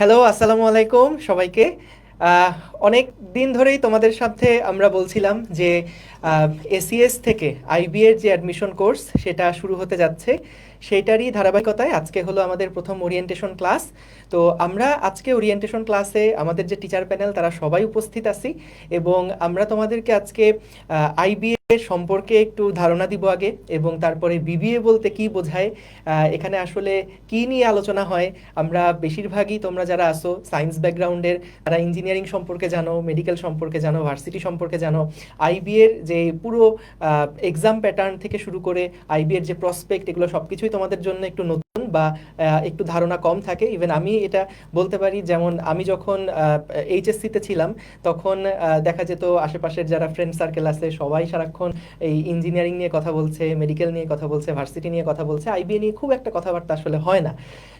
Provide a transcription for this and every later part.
Hello, আসসালামু আলাইকুম সবাইকে। আহ, অনেক দিন ধরেই তোমাদের সাথে আমরা বলছিলাম যে এসিএস থেকে আইবি এর যে অ্যাডমিশন কোর্স সেটা শুরু হতে যাচ্ছে। সেইটারই ধারাবাহিকতায় আজকে হলো আমাদের প্রথম ওরিয়েন্টেশন ক্লাস। তো আমরা আজকে ওরিয়েন্টেশন ক্লাসে আমাদের যে টিচার প্যানেল তারা সবাই উপস্থিত আছি, এবং আমরা তোমাদেরকে আজকে আইবি এর সম্পর্কে একটু ধারণা দিব আগে, এবং তারপরে বিবিএ বলতে কি বোঝায়, এখানে আসলে কি নিয়ে আলোচনা হয়। আমরা বেশিরভাগই তোমরা যারা আসো সায়েন্স ব্যাকগ্রাউন্ডের, তারা ইঞ্জিনিয়ারিং সম্পর্কে জানো, মেডিকেল সম্পর্কে জানো, ভার্সিটি সম্পর্কে জানো। আইবি এর যে পুরো এক্সাম প্যাটার্ন থেকে শুরু করে আইবি এর যে প্রসপেক্ট, এগুলো সব কিছুই তোমাদের জন্য একটু নতুন বা একটু ধারণা কম থাকে। ইভেন আমি এটা বলতে পারি, যেমন আমি যখন এইচএসসিতে ছিলাম তখন দেখা যেত আশেপাশের যারা ফ্রেন্ড সার্কেল আছে সবাই সারাক্ষণ এই ইঞ্জিনিয়ারিং নিয়ে কথা বলছে, মেডিকেল নিয়ে কথা বলছে, ভার্সিটি নিয়ে কথা বলছে, আইবিএ নিয়ে খুব একটা কথাবার্তা আসলে হয় না।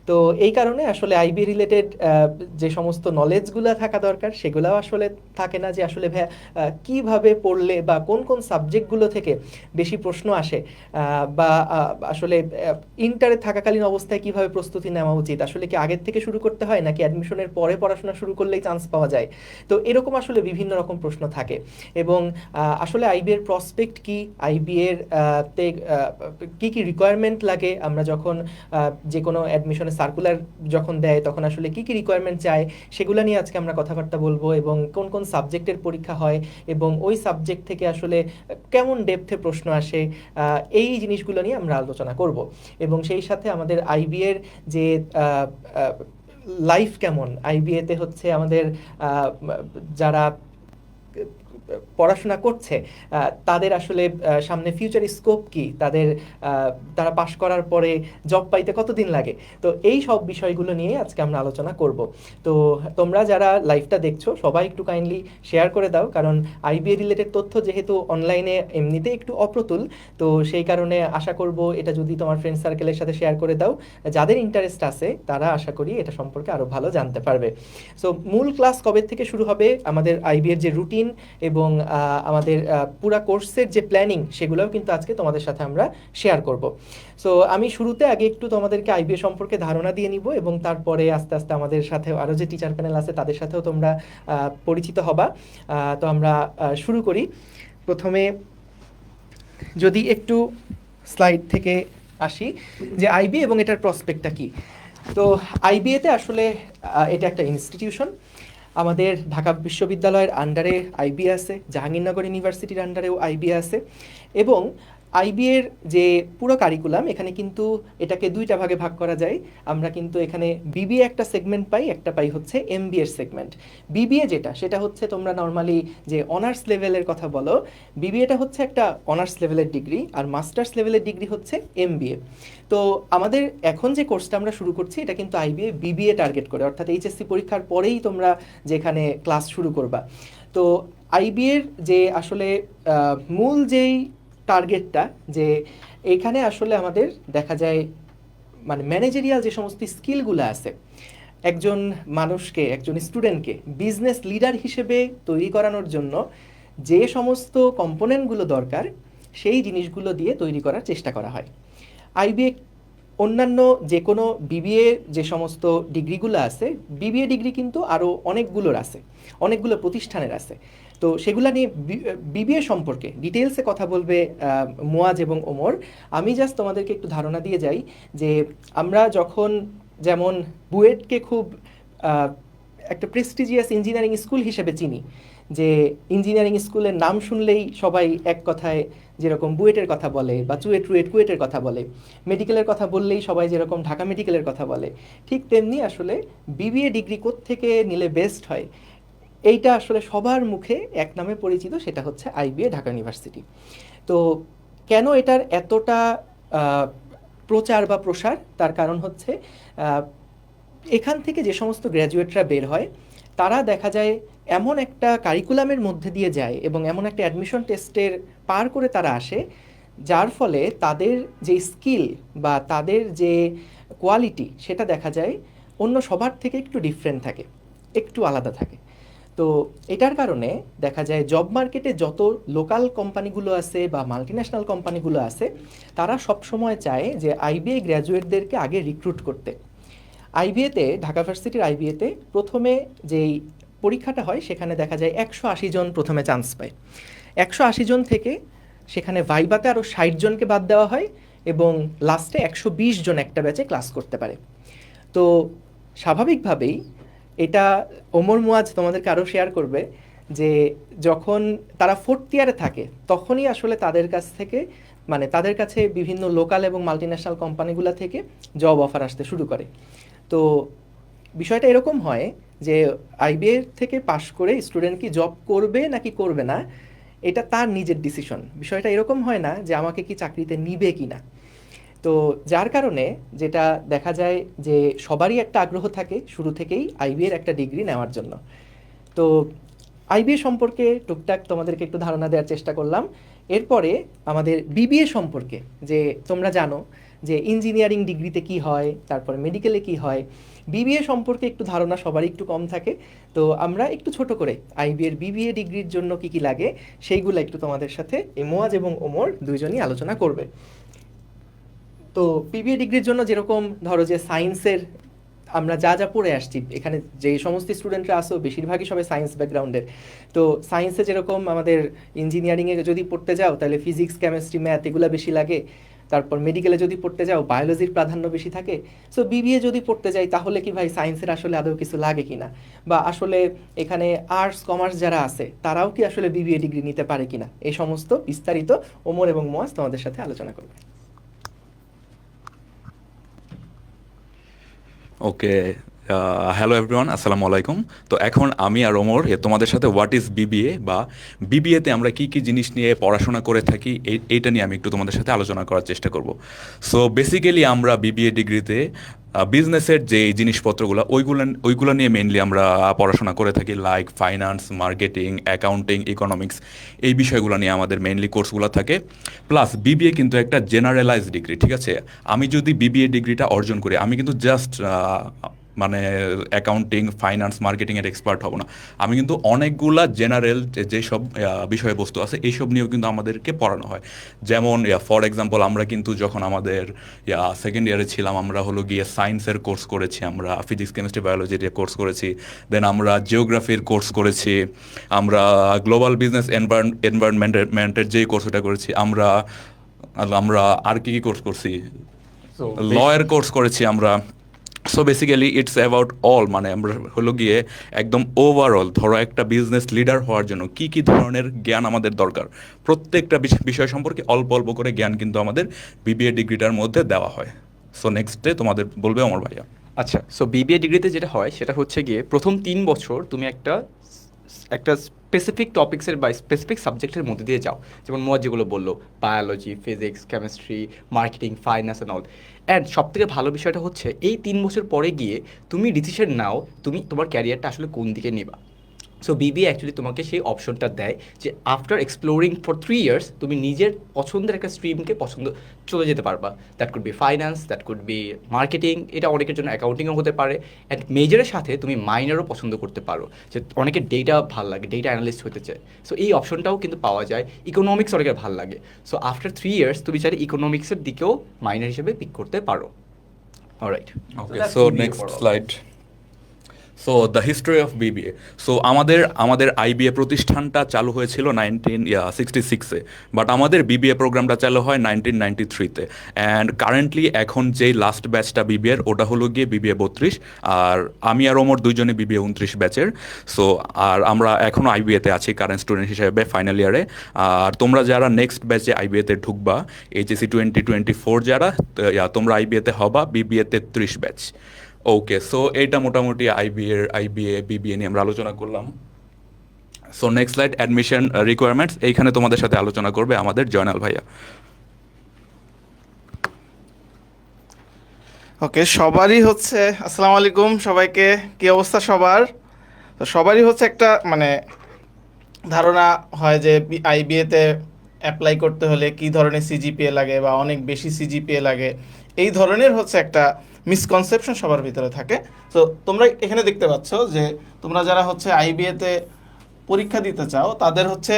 তো এই কারণে আসলে আইবি রিলেটেড যে সমস্ত নলেজগুলো থাকা দরকার সেগুলোও আসলে থাকে না, যে আসলে কিভাবে পড়লে বা কোন কোন সাবজেক্টগুলো থেকে বেশি প্রশ্ন আসে, বা আসলে ইন্টারে থাকাকালীন অবস্থায় কিভাবে প্রস্তুতি নেওয়া উচিত, আসলে কি আগের থেকে শুরু করতে হয় নাকি অ্যাডমিশনের পরে পড়াশোনা শুরু করলেই চান্স পাওয়া যায়। তো এরকম আসলে বিভিন্ন রকম প্রশ্ন থাকে। এবং আসলে আইবি এর প্রসপেক্ট কি, আইবি এর তে কি কি রিকোয়ারমেন্ট লাগে, আমরা যখন যে কোনো অ্যাডমিশনের সার্কুলার যখন দেয় তখন আসলে কি কি রিকোয়ারমেন্ট চায়, সেগুলো নিয়ে আজকে আমরা কথাবার্তা বলবো। এবং কোন কোন সাবজেক্টের পরীক্ষা হয় এবং ওই সাবজেক্ট থেকে আসলে কেমন ডেপথে প্রশ্ন আসে, এই জিনিসগুলো নিয়ে আমরা আলোচনা করব। এবং সেই সাথে আমাদের আইবি এর যে লাইফ কেমন, আইবিএতে হচ্ছে আমাদের যারা পড়াশোনা করছে তাদের আসলে সামনে ফিউচার স্কোপ কি, তাদের তারা পাশ করার পরে জব পাইতে কতদিন লাগে। তো এই সব বিষয়গুলো নিয়ে আজকে আমরা আলোচনা করব। তো তোমরা যারা লাইভটা দেখছো সবাই একটু কাইন্ডলি শেয়ার করে দাও, কারণ আইবিএ রিলেটেড তথ্য যেহেতু অনলাইনে এমনিতে একটু অপ্রতুল, তো সেই কারণে আশা করব এটা যদি তোমার ফ্রেন্ড সার্কেলের সাথে শেয়ার করে দাও, যাদের ইন্টারেস্ট আছে তারা আশা করি এটা সম্পর্কে আরও ভালো জানতে পারবে। সো মূল ক্লাস কবে থেকে শুরু হবে, আমাদের আইবিএর যে রুটিন এবং আমাদের পুরা কোর্সের যে প্ল্যানিং, সেগুলোও কিন্তু আজকে তোমাদের সাথে আমরা শেয়ার করব। সো আমি শুরুতে আগে একটু তোমাদেরকে আইবিএ সম্পর্কে ধারণা দিয়ে নিব, এবং তারপরে আস্তে আস্তে আমাদের সাথে আরও যে টিচার প্যানেল আছে তাদের সাথেও তোমরা পরিচিত হবা। তো আমরা শুরু করি। প্রথমে যদি একটু স্লাইড থেকে আসি যে আইবি এবং এটার প্রসপেক্টটা কি। তো আইবিএতে আসলে এটা একটা ইনস্টিটিউশন। আমাদের ঢাকা বিশ্ববিদ্যালয়ের আন্ডারে আইবি আছে, জাহাঙ্গীরনগর ইউনিভার্সিটির আন্ডারেও আইবি আছে। এবং আইবিএর যে পুরো কারিকুলাম, এখানে কিন্তু এটাকে দুইটা ভাগে ভাগ করা যায়। আমরা কিন্তু এখানে বিবিএ একটা সেগমেন্ট পাই, একটা পাই হচ্ছে এমবিএ সেগমেন্ট। বিবিএ যেটা, সেটা হচ্ছে তোমরা নর্মালি যে অনার্স লেভেলের কথা বলো, বিবিএটা হচ্ছে একটা অনার্স লেভেলের ডিগ্রি, আর মাস্টার্স লেভেলের ডিগ্রি হচ্ছে এমবিএ। তো আমাদের এখন যে কোর্সটা আমরা শুরু করছি এটা কিন্তু আইবিএ বিবিএ টার্গেট করে, অর্থাৎ এইচএসসি পরীক্ষার পরেই তোমরা যেখানে ক্লাস শুরু করবা। তো আইবিএর যে আসলে মূল যেই টার্গেটটা, যে এখানে আসলে আমাদের দেখা যায় মানে ম্যানেজেরিয়াল যে সমস্ত স্কিলগুলো আছে, একজন মানুষকে, একজন স্টুডেন্টকে বিজনেস লিডার হিসেবে তৈরি করানোর জন্য যে সমস্ত কম্পোনেন্টগুলো দরকার, সেই জিনিসগুলো দিয়ে তৈরি করার চেষ্টা করা হয়। আইবিএ অন্যান্য যে কোনো বিবিএ যে সমস্ত ডিগ্রিগুলো আছে, বিবিএ ডিগ্রি কিন্তু আরও অনেকগুলোর আছে, অনেকগুলো প্রতিষ্ঠানের আছে। তো সেগুলো নিয়ে বিবিএ সম্পর্কে ডিটেলসে কথা বলবে মুয়াজ এবং ওমর। আমি জাস্ট তোমাদেরকে একটু ধারণা দিয়ে যাই যে আমরা যখন যেমন বুয়েটকে খুব একটা প্রেস্টিজিয়াস ইঞ্জিনিয়ারিং স্কুল হিসেবে চিনি, যে ইঞ্জিনিয়ারিং স্কুলের নাম শুনলেই সবাই এক কথায় যেরকম বুয়েটের কথা বলে বা চুয়েট রুয়েট কুয়েটের কথা বলে, মেডিকেলের কথা বললেই সবাই যেরকম ঢাকা মেডিকেলের কথা বলে, ঠিক তেমনি আসলে বিবিএ ডিগ্রি কোত্থেকে নিলে বেস্ট হয়, এইটা আসলে সবার মুখে এক নামে পরিচিত, সেটা হচ্ছে আইবিএ ঢাকা ইউনিভার্সিটি। তো কেন এটার এতটা প্রচার বা প্রসার, তার কারণ হচ্ছে এখান থেকে যে সমস্ত গ্র্যাজুয়েটরা বের হয় তারা দেখা যায় এমন একটা কারিকুলামের মধ্যে দিয়ে যায় এবং এমন একটা অ্যাডমিশন টেস্টের পার করে তারা আসে, যার ফলে তাদের যে স্কিল বা তাদের যে কোয়ালিটি, সেটা দেখা যায় অন্য সবার থেকে একটু ডিফারেন্ট থাকে, একটু আলাদা থাকে। তো এটার কারণে দেখা যায় জব মার্কেটে যত লোকাল কোম্পানিগুলো আছে বা মাল্টিন্যাশনাল কোম্পানিগুলো আছে, তারা সব সময় চায় যে আইবিএ গ্র্যাজুয়েটদেরকে আগে রিক্রুট করতে। আইবিএতে, ঢাকা ভার্সিটির আইবিএতে প্রথমে যেই পরীক্ষাটা হয় সেখানে দেখা যায় 180 জন প্রথমে চান্স পায়। 180 জন থেকে সেখানে ভাইভাতে আরও 60 জনকে বাদ দেওয়া হয় এবং লাস্টে 120 জন একটা ব্যাচে ক্লাস করতে পারে। তো স্বাভাবিকভাবেই এটা ওমর মুয়াজ তোমাদেরকে আরও শেয়ার করবে যে যখন তারা 4th ইয়ারে থাকে তখনই আসলে তাদের কাছ থেকে মানে তাদের কাছে বিভিন্ন লোকাল এবং মাল্টিন্যাশনাল কোম্পানিগুলো থেকে জব অফার আসতে শুরু করে। তো বিষয়টা এরকম হয় যে আইবিএ থেকে পাশ করে স্টুডেন্ট কি জব করবে নাকি করবে না এটা তার নিজের ডিসিশন। বিষয়টা এরকম হয় না যে আমাকে কি চাকরিতে নিবে কি না। তো যার কারণে যেটা দেখা যায় যে সবারই একটা আগ্রহ থাকে শুরু থেকেই আইবিএর একটা ডিগ্রি নেওয়ার জন্য। তো আইবিএ সম্পর্কে টুকটাক তোমাদেরকে একটু ধারণা দেওয়ার চেষ্টা করলাম। এরপরে আমাদের বিবিএ সম্পর্কে, যে তোমরা জানো যে ইঞ্জিনিয়ারিং ডিগ্রিতে কি হয়, তারপর মেডিকেলে কি হয়, বিবিএ সম্পর্কে একটু ধারণা সবারই একটু কম থাকে। তো আমরা একটু ছোট করে আইবিএর বিবিএ ডিগ্রির জন্য কি কি লাগে সেইগুলো একটু তোমাদের সাথে এই মুয়াজ এবং ওমর দুইজনই আলোচনা করবে। তো বিবিএ ডিগ্রির জন্য যেরকম ধরো যে সায়েন্সের আমরা যা যা পড়ে আসছি, এখানে যে সমস্ত স্টুডেন্টরা আসো বেশিরভাগই সবাই সায়েন্স ব্যাকগ্রাউন্ডের। তো সায়েন্সে যেরকম আমাদের ইঞ্জিনিয়ারিংয়ে যদি পড়তে যাও তাহলে ফিজিক্স, কেমিস্ট্রি, ম্যাথ এগুলো বেশি লাগে। তারপর মেডিকেলে যদি পড়তে যাও বায়োলজির প্রাধান্য বেশি থাকে। সো বিবিএ যদি পড়তে যাই তাহলে কি ভাই সায়েন্সের আসলে আদৌ কিছু লাগে কিনা, বা আসলে এখানে আর্টস কমার্স যারা আছে তারাও কি আসলে বিবিএ ডিগ্রি নিতে পারে কিনা, এই সমস্ত বিস্তারিত ওমর এবং মুয়াজ তোমাদের সাথে আলোচনা করবে। ওকে, হ্যালো এভরিওয়ান, আসসালামু আলাইকুম। তো এখন আমি আর ওমর তোমাদের সাথে হোয়াট ইজ বিবিএ বা বিবিএতে আমরা কি কি জিনিস নিয়ে পড়াশোনা করে থাকি এইটা নিয়ে আমি একটু তোমাদের সাথে আলোচনা করার চেষ্টা করব। সো বেসিক্যালি আমরা বিবিএ ডিগ্রিতে বিজনেসের যে জিনিসপত্রগুলো ওইগুলো নিয়ে মেইনলি আমরা পড়াশোনা করে থাকি, like finance, marketing, accounting, economics, এই বিষয়গুলো নিয়ে আমাদের মেইনলি কোর্সগুলো থাকে। প্লাস বিবিএ কিন্তু একটা জেনারেলাইজ ডিগ্রি, ঠিক আছে? আমি যদি বিবিএ ডিগ্রিটা অর্জন করি আমি কিন্তু জাস্ট মানে অ্যাকাউন্টিং, ফাইন্যান্স, মার্কেটিংয়ের এক্সপার্ট হব না, আমি কিন্তু অনেকগুলা জেনারেল যেসব বিষয়বস্তু আছে এইসব নিয়েও কিন্তু আমাদেরকে পড়ানো হয়। যেমন ফর এক্সাম্পল আমরা কিন্তু যখন আমাদের সেকেন্ড ইয়ারে ছিলাম আমরা হলো গিয়ে সায়েন্সের কোর্স করেছি, আমরা ফিজিক্স, কেমিস্ট্রি, বায়োলজির কোর্স করেছি, দেন আমরা জিওগ্রাফির কোর্স করেছি, আমরা গ্লোবাল বিজনেস এনভায়রনমেন্টের যে কোর্সটা করেছি, আমরা আমরা আর কি কি কোর্স করছি, লয়ের কোর্স করেছি আমরা। So basically it's about all, মানে আমরা হলো গিয়ে একদম ওভারঅল ধরো একটা বিজনেস লিডার হওয়ার জন্য কী কী ধরনের জ্ঞান আমাদের দরকার প্রত্যেকটা বিষয় সম্পর্কে অল্প অল্প করে জ্ঞান কিন্তু আমাদের বিবিএ ডিগ্রিটার মধ্যে দেওয়া হয়। সো নেক্সটে তোমাদের বলবে আমার ভাইয়া। আচ্ছা, সো বিবিএ ডিগ্রিতে যেটা হয় সেটা হচ্ছে গিয়ে প্রথম 3 বছর তুমি একটা একটা স্পেসিফিক টপিক্সের বা স্পেসিফিক সাবজেক্টের মধ্যে দিয়ে যাও, যেমন মোয়া যেগুলো বললো biology, physics, chemistry, marketing, finance and all. And সবথেকে ভালো বিষয়টা হচ্ছে এই 3 বছর পরে গিয়ে তুমি ডিসিশন নাও তুমি তোমার ক্যারিয়ারটা আসলে কোন দিকে নেবা। সো বিবিএ অ্যাকচুয়ালি তোমাকে সেই অপশনটা দেয় যে আফটার এক্সপ্লোরিং ফর 3 ইয়ার্স তুমি নিজের পছন্দের একটা স্ট্রিমকে চলে যেতে পারবা। That could be finance, that could be marketing, এটা অনেকের জন্য অ্যাকাউন্টিংও হতে পারে। অ্যান্ড মেজরের সাথে তুমি মাইনারও পছন্দ করতে পারো, যে অনেকের ডেটা ভালো লাগে, ডেটা অ্যানালিস্ট হতে চায়, সো এই অপশনটাও কিন্তু পাওয়া যায়। ইকোনমিক্স অনেকের ভালো লাগে, সো আফটার 3 ইয়ার্স তুমি চাইলে ইকোনমিক্সের দিকেও মাইনার হিসেবে পিক করতে পারো। Alright, okay, so next slide. So the history of BBA. So আমাদের আইবিএ প্রতিষ্ঠানটা চালু হয়েছিল 1966-এ, বাট আমাদের বিবিএ প্রোগ্রামটা চালু হয় 1993-তে। অ্যান্ড কারেন্টলি এখন যেই লাস্ট ব্যাচটা বিবিএর ওটা হলো গিয়ে বিবিএ 32, আর আমি আর ওমর দুইজনে বিবিএ 29 ব্যাচের। সো আর আমরা এখনও আইবিএতে আছি কারেন্ট স্টুডেন্ট হিসেবে ফাইনাল ইয়ারে। আর তোমরা যারা নেক্সট ব্যাচে আইবিএতে ঢুকবা, এইচএসসি 2024 যারা, তোমরা আইবিএতে হবা বিবিএ 33 ব্যাচ। ওকে, সো এইটা মোটামুটি আইবিএ বিবিএ নিয়ে আমরা আলোচনা করলাম। So next slide, admission requirements. এইখানে তোমাদের সাথে আলোচনা করবে আমাদের জয়নাল ভাইয়া। ওকে, সবারই হচ্ছে আসসালামু আলাইকুম সবাইকে, কি অবস্থা সবার? তো সবারই হচ্ছে একটা মানে ধারণা হয় যে আইবিএতে অ্যাপ্লাই করতে হলে কি ধরনের সিজিপিএ লাগে বা অনেক বেশি সিজিপিএ লাগে, এই ধরনের হচ্ছে একটা মিসকনসেপশন সবার ভিতরে থাকে। তো তোমরা এখানে দেখতে পাচ্ছ যে তোমরা যারা হচ্ছে আইবিএতে পরীক্ষা দিতে চাও তাদের হচ্ছে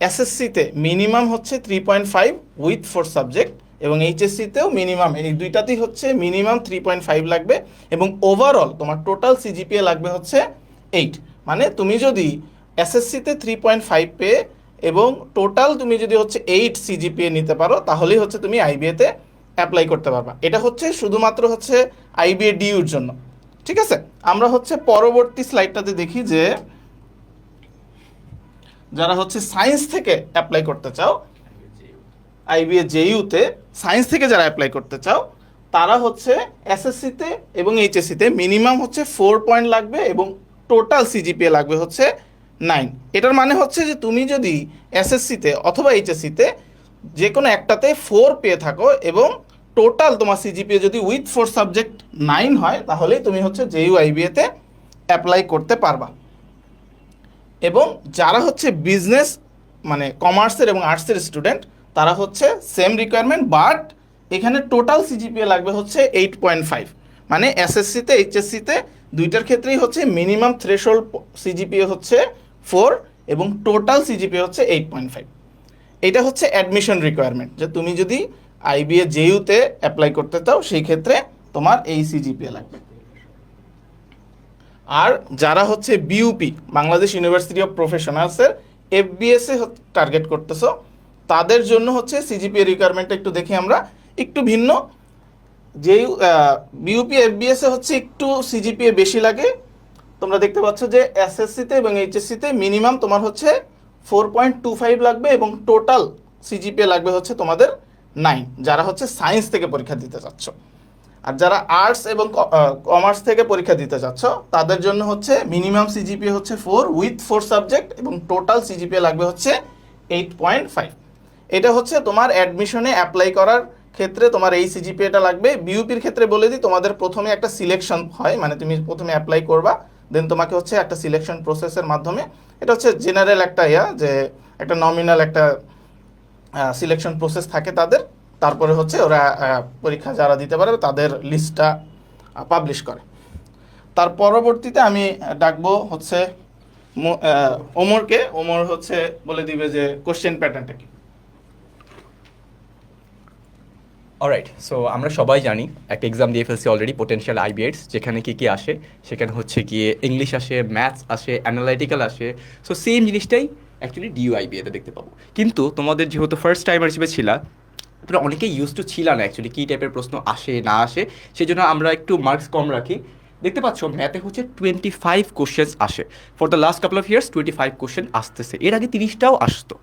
এসএসসিতে মিনিমাম হচ্ছে 3.5 উইথ 4 সাবজেক্ট এবং এইচএসসিতেও মিনিমাম, এই দুইটাতেই হচ্ছে মিনিমাম 3.5 লাগবে, এবং ওভারঅল তোমার টোটাল সিজিপিএ লাগবে হচ্ছে 8। মানে তুমি যদি এসএসসিতে 3.5 পেয়ে এবং টোটাল তুমি যদি হচ্ছে 8 সিজিপিএ নিতে পারো, তাহলেই হচ্ছে তুমি আইবিএতে অ্যাপ্লাই করতে পারবা। এটা হচ্ছে শুধুমাত্র হচ্ছে আইবিএ ডিইউর জন্য। ঠিক আছে, আমরা হচ্ছে পরবর্তী স্লাইডটাতে দেখি যে যারা হচ্ছে সায়েন্স থেকে অ্যাপ্লাই করতে চাও, আইবিএ জেইউতে সায়েন্স থেকে যারা অ্যাপ্লাই করতে চাও, তারা হচ্ছে এসএসসিতে এবং এইচএসসিতে মিনিমাম হচ্ছে 4 পয়েন্ট লাগবে এবং টোটাল সিজিপিএ লাগবে হচ্ছে 9। এটার মানে হচ্ছে যে তুমি যদি এসএসসিতে অথবা এইচএসসিতে যে কোনো একটাতে 4 পেয়ে থাকো এবং টোটাল তোমার সিজিপিএ যদি উইথ 4 সাবজেক্ট 9 হয়, তাহলেই তুমি হচ্ছে জেইউ আইবিএতে অ্যাপ্লাই করতে পারবা। এবং যারা হচ্ছে বিজনেস মানে কমার্সের এবং আর্টসের স্টুডেন্ট, তারা হচ্ছে সেম রিকোয়ারমেন্ট, বাট এখানে টোটাল সিজিপিএ লাগবে হচ্ছে 8.5। মানে এসএসসিতে এইচএসসিতে দুইটার ক্ষেত্রেই হচ্ছে মিনিমাম থ্রেশহোল্ড সিজিপিএ হচ্ছে 4 এবং টোটাল সিজিপিএ হচ্ছে 8.5। এটা হচ্ছে অ্যাডমিশন রিকোয়ারমেন্ট, যে তুমি যদি আইবিএ জেইউতে অ্যাপ্লাই করতে চাও সেই ক্ষেত্রে তোমার এই সিজিপিএ লাগবে। আর যারা হচ্ছে বিইউপি বাংলাদেশ ইউনিভার্সিটি অফ প্রফেশনালসের এফবিএসে টার্গেট করতেছো, তাদের জন্য হচ্ছে সিজিপিএ রিকোয়ারমেন্টটা একটু দেখি আমরা, একটু ভিন্ন। যেই বিইউপি এফবিএসে হচ্ছে একটু সিজিপিএ বেশি লাগে। তোমরা দেখতে পাচ্ছ যে এসএসসিতে এবং এইচএসসিতে মিনিমাম তোমার হচ্ছে 4.25 লাগবে এবং টোটাল সিজিপিএ লাগবে হচ্ছে তোমাদের 9, যারা হচ্ছে সায়েন্স থেকে পরীক্ষা দিতে চাচ্ছ। আর যারা আর্টস এবং কমার্স থেকে পরীক্ষা দিতে চাচ্ছ, তাদের জন্য হচ্ছে মিনিমাম সিজিপিএ হচ্ছে 4 উইথ 4 সাবজেক্ট এবং টোটাল সিজিপিএ লাগবে হচ্ছে 8.5। এটা হচ্ছে তোমার অ্যাডমিশনে অ্যাপ্লাই করার ক্ষেত্রে তোমার এই সিজিপিএটা লাগবে। বিইউপির ক্ষেত্রে বলে দিই, তোমাদের প্রথমে একটা সিলেকশন হয়, মানে তুমি প্রথমে অ্যাপ্লাই করবা, দেন তোমাকে হচ্ছে একটা সিলেকশন প্রসেসের মাধ্যমে, এটা হচ্ছে জেনারেল একটা যে একটা নমিনাল একটা সিলেকশন প্রসেস থাকে তাদের, তারপরে হচ্ছে ওরা পরীক্ষা যারা দিতে পারবে তাদের লিস্টটা পাবলিশ করে। তার পরবর্তীতে আমি ডাকবো হচ্ছে ওমরকে। ওমর হচ্ছে বলে দিবে যে কোশ্চেন প্যাটার্নটা কি। অলরাইট, সো আমরা সবাই জানি একটা এক্সাম দিয়ে ফেলছি অলরেডি, পোটেনশিয়াল আইবিএস, যেখানে কি আসে, সেখানে হচ্ছে গিয়ে ইংলিশ আসে, ম্যাথস আসে, অ্যানালাইটিক্যাল আসে। সো সেম জিনিসটাই অ্যাকচুয়ালি ডিইউআইবিএতে দেখতে পাবো। কিন্তু তোমাদের যেহেতু ফার্স্ট টাইমার হিসেবে ছিলা, তোমরা অনেকেই ইউজ টু ছিল না অ্যাকচুয়ালি কী টাইপের প্রশ্ন আসে না আসে, সেই জন্য আমরা একটু মার্কস কম রাখি। দেখতে পাচ্ছ ম্যাথে হচ্ছে 25 কোশ্চেন্স আসে। For the last couple of years 25 question আসতেছে, এর আগে 30টাও আসতো।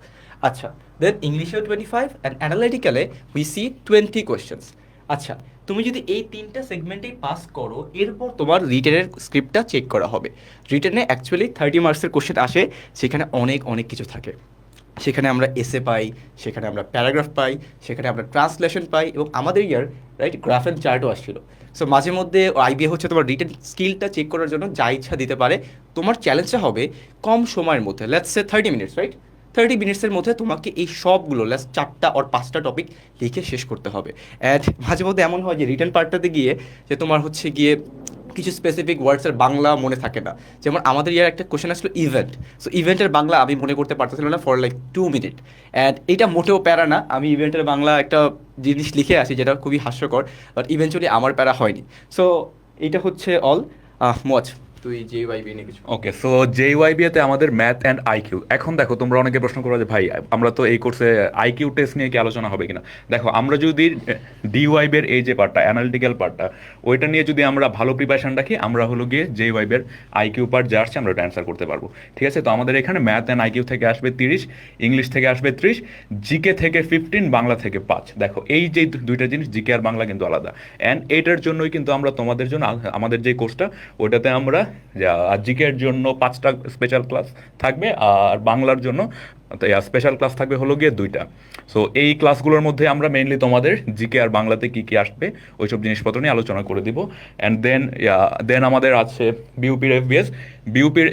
আচ্ছা, দেন ইংলিশেও 25 অ্যান্ড অ্যানালাইটিক্যালে উই সি 20 কোয়েশ্চেন্স। আচ্ছা, তুমি যদি এই 3টা সেগমেন্টেই পাস করো, এরপর তোমার রিটেনের স্ক্রিপ্টটা চেক করা হবে। রিটেনে অ্যাকচুয়ালি 30 মার্কসের কোশ্চেন আসে, সেখানে অনেক কিছু থাকে। সেখানে আমরা এসে পাই, সেখানে আমরা প্যারাগ্রাফ পাই, সেখানে আমরা ট্রান্সলেশন পাই, এবং আমাদের ইয়ার রাইট গ্রাফ অ্যান্ড চার্টও আসছিল। সো মাঝে মধ্যে আইবিএ হচ্ছে তোমার রিটেন স্কিলটা চেক করার জন্য যা ইচ্ছা দিতে পারে। তোমার চ্যালেঞ্জটা হবে কম সময়ের মধ্যে, লেটস সে 30 মিনিটস, রাইট? 30 মিনিটসের মধ্যে তোমাকে এই সবগুলো লাস্ট 4টা আর 5টা টপিক লিখে শেষ করতে হবে। অ্যান্ড মাঝে মধ্যে এমন হয় যে রিটেন পার্টটাতে গিয়ে যে তোমার হচ্ছে গিয়ে কিছু স্পেসিফিক ওয়ার্ডসের বাংলা মনে থাকে না। যেমন আমাদের ইয়ার একটা কোশ্চেন আসলো ইভেন্ট, সো ইভেন্টের বাংলা আমি মনে করতে পারতেছিলাম না ফর লাইক 2 মিনিট। অ্যান্ড এটা মোটেও প্যারা না, আমি ইভেন্টের বাংলা একটা জিনিস লিখে আসি যেটা খুবই হাস্যকর, বাট ইভেন্চুয়ালি আমার প্যারা হয়নি। সো এইটা হচ্ছে অল। মজ, তুই জেইউআইবি নিয়ে কিছু। ওকে, সো জেইউআইবিএতে আমাদের ম্যাথ অ্যান্ড আইকিউ। এখন দেখো, তোমরা অনেকে প্রশ্ন করো যে ভাই আমরা তো এই কোর্সে আইকিউ টেস্ট নিয়ে কি আলোচনা হবে কিনা। দেখো, আমরা যদি ডিওয়াইবের এই যে পার্টটা, অ্যানালিটিক্যাল পার্টটা, ওইটা নিয়ে যদি আমরা ভালো প্রিপারেশন রাখি, আমরা হলো গিয়ে জেইউআইবের আইকিউ পার্ট যা আসছে আমরা ওটা অ্যান্সার করতে পারবো। ঠিক আছে, তো আমাদের এখানে ম্যাথ অ্যান্ড আইকিউ থেকে আসবে 30, ইংলিশ থেকে আসবে 30, জিকে থেকে 15, বাংলা থেকে 5। দেখো, এই যে দুইটা জিনিস, জিকে আর বাংলা কিন্তু আলাদা। অ্যান্ড এইটার জন্যই কিন্তু আমরা তোমাদের জন্য আমাদের যে কোর্সটা, ওইটাতে আমরা জিকের জন্য 5টা স্পেশাল ক্লাস থাকবে, আর বাংলার জন্য স্পেশাল ক্লাস থাকবে হলো গিয়ে 2টা। সো এই ক্লাসগুলোর মধ্যে আমরা মেইনলি তোমাদের জিকে আর বাংলাতে কী কী আসবে ওইসব জিনিসপত্র নিয়ে আলোচনা করে দিব। অ্যান্ড দেন আমাদের আছে বিইউপির এফবিএস। বিইউপির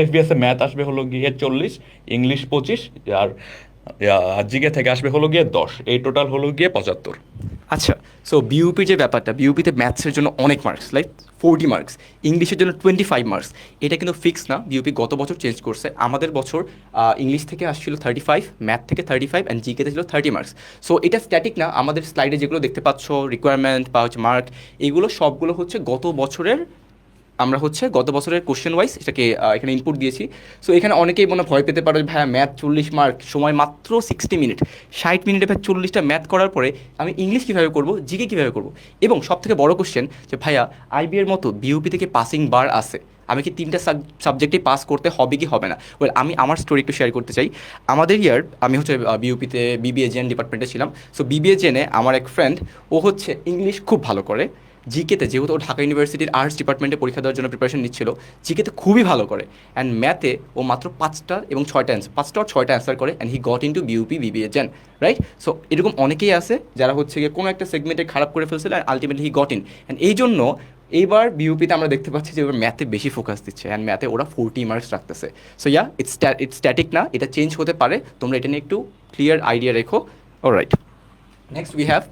এফবিএসে ম্যাথ আসবে হলো গিয়ে 40, ইংলিশ 25, আর জিকে থেকে আসবে হলো গিয়ে 10। এই টোটাল হলো গিয়ে 75। আচ্ছা, সো বিউপি যে ব্যাপারটা, বিউপিতে ম্যাথসের জন্য অনেক মার্কস, লাইক 40 মার্কস, ইংলিশের জন্য 25 মার্কস। এটা কিন্তু ফিক্স না, বিউপি গত বছর চেঞ্জ করছে। আমাদের বছর ইংলিশ থেকে আসছিল 35, ম্যাথ থেকে 35 অ্যান্ড জিকেতে ছিল 30 মার্কস। সো এটা স্ট্যাটিক না, আমাদের স্লাইডে যেগুলো দেখতে পাচ্ছ রিকোয়ারমেন্ট বা হচ্ছে মার্ক, এগুলো সবগুলো হচ্ছে গত বছরের। আমরা হচ্ছে গত বছরের কোশ্চেন ওয়াইজ এটাকে এখানে ইনপুট দিয়েছি। সো এখানে অনেকেই মনে ভয় পেতে পারো যে ভাইয়া ম্যাথ 40 মার্ক, সময় মাত্র 60 মিনিট, 60 মিনিটে ভাই 40টা ম্যাথ করার পরে আমি ইংলিশ কীভাবে করবো, জিকে কীভাবে করবো? এবং সবথেকে বড় কোশ্চেন যে ভাইয়া আইবি এর মতো বিউপি থেকে পাসিং বার আছে, আমি কি 3টা সাবজেক্টে পাস করতে হবে কি হবে না? ওয়েল, আমি আমার স্টোরি একটু শেয়ার করতে চাই। আমাদের ইয়ার আমি হচ্ছে বিউপিতে বিবিএ জেন ডিপার্টমেন্টে ছিলাম। সো বিবিএ জেনে আমার এক ফ্রেন্ড, ও হচ্ছে ইংলিশ খুব ভালো করে, জিকেতে যেহেতু ও ঢাকা ইউনিভার্সিটির আর্টস ডিপার্টমেন্টে পরীক্ষা দেওয়ার জন্য প্রিপারেশন নিচ্ছিল, জিকেতে খুবই ভালো করে, অ্যান্ড ম্যাথে ও মাত্র 5টা এবং 6টা অ্যান্সার করে, and he got into BUP BBA জেন, রাইট? সো এরকম অনেকেই আছে যারা হচ্ছে গিয়ে কোনো একটা সেগমেন্টে খারাপ করে ফেলছিল, and ultimately he got in. And এই জন্য এইবার বিউপিতে আমরা দেখতে পাচ্ছি যে এবার ম্যাথে বেশি ফোকাস দিচ্ছে, অ্যান্ড ম্যাথে ওরা 40 মার্কস রাখতেছে। সো ইয়া, ইটস স্ট্যাটিক না, এটা চেঞ্জ হতে পারে, তোমরা এটা নিয়ে একটু ক্লিয়ার আইডিয়া রেখো। Alright, next we have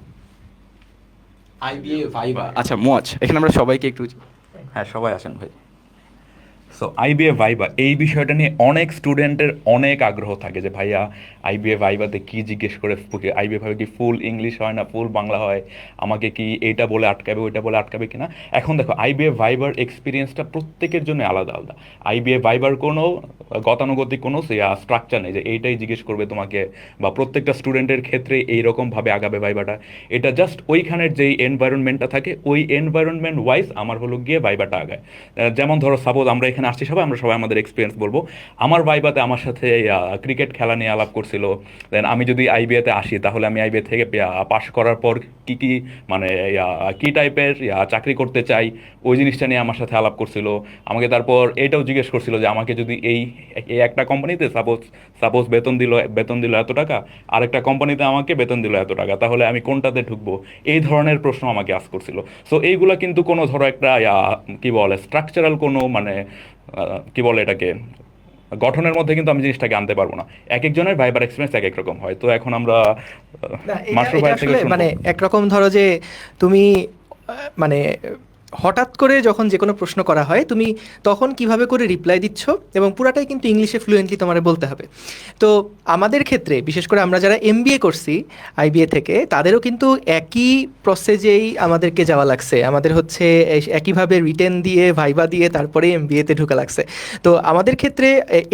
IBA viva. আচ্ছা মোয়াজ, এখানে আমরা সবাইকে একটু, হ্যাঁ, সবাই আসেন ভাই। সো আইবিএ ভাইবা, এই বিষয়টা নিয়ে অনেক স্টুডেন্টের অনেক আগ্রহ থাকে যে ভাইয়া আইবিএ ভাইবাতে কি জিজ্ঞেস করে, আইবিএ ভাইবা কি ফুল ইংলিশ হয় না ফুল বাংলা হয়, আমাকে কি এইটা বলে আটকাবে ওইটা বলে আটকাবে কিনা। এখন দেখো, আইবিএ ভাইবার এক্সপিরিয়েন্সটা প্রত্যেকের জন্য আলাদা আলাদা। আইবিএ ভাইবার কোনো গতানুগতিক কোনো স্ট্রাকচার নেই যে এইটাই জিজ্ঞেস করবে তোমাকে, বা প্রত্যেকটা স্টুডেন্টের ক্ষেত্রে এইরকমভাবে আগাবে ভাইবাটা। এটা জাস্ট ওইখানের যেই এনভায়রনমেন্টটা থাকে, ওই এনভায়রনমেন্ট ওয়াইজ আমার হলো গিয়ে ভাইবাটা আগায়। যেমন ধরো, সাপোজ আমরা এখানে আসছি সবাই, আমরা সবাই আমাদের এক্সপিরিয়েন্স বলবো। আমার ভাইবাতে আমার সাথে ক্রিকেট খেলা নিয়ে আলাপ করছিল। দেন আমি যদি আইবিএতে আসি, তাহলে আমি আইবিএ থেকে পাশ করার পর কি কি মানে কি টাইপের চাকরি করতে চাই, ওই জিনিসটা নিয়ে আমার সাথে আলাপ করছিল। আমাকে তারপর এটাও জিজ্ঞেস করছিল যে আমাকে যদি এই একটা কোম্পানিতে সাপোজ বেতন দিল এত টাকা, আরেকটা কোম্পানিতে আমাকে বেতন দিল এত টাকা, তাহলে আমি কোনটাতে ঢুকবো, এই ধরনের প্রশ্ন আমাকে আস্ক করছিল। সো এইগুলা কিন্তু কোনো ধরো একটা কি বলে স্ট্রাকচারাল কোনো মানে কি বলে এটাকে গঠনের মধ্যে কিন্তু আমি জিনিসটাকে আনতে পারবো না। এক একজনের ভাইবার এক্সপিরিয়েন্স এক এক রকম হয়। তো এখন আমরা না, মাশরুফ এটা ভাই থেকে আসলে শুনবো। মানে একরকম ধরো যে তুমি মানে হঠাৎ করে যখন যে কোনো প্রশ্ন করা হয়, তুমি তখন কিভাবে করে রিপ্লাই দিচ্ছ, এবং পুরাটাই কিন্তু ইংলিশে ফ্লুয়েন্টলি তোমার বলতে হবে। তো আমাদের ক্ষেত্রে বিশেষ করে আমরা যারা এমবিএ করছি আইবিএ থেকে, তাদেরও কিন্তু একই প্রসেসেই আমাদেরকে যাওয়া লাগছে। আমাদের হচ্ছে একইভাবে রিটেন দিয়ে ভাইবা দিয়ে তারপরে এমবিএতে ঢোকা লাগছে। তো আমাদের ক্ষেত্রে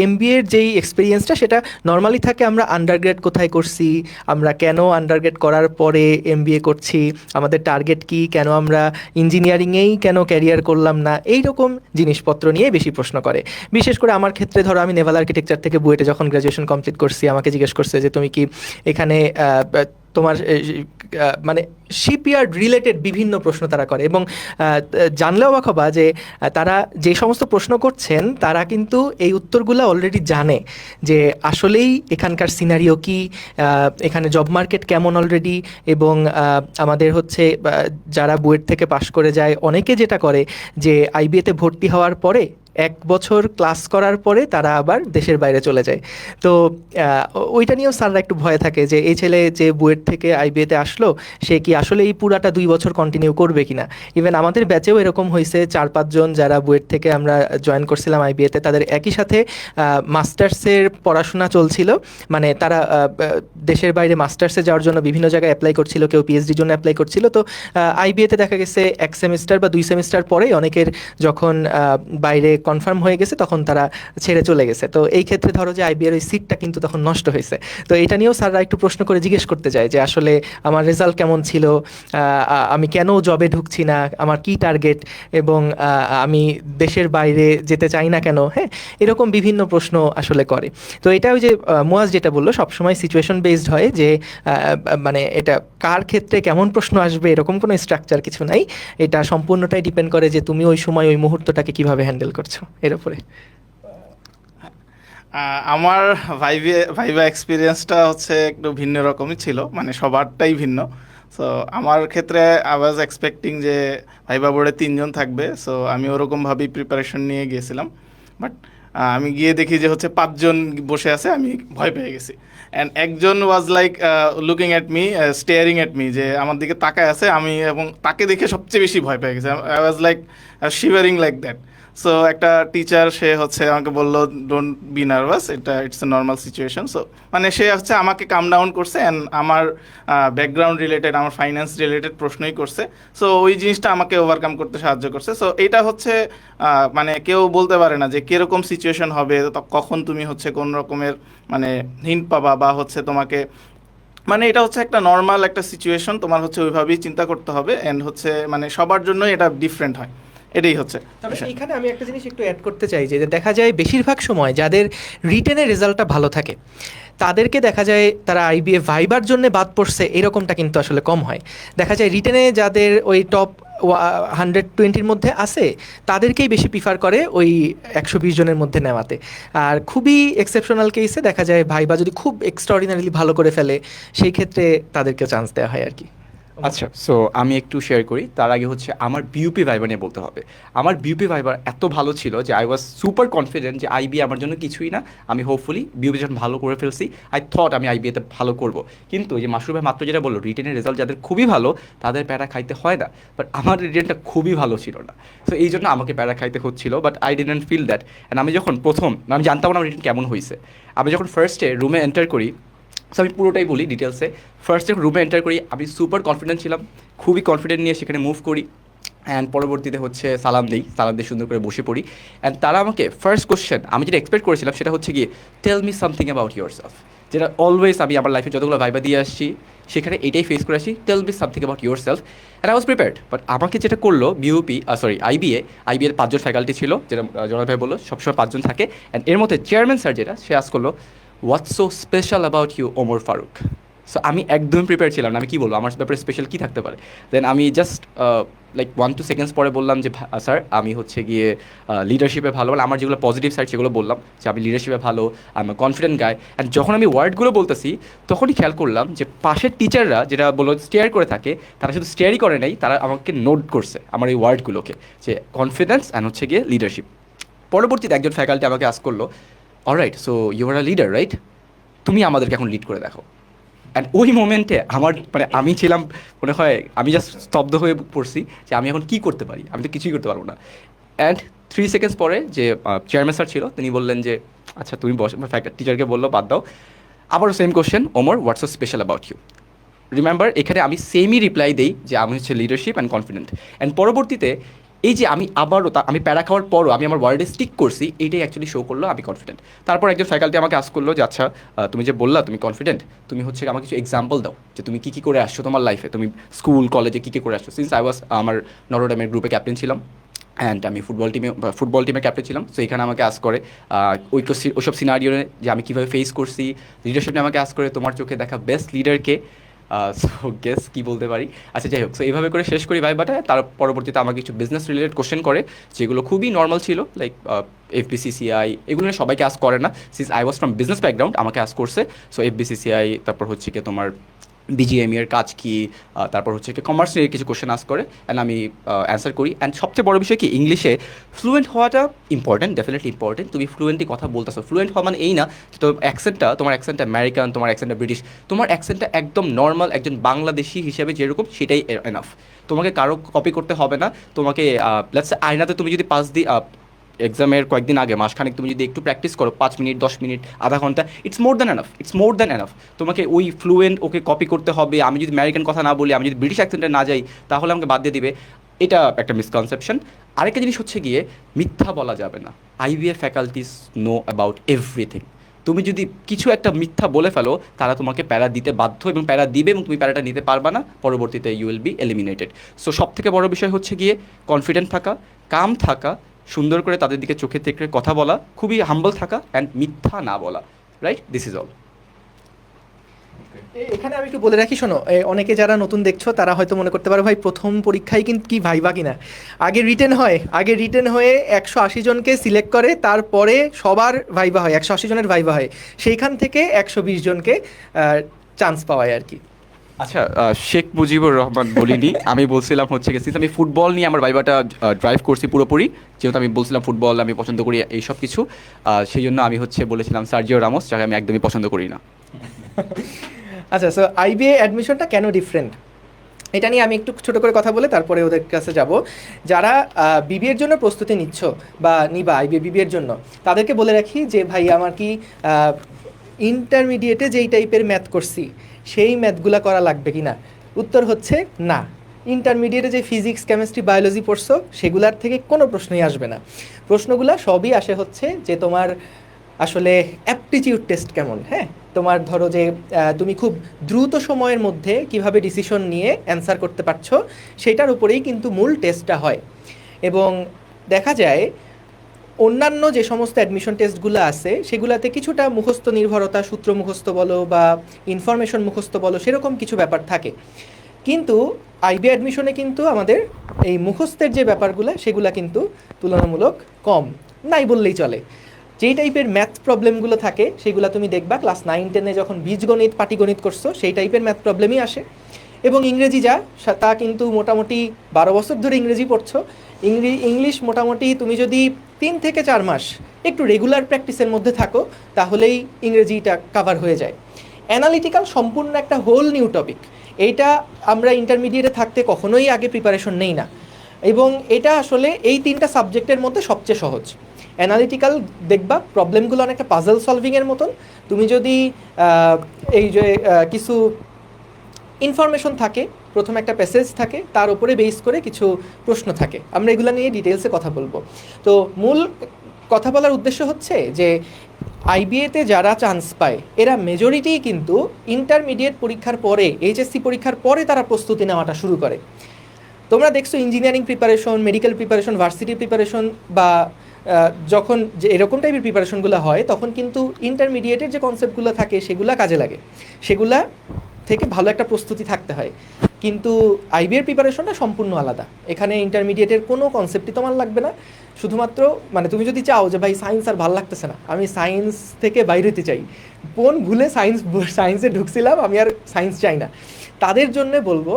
এমবিএর যেই এক্সপিরিয়েন্সটা, সেটা নর্মালি থাকে আমরা আন্ডারগ্রেড কোথায় করছি, আমরা কেন আন্ডারগ্রেড করার পরে এমবিএ করছি, আমাদের টার্গেট কি, কেন আমরা ইঞ্জিনিয়ারিংয়ে কেন ক্যারিয়ার করলাম না, এই রকম জিনিসপত্র নিয়ে বেশি প্রশ্ন করে। বিশেষ করে আমার ক্ষেত্রে ধরো, আমি নেভাল আর্কিটেকচার থেকে বুয়েটে যখন গ্র্যাজুয়েশন কমপ্লিট করছি, আমাকে জিজ্ঞেস করছে যে তুমি কি এখানে তোমার মানে শিপইয়ার্ড রিলেটেড বিভিন্ন প্রশ্ন তারা করে। এবং জানলে অবাক হবা যে তারা যে সমস্ত প্রশ্ন করছেন, তারা কিন্তু এই উত্তরগুলো অলরেডি জানে যে আসলেই এখানকার সিনারিও কি, এখানে জব মার্কেট কেমন অলরেডি। এবং আমাদের হচ্ছে যারা বুয়েট থেকে পাশ করে যায়, অনেকে যেটা করে যে আইবিএতে ভর্তি হওয়ার পরে 1 বছর ক্লাস করার পরে তারা আবার দেশের বাইরে চলে যায়। তো ওইটা নিয়েও স্যাররা একটু ভয় থাকে যে এই ছেলে যে বুয়েট থেকে আইবিএতে আসলো, সে কি আসলে এই পুরাটা 2 বছর কন্টিনিউ করবে কিনা। ইভেন আমাদের ব্যাচেও এরকম হয়েছে, 4-5 জন যারা বুয়েট থেকে আমরা জয়েন করছিলাম আইবিএতে, তাদের একই সাথে মাস্টার্সের পড়াশোনা চলছিল। মানে তারা দেশের বাইরে মাস্টার্সে যাওয়ার জন্য বিভিন্ন জায়গায় অ্যাপ্লাই করছিল, কেউ পিএইচডির জন্য অ্যাপ্লাই করছিল। তো আইবিএতে দেখা গেছে 1 সেমিস্টার বা 2 সেমিস্টার পরেই অনেকের যখন বাইরে কনফার্ম হয়ে গেছে, তখন তারা ছেড়ে চলে গেছে। তো এই ক্ষেত্রে ধরো যে আইবিএর ওই সিটটা কিন্তু তখন নষ্ট হয়েছে। তো এটা নিয়েও স্যাররা একটু প্রশ্ন করে জিজ্ঞেস করতে যায় যে আসলে আমার রেজাল্ট কেমন ছিল, আমি কেন জবে ঢুকছি না, আমার কি টার্গেট, এবং আমি দেশের বাইরে যেতে চাই না কেন। হ্যাঁ, এরকম বিভিন্ন প্রশ্ন আসলে করে। তো এটা ওই যে মুয়াজ যেটা বললো, সবসময় সিচুয়েশন বেসড হয় যে মানে এটা কার ক্ষেত্রে কেমন প্রশ্ন আসবে, এরকম কোনো স্ট্রাকচার কিছু নাই। এটা সম্পূর্ণটাই ডিপেন্ড করে যে তুমি ওই সময় ওই মুহূর্তটাকে কিভাবে হ্যান্ডেল করছো এর উপরে। আমার ভাইবা এক্সপিরিয়েন্সটা হচ্ছে একটু ভিন্ন রকমই ছিল, মানে সবারটাই ভিন্ন। সো আমার ক্ষেত্রে আই ওয়াজ এক্সপেক্টিং যে ভাইবা বোর্ডে 3 জন থাকবে, সো আমি ওরকমভাবেই প্রিপারেশন নিয়ে গিয়েছিলাম। বাট আমি গিয়ে দেখি যে হচ্ছে 5 জন বসে আছে, আমি ভয় পেয়ে গেছি। অ্যান্ড একজন was like looking at me, staring at me, যে আমার দিকে তাকায় আছে, আমি এবং তাকে দেখে সবচেয়ে বেশি ভয় পেয়ে গেছি। I was like shivering like that. So একটা টিচার সে হচ্ছে আমাকে বললো ডোন্ট বি নার্ভাস, এটা it's a normal situation. So মানে সে হচ্ছে আমাকে কাম ডাউন করছে, অ্যান্ড আমার ব্যাকগ্রাউন্ড রিলেটেড, আমার ফাইন্যান্স রিলেটেড প্রশ্নই করছে। সো ওই জিনিসটা আমাকে ওভারকাম করতে সাহায্য করছে। সো এটা হচ্ছে মানে কেউ বলতে পারে না যে কীরকম সিচুয়েশন হবে, কখন তুমি হচ্ছে কোন রকমের মানে হিন্ট পাবা, বা হচ্ছে তোমাকে মানে এটা হচ্ছে একটা নর্মাল একটা সিচুয়েশন, তোমার হচ্ছে ওইভাবেই চিন্তা করতে হবে। অ্যান্ড হচ্ছে মানে সবার জন্যই এটা ডিফারেন্ট হয়, এটাই হচ্ছে তবে বিষয়। এখানে আমি একটা জিনিস একটু অ্যাড করতে চাই, যে দেখা যায় বেশিরভাগ সময় যাদের রিটেনের রেজাল্টটা ভালো থাকে তাদেরকে দেখা যায় তারা আইবিএ ভাইবার জন্য বাদ পড়ছে, এরকমটা কিন্তু আসলে কম হয়। দেখা যায় রিটেনে যাদের ওই টপ 120-র মধ্যে আছে তাদেরকেই বেশি প্রিফার করে ওই 120 জনের মধ্যে নেওয়াতে। আর খুবই এক্সেপশনাল কেসে দেখা যায় ভাইবা যদি খুব এক্সট্রাঅর্ডিনারিলি ভালো করে ফেলে, সেই ক্ষেত্রে তাদেরকে চান্স দেওয়া হয় আর কি। আচ্ছা, সো আমি একটু শেয়ার করি। তার আগে হচ্ছে আমার বিউপি ভাইবা নিয়ে বলতে হবে। আমার বিউপি ভাইবার এত ভালো ছিল যে আই ওয়াজ সুপার কনফিডেন্ট যে আইবি আমার জন্য কিছুই না। আমি হোপফুলি বিউপি যখন ভালো করে ফেলছি, আই থট আমি আইবিএতে ভালো করব। কিন্তু যে মাসুর ভাই মাত্র যেটা বললো, রিটেনের রেজাল্ট যাদের খুবই ভালো তাদের প্যারা খাইতে হয় না, বাট আমার রিটেনটা খুবই ভালো ছিল না। সো এই জন্য আমাকে প্যারা খাইতে হচ্ছিল, but I didn't feel that. And আমি যখন আমি জানতাম না আমার রিটেন কেমন হয়েছে। আমি যখন ফার্স্টে রুমে এন্টার করি, সো আমি পুরোটাই বলি ডিটেলসে। ফার্স্টে রুমে এন্টার করি, আমি সুপার কনফিডেন্ট ছিলাম, খুবই কনফিডেন্ট নিয়ে সেখানে মুভ করি। অ্যান্ড পরবর্তীতে হচ্ছে সালাম দিয়ে সুন্দর করে বসে পড়ি। অ্যান্ড তারা আমাকে ফার্স্ট কোশ্চেন, আমি যেটা এক্সপেক্ট করেছিলাম সেটা হচ্ছে গিয়ে tell me something about yourself, যেটা অলওয়েজ আমি আমার লাইফে যতগুলো ভাইবা দিয়ে আসছি সেখানে এটাই ফেস করে আসি, tell me something about yourself. And I was prepared. But আমাকে যেটা করলো আইবিএর 5জন ফ্যাকাল্টি ছিল, যেটা জনাব ভাই বললো সবসময় 5জন থাকে। অ্যান্ড এর মধ্যে চেয়ারম্যান স্যার যেটা, সে আজ করলো what's so special about you Omar Farooq. So আমি একদম প্রিপেয়ার ছিলাম না, আমি কী বলবো আমার ব্যাপারে স্পেশাল কী থাকতে পারে। দেন আমি জাস্ট লাইক 1-2 সেকেন্ডস পরে বললাম যে স্যার আমি হচ্ছে গিয়ে লিডারশিপে ভালো, মানে আমার যেগুলো পজিটিভ সাইড সেগুলো বললাম, যে আমি লিডারশিপে ভালো, আমি কনফিডেন্ট গাই। অ্যান্ড যখন আমি ওয়ার্ডগুলো বলতেছি তখনই খেয়াল করলাম যে পাশের টিচাররা যেটা বললো স্টেয়ার করে থাকে, তারা শুধু স্টেয়ারই করে নাই, তারা আমাকে নোট করছে আমার এই ওয়ার্ডগুলোকে, যে কনফিডেন্স অ্যান্ড হচ্ছে গিয়ে লিডারশিপ। পরবর্তীতে একজন ফ্যাকাল্টি আমাকে আস্ক করলো, alright so you are a leader right, তুমি আমাদেরকে এখন লিড করে দেখো। অ্যান্ড ওই মোমেন্টে আমার মানে আমি ছিলাম মনে হয় আমি জাস্ট স্তব্ধ হয়ে পড়ছি যে আমি এখন কী করতে পারি, আমি তো কিছুই করতে পারবো না। অ্যান্ড 3 সেকেন্ডস পরে যে চেয়ারম্যান স্যার ছিল তিনি বললেন যে আচ্ছা তুমি বস, টিচারকে বললো বাদ দাও। আবারও same question, Omar what's so special about you. Remember এখানে আমি সেমই রিপ্লাই দিই যে আমি হচ্ছে লিডারশিপ অ্যান্ড কনফিডেন্ট। অ্যান্ড পরবর্তীতে এই যে আমি আবারও আমি প্যারা খাওয়ার পরও আমি আমার ওয়ার্ডে স্টিক করছি, এইটাই অ্যাকচুয়ালি শো করলো আমি কনফিডেন্ট। তারপর একজন ফ্যাকাল্টি আমাকে আস্ক করলো যে আচ্ছা তুমি যে বললা তুমি কনফিডেন্ট, তুমি হচ্ছে আমাকে কিছু এক্সাম্পল দাও যে তুমি কী কী করে আসছো তোমার লাইফে, তুমি স্কুল কলেজে কী কী করে আসছো। সিন্স আই ওয়াজ আমার নটরডেমের গ্রুপে ক্যাপ্টেন ছিলাম, অ্যান্ড আমি ফুটবল টিমের ক্যাপ্টেন ছিলাম। সো এখানে আমাকে আস্ক করে ওইসব সিনারিও যে আমি কীভাবে ফেস করছি। লিডারশিপ নিয়ে আমাকে আস্ক করে তোমার চোখে দেখা বেস্ট লিডারকে। সো গেস কী বলতে পারি। আচ্ছা যাই হোক, সো এইভাবে করে শেষ করি ভাইবাটা। তার পরবর্তীতে আমাকে কিছু বিজনেস রিলেটেড কোশ্চেন করে, যেগুলো খুবই নর্মাল ছিল, লাইক এফবিসিসিআই, এগুলো সবাইকে আস্ক করে না। Since I was from business background আমাকে আস্ক করছে। সো এফবিসিসিআই, তারপর হচ্ছে কি তোমার বিজিএমই এর কাজ কী, তারপর হচ্ছে কি কমার্স নিয়ে কিছু কোশ্চেন আস্ক করে, অ্যান্ড আমি অ্যান্সার করি। অ্যান্ড সবচেয়ে বড় বিষয় কি, ইংলিশে ফ্লুয়েন্ট হওয়াটা ইম্পর্টেন্ট, ডেফিনেটলি ইম্পর্টেন্ট। তুমি ফ্লুয়েন্টলি কথা বলতেছো, ফ্লুয়েন্ট হওয়া মানে এই না যে তোমার অ্যাকসেন্টটা আমেরিকান, তোমার অ্যাকসেন্টটা ব্রিটিশ, তোমার অ্যাকসেন্টটা একদম নর্মাল একজন বাংলাদেশি হিসেবে যেরকম সেটাই এনাফ। তোমাকে কারো কপি করতে হবে না। তোমাকে লেটস আয়নাতে তুমি যদি এক্সামের কয়েকদিন আগে মাসখানেক তুমি যদি একটু প্র্যাকটিস করো, 5 মিনিট 10 মিনিট আধা ঘন্টা, ইটস মোর দ্যান এনাফ। তোমাকে ওই ফ্লুয়েন্ট ওকে কপি করতে হবে। আমি যদি আমেরিকান কথা না বলি, আমি যদি ব্রিটিশ অ্যাকসেন্টে না যাই, তাহলে আমাকে বাদ দিয়ে দিবে। এটা একটা মিসকনসেপশন। আরেকটা জিনিস হচ্ছে গিয়ে মিথ্যা বলা যাবে না। IBA faculties know about everything. তুমি যদি কিছু একটা মিথ্যা বলে ফেলো, তারা তোমাকে প্যারা দিতে বাধ্য এবং প্যারা দিবে, এবং তুমি প্যারাটা নিতে পারবা না, পরবর্তীতে you will be eliminated. So সব থেকে বড় বিষয় হচ্ছে গিয়ে কনফিডেন্ট থাকা, কাম থাকা, সুন্দর করে তাদের দিকে চোখে থেকে কথা বলা, খুবই হাম্বল থাকা, অ্যান্ড মিথ্যা না বলা। Right, this is all. এখানে আমি একটু বলে রাখি, শোনো, অনেকে যারা নতুন দেখছো তারা হয়তো মনে করতে পারো ভাই প্রথম পরীক্ষায় কিন্তু কি ভাইবা কিনা। আগে রিটেন হয়ে 180 জনকে সিলেক্ট করে, তারপরে সবার ভাইবা হয়, 180 জনের ভাইবা হয়, সেইখান থেকে 120 জনকে চান্স পাওয়ায় আর কি। আচ্ছা, শেখ মুজিবুর রহমান বলিনি, আমি বলছিলাম হচ্ছে কি, since আমি ফুটবল নিয়ে আমার ভাইবাটা ড্রাইভ করছি পুরোপুরি, যেহেতু আমি বলছিলাম ফুটবল আমি পছন্দ করি এই সব কিছু, সেই জন্য আমি হচ্ছে বলেছিলাম সার্জিও রামোস, যাকে আমি একদমই পছন্দ করি না। আচ্ছা, সো আইবিএ অ্যাডমিশনটা কেন ডিফারেন্ট, এটা নিয়ে আমি একটু ছোট করে কথা বলে তারপরে ওদের কাছে যাব। যারা বিবিএর জন্য প্রস্তুতি নিচ্ছ বা নিবা আইবিএ বিবিএর জন্য, তাদেরকে বলে রাখি যে ভাই আমার কি ইন্টারমিডিয়েটে যেই টাইপের ম্যাথ করছি সেই ম্যাথগুলা করা লাগবে কি না? উত্তর হচ্ছে না। ইন্টারমিডিয়েটে যে ফিজিক্স কেমিস্ট্রি বায়োলজি পড়ছো সেগুলার থেকে কোনো প্রশ্নই আসবে না। প্রশ্নগুলা সবই আসে হচ্ছে যে তোমার আসলে অ্যাপটিটিউড টেস্ট কেমন, হ্যাঁ, তোমার ধরো যে তুমি খুব দ্রুত সময়ের মধ্যে কিভাবে ডিসিশন নিয়ে অ্যান্সার করতে পারছো সেটার উপরেই কিন্তু মূল টেস্টটা হয়। এবং দেখা যায় অন্যান্য যে সমস্ত অ্যাডমিশন টেস্টগুলো আছে সেগুলাতে কিছুটা মুখস্থ নির্ভরতা, সূত্র মুখস্থ বলো বা ইনফরমেশন মুখস্থ বলো, সেরকম কিছু ব্যাপার থাকে। কিন্তু আইবি অ্যাডমিশনে কিন্তু আমাদের এই মুখস্থের যে ব্যাপারগুলো সেগুলো কিন্তু তুলনামূলক কম, নাই বললেই চলে। যেই টাইপের ম্যাথ প্রবলেমগুলো থাকে সেগুলো তুমি দেখবা ক্লাস 9-10-এ যখন বীজগণিত পাটিগণিত করছো সেই টাইপের ম্যাথ প্রবলেমই আসে। এবং ইংরেজি যা তা কিন্তু মোটামুটি 12 বছর ধরে ইংরেজি পড়ছো, ইংলিশ মোটামুটি তুমি যদি 3 থেকে 4 মাস একটু রেগুলার প্র্যাকটিসের মধ্যে থাকো তাহলেই ইংরেজিটা কাভার হয়ে যায়। অ্যানালিটিক্যাল সম্পূর্ণ একটা হোল নিউ টপিক, এইটা আমরা ইন্টারমিডিয়েটে থাকতে কখনোই আগে প্রিপারেশন নেই না। এবং এটা আসলে এই 3টা সাবজেক্টের মধ্যে সবচেয়ে সহজ। অ্যানালিটিক্যাল দেখবা প্রবলেমগুলো অনেকটা পাজল সলভিংয়ের মতন। তুমি যদি এই যে কিছু ইনফরমেশন থাকে, প্রথম একটা প্যাসেজ থাকে, তার উপরে বেস করে কিছু প্রশ্ন থাকে, আমরা এগুলো নিয়ে ডিটেলসে কথা বলবো। তো মূল কথা বলার উদ্দেশ্য হচ্ছে যে আইবিএতে যারা চান্স পায় এরা মেজরিটি কিন্তু ইন্টারমিডিয়েট পরীক্ষার পরে, এইচএসসি পরীক্ষার পরে তারা প্রস্তুতি নেওয়াটা শুরু করে। তোমরা দেখছো engineering preparation, medical preparation, varsity preparation বা যখন যে এরকম টাইপের প্রিপারেশনগুলো হয় তখন কিন্তু ইন্টারমিডিয়েটের যে কনসেপ্টগুলো থাকে সেগুলো কাজে লাগে, সেগুলা থেকে ভালো একটা প্রস্তুতি থাকতে হয়। কিন্তু আইবিএর প্রিপারেশনটা সম্পূর্ণ আলাদা। এখানে ইন্টারমিডিয়েটের কোনো কনসেপ্টই তোমার লাগবে না। শুধুমাত্র মানে তুমি যদি চাও যে ভাই সায়েন্স আর ভালো লাগতেছে না, আমি সায়েন্স থেকে বাইরে হতে চাই, কোন ভুলে সায়েন্সে ঢুকছিলাম, আমি আর সায়েন্স চাই না, তাদের জন্য বলবো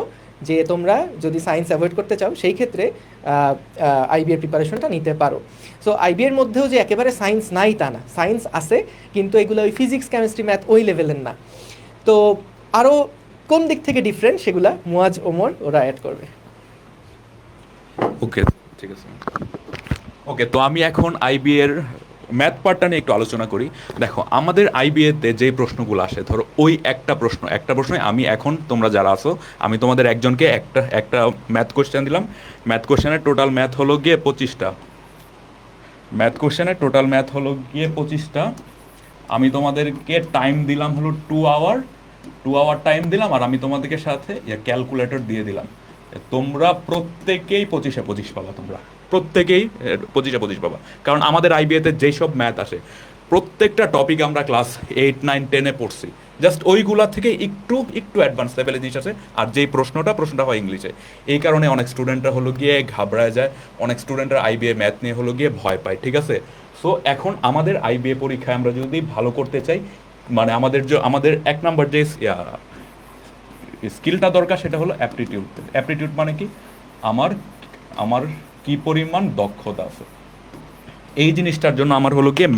যে তোমরা যদি সায়েন্স অ্যাভয়েড করতে চাও সেই ক্ষেত্রে আইবিএর প্রিপারেশনটা নিতে পারো। সো আইবিএর মধ্যেও যে একেবারে সায়েন্স নাই তা না, সায়েন্স আছে, কিন্তু এগুলো ওই ফিজিক্স কেমিস্ট্রি ম্যাথ ওই লেভেলের না। তো আরও কোন দিক থেকে ডিফারেন্ট সেগুলা মুয়াজ, ওমর ওরা অ্যাড করবে। ওকে, ঠিক আছে। ওকে, তো আমি এখন আইবি এর ম্যাথ পার্টটা নিয়ে একটু আলোচনা করি। দেখো, আমাদের আইবিএতে যে প্রশ্নগুলো আসে, ধরো ওই একটা প্রশ্ন আমি এখন তোমরা যারা আছো আমি তোমাদের একজনকে একটা ম্যাথ কোশ্চেন দিলাম। ম্যাথ কোশ্চেনের টোটাল ম্যাথ হলো গিয়ে 25টা। আমি তোমাদেরকে টাইম দিলাম হলো 2 আওয়ার টাইম দিলাম, আর আমি তোমাদেরকে সাথে ক্যালকুলেটর দিয়ে দিলাম। তোমরা প্রত্যেকেই 25-25 পাবা, তোমরা প্রত্যেকেই 25-25 পাবা। কারণ আমাদের আইবিএতে যেই সব ম্যাথ আসে প্রত্যেকটা টপিক আমরা ক্লাস 8-9-10-এ পড়ছি, জাস্ট ওইগুলা থেকে একটু অ্যাডভান্স লেভেলের জিনিস আছে। আর যেই প্রশ্নটা হয় ইংলিশে, এই কারণে অনেক স্টুডেন্টরা হলো গিয়ে ঘাবড়ায় যায়, অনেক স্টুডেন্টরা আইবিএ ম্যাথ নিয়ে হলো গিয়ে ভয় পায়, ঠিক আছে। সো এখন আমাদের আইবিএ পরীক্ষায় আমরা যদি ভালো করতে চাই, মানে আমাদের 1 নাম্বার যে স্কিলটা দরকার সেটা হলো অ্যাপটিটিউড মানে কি, আমার কি পরিমাণ দক্ষতা আছে। এই জিনিসটার জন্য আমার হলো গিয়ে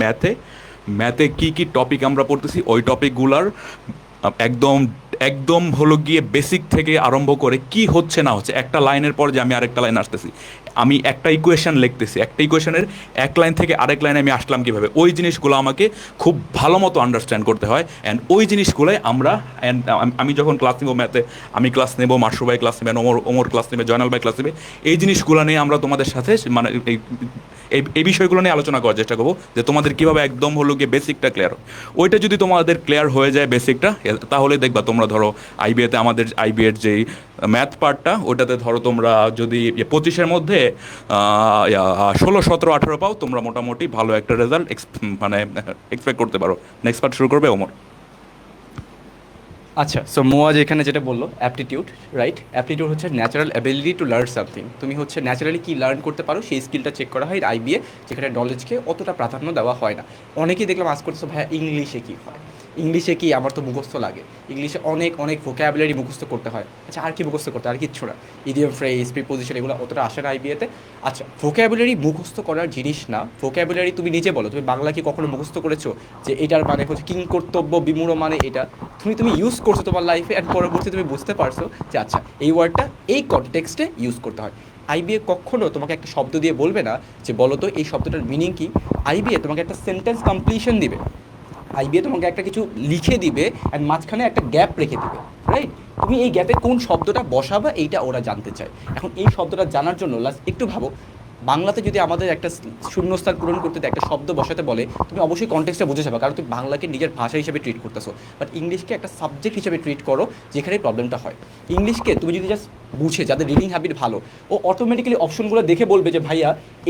ম্যাথে কি টপিক আমরা পড়তেছি ওই টপিকগুলার একদম হলো গিয়ে বেসিক থেকে আরম্ভ করে কি হচ্ছে না হচ্ছে, একটা লাইনের পর যে আমি আরেকটা লাইন আসতেছি, আমি একটা ইকুয়েশন লিখতেছি, একটা ইকুয়েশনের এক লাইন থেকে আরেক লাইনে আমি আসলাম কীভাবে, ওই জিনিসগুলো আমাকে খুব ভালো মতো আন্ডারস্ট্যান্ড করতে হয়। অ্যান্ড ওই জিনিসগুলোই আমি যখন ক্লাস নেবো ম্যাথে, আমি ক্লাস নেবো, মাসরু ভাই ক্লাস নেবেন, ওমর ক্লাস নেবে, জয়নাল ভাই ক্লাস নেবে, এই জিনিসগুলো নিয়ে আমরা তোমাদের সাথে মানে এই বিষয়গুলো নিয়ে আলোচনা করার চেষ্টা করবো যে তোমাদের কীভাবে একদম হলো গিয়ে বেসিকটা ক্লিয়ার। ওইটা যদি তোমাদের ক্লিয়ার হয়ে যায় বেসিকটা, তাহলে দেখবা তোমরা ধরো আইবিএতে আমাদের আইবিএর যেই ম্যাথ পার্টটা ওটাতে ধরো তোমরা যদি 25-এর মধ্যে 16, 17, 18 পাও, তোমরা মোটামুটি ভালো একটা রেজাল্ট মানে এক্সপেক্ট করতে পারো। নেক্সট পার্ট শুরু করবে ওমর। আচ্ছা, সো মুয়াজ এখানে যেটা বললো অ্যাপটিটিউড, রাইট? অ্যাপটিটিউড হচ্ছে natural ability to learn something. তুমি হচ্ছে ন্যাচারালি কি লার্ন করতে পারো সেই স্কিলটা চেক করা হয় আইবিএ, যেখানে নলেজকে অতটা প্রাধান্য দেওয়া হয় না। অনেকেই দেখলাম আজ করতেছো ভাইয়া ইংলিশে কী হয়, ইংলিশে কি আমার তো মুখস্থ লাগে, ইংলিশে অনেক অনেক ভোক্যাবুলারি মুখস্থ করতে হয়। আচ্ছা আর কি মুখস্থ করতে হয়? আর কিচ্ছু না, ইডিয়ম ফ্রেজ প্রিপোজিশন এগুলো অতটা আসে না আইবিএতে। আচ্ছা ভোক্যাবুলারি মুখস্থ করার জিনিস না, ভোক্যাবুলারি তুমি নিজে বলো, তুমি বাংলা কি কখনো মুখস্থ করেছো যে এটার মানে হচ্ছে কিং কর্তব্য বিমূঢ় মানে এটা তুমি ইউজ করছো তোমার লাইফে, অ্যান্ড পরবর্তী তুমি বুঝতে পারছো যে আচ্ছা এই ওয়ার্ডটা এই কনটেক্সটে ইউজ করতে হয়। আইবিএ কখনো তোমাকে একটা শব্দ দিয়ে বলবে না যে বলো তো এই শব্দটার মিনিং কি। আইবিএ তোমাকে একটা সেন্টেন্স কমপ্লিশন দিবে, আইবিএ তোমাকে একটা কিছু লিখে দিবে অ্যান্ড মাঝখানে একটা গ্যাপ রেখে দিবে, রাইট? তুমি এই গ্যাপে কোন শব্দটা বসাবা এইটা ওরা জানতে চায়। এখন এই শব্দটা জানার জন্য লাস্ট একটু ভাবো, বাংলাতে যদি আমাদের একটা শূন্যস্থান পূরণ করতে দেয়, একটা শব্দ বসাতে বলে, তুমি অবশ্যই কনটেক্সটে বুঝে যাবে, কারণ তুমি বাংলাকে নিজের ভাষা হিসেবে ট্রিট করতেছো। বাট ইংলিশকে একটা সাবজেক্ট হিসেবে ট্রিট করো, যেখানে প্রবলেমটা হয়। ইংলিশকে তুমি যদি জাস্ট বুঝে, যাদের রিডিং হ্যাবিট ভালো, ও অটোমেটিক্যালি অপশনগুলো দেখে বলবে যে ভাইয়া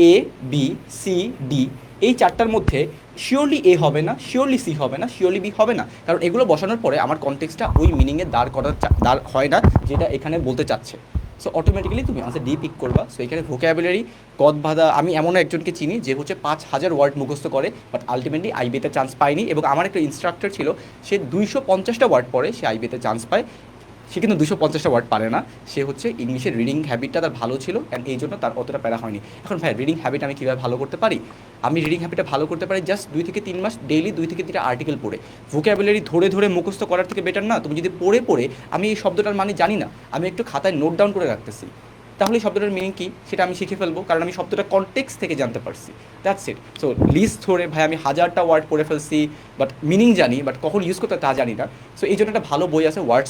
এ বি সি ডি, এই চারটার মধ্যে শিওরলি এ হবে না, শিওরলি সি হবে না, শিওরলি বি হবে না, কারণ এগুলো বসানোর পরে আমার কনটেক্সটটা ওই মিনিংয়ে দাঁড় হয় না যেটা এখানে বলতে চাচ্ছে। সো অটোমেটিক্যালি তুমি আনসার ডি পিক করবা। সো এখানে ভোক্যাবুলারি গদ বাঁধা, আমি এমন একজনকে চিনি যে হচ্ছে 5,000 ওয়ার্ড মুখস্থ করে, বাট আলটিমেটলি আইবিতে চান্স পায়নি। এবং আমার একটা ইনস্ট্রাক্টর ছিল, সে 250টা ওয়ার্ড পড়ে, সে আইবিতে চান্স পায়। সে কিন্তু 250টা ওয়ার্ড পারে না, সে হচ্ছে ইংলিশের রিডিং হ্যাবিটটা তার ভালো ছিল, অ্যান্ড এই জন্য তার অতটা প্যারা হয়নি। এখন ভাই রিডিং হ্যাবিট আমি কীভাবে ভালো করতে পারি? আমি রিডিং হ্যাবিটটা ভালো করতে পারি জাস্ট 2 থেকে 3 মাস ডেইলি 2 থেকে 3টা আর্টিকেল পড়ে। ভোক্যাবুলারি ধরে ধরে মুখস্থ করার থেকে বেটার না? তুমি যদি পড়ে পড়ে, আমি এই শব্দটার মানে জানি না, আমি একটু খাতায় নোট ডাউন করে রাখতেছি, তাহলে শব্দটার মিনিং কী সেটা আমি শিখে ফেলবো, কারণ আমি শব্দটা কনটেক্সট থেকে জানতে পারছি। That's it. সো লিস্ট ধরে ভাই আমি 1000টা ওয়ার্ড পড়ে ফেলছি, বাট মিনিং জানি, বাট কখন ইউজ করতে তা জানি না। সো এই জন্য একটা ভালো বই আছে ওয়ার্ড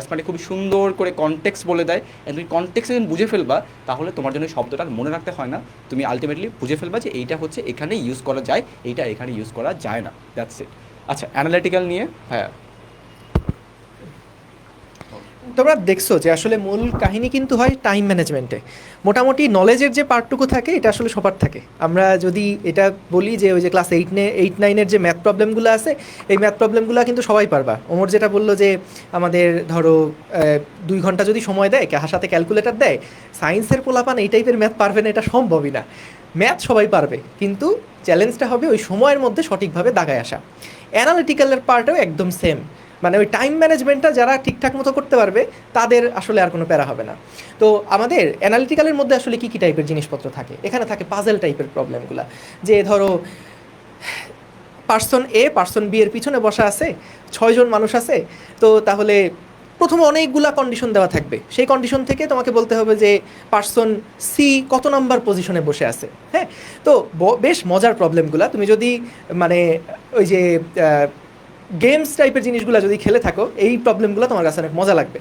স্মার্টে খুব সুন্দর করে কনটেক্সট বলে দেয়, অ্যান্ড তুমি কনটেক্সট যখন বুঝে ফেলবা, তাহলে তোমার জন্য শব্দটা মনে রাখতে হয় না, তুমি আলটিমেটলি বুঝে ফেলবা যে এইটা হচ্ছে এখানে ইউজ করা যায়, এইটা এখানে ইউজ করা যায় না। That's it. আচ্ছা অ্যানালিটিক্যাল নিয়ে ভাইয়া তোমরা দেখছো যে আসলে মূল কাহিনী কিন্তু হয় টাইম ম্যানেজমেন্টে। মোটামুটি নলেজের যে পার্টটুকু থাকে এটা আসলে সবার থাকে। আমরা যদি এটা বলি যে ওই যে ক্লাস 8-9-এর যে ম্যাথ প্রবলেমগুলো আছে, এই ম্যাথ প্রবলেমগুলো কিন্তু সবাই পারবা। ওমর যেটা বললো যে আমাদের ধরো 2 ঘন্টা যদি সময় দেয়, সাথে ক্যালকুলেটর দেয়, সায়েন্সের পোলাপান এই টাইপের ম্যাথ পারবে না, এটা সম্ভবই না। ম্যাথ সবাই পারবে, কিন্তু চ্যালেঞ্জটা হবে ওই সময়ের মধ্যে সঠিকভাবে দাগায় আসা। অ্যানালিটিক্যালের পার্টও একদম সেম, মানে ওই টাইম ম্যানেজমেন্টটা যারা ঠিকঠাক মতো করতে পারবে তাদের আসলে আর কোনো প্যারা হবে না। তো আমাদের অ্যানালিটিক্যালের মধ্যে আসলে কী কী টাইপের জিনিসপত্র থাকে? এখানে থাকে পাজেল টাইপের প্রবলেমগুলো, যে ধরো পার্সন এ পার্সন বি এর পিছনে বসা আছে, 6 জন মানুষ আছে, তো তাহলে প্রথমে অনেকগুলা কন্ডিশন দেওয়া থাকবে, সেই কন্ডিশন থেকে তোমাকে বলতে হবে যে পার্সন সি কত নাম্বার পজিশনে বসে আছে। হ্যাঁ, তো বেশ মজার প্রবলেমগুলা। তুমি যদি মানে ওই যে গেমস টাইপের জিনিসগুলো যদি খেলে থাকো, এই প্রবলেমগুলো তোমার কাছে অনেক মজা লাগবে।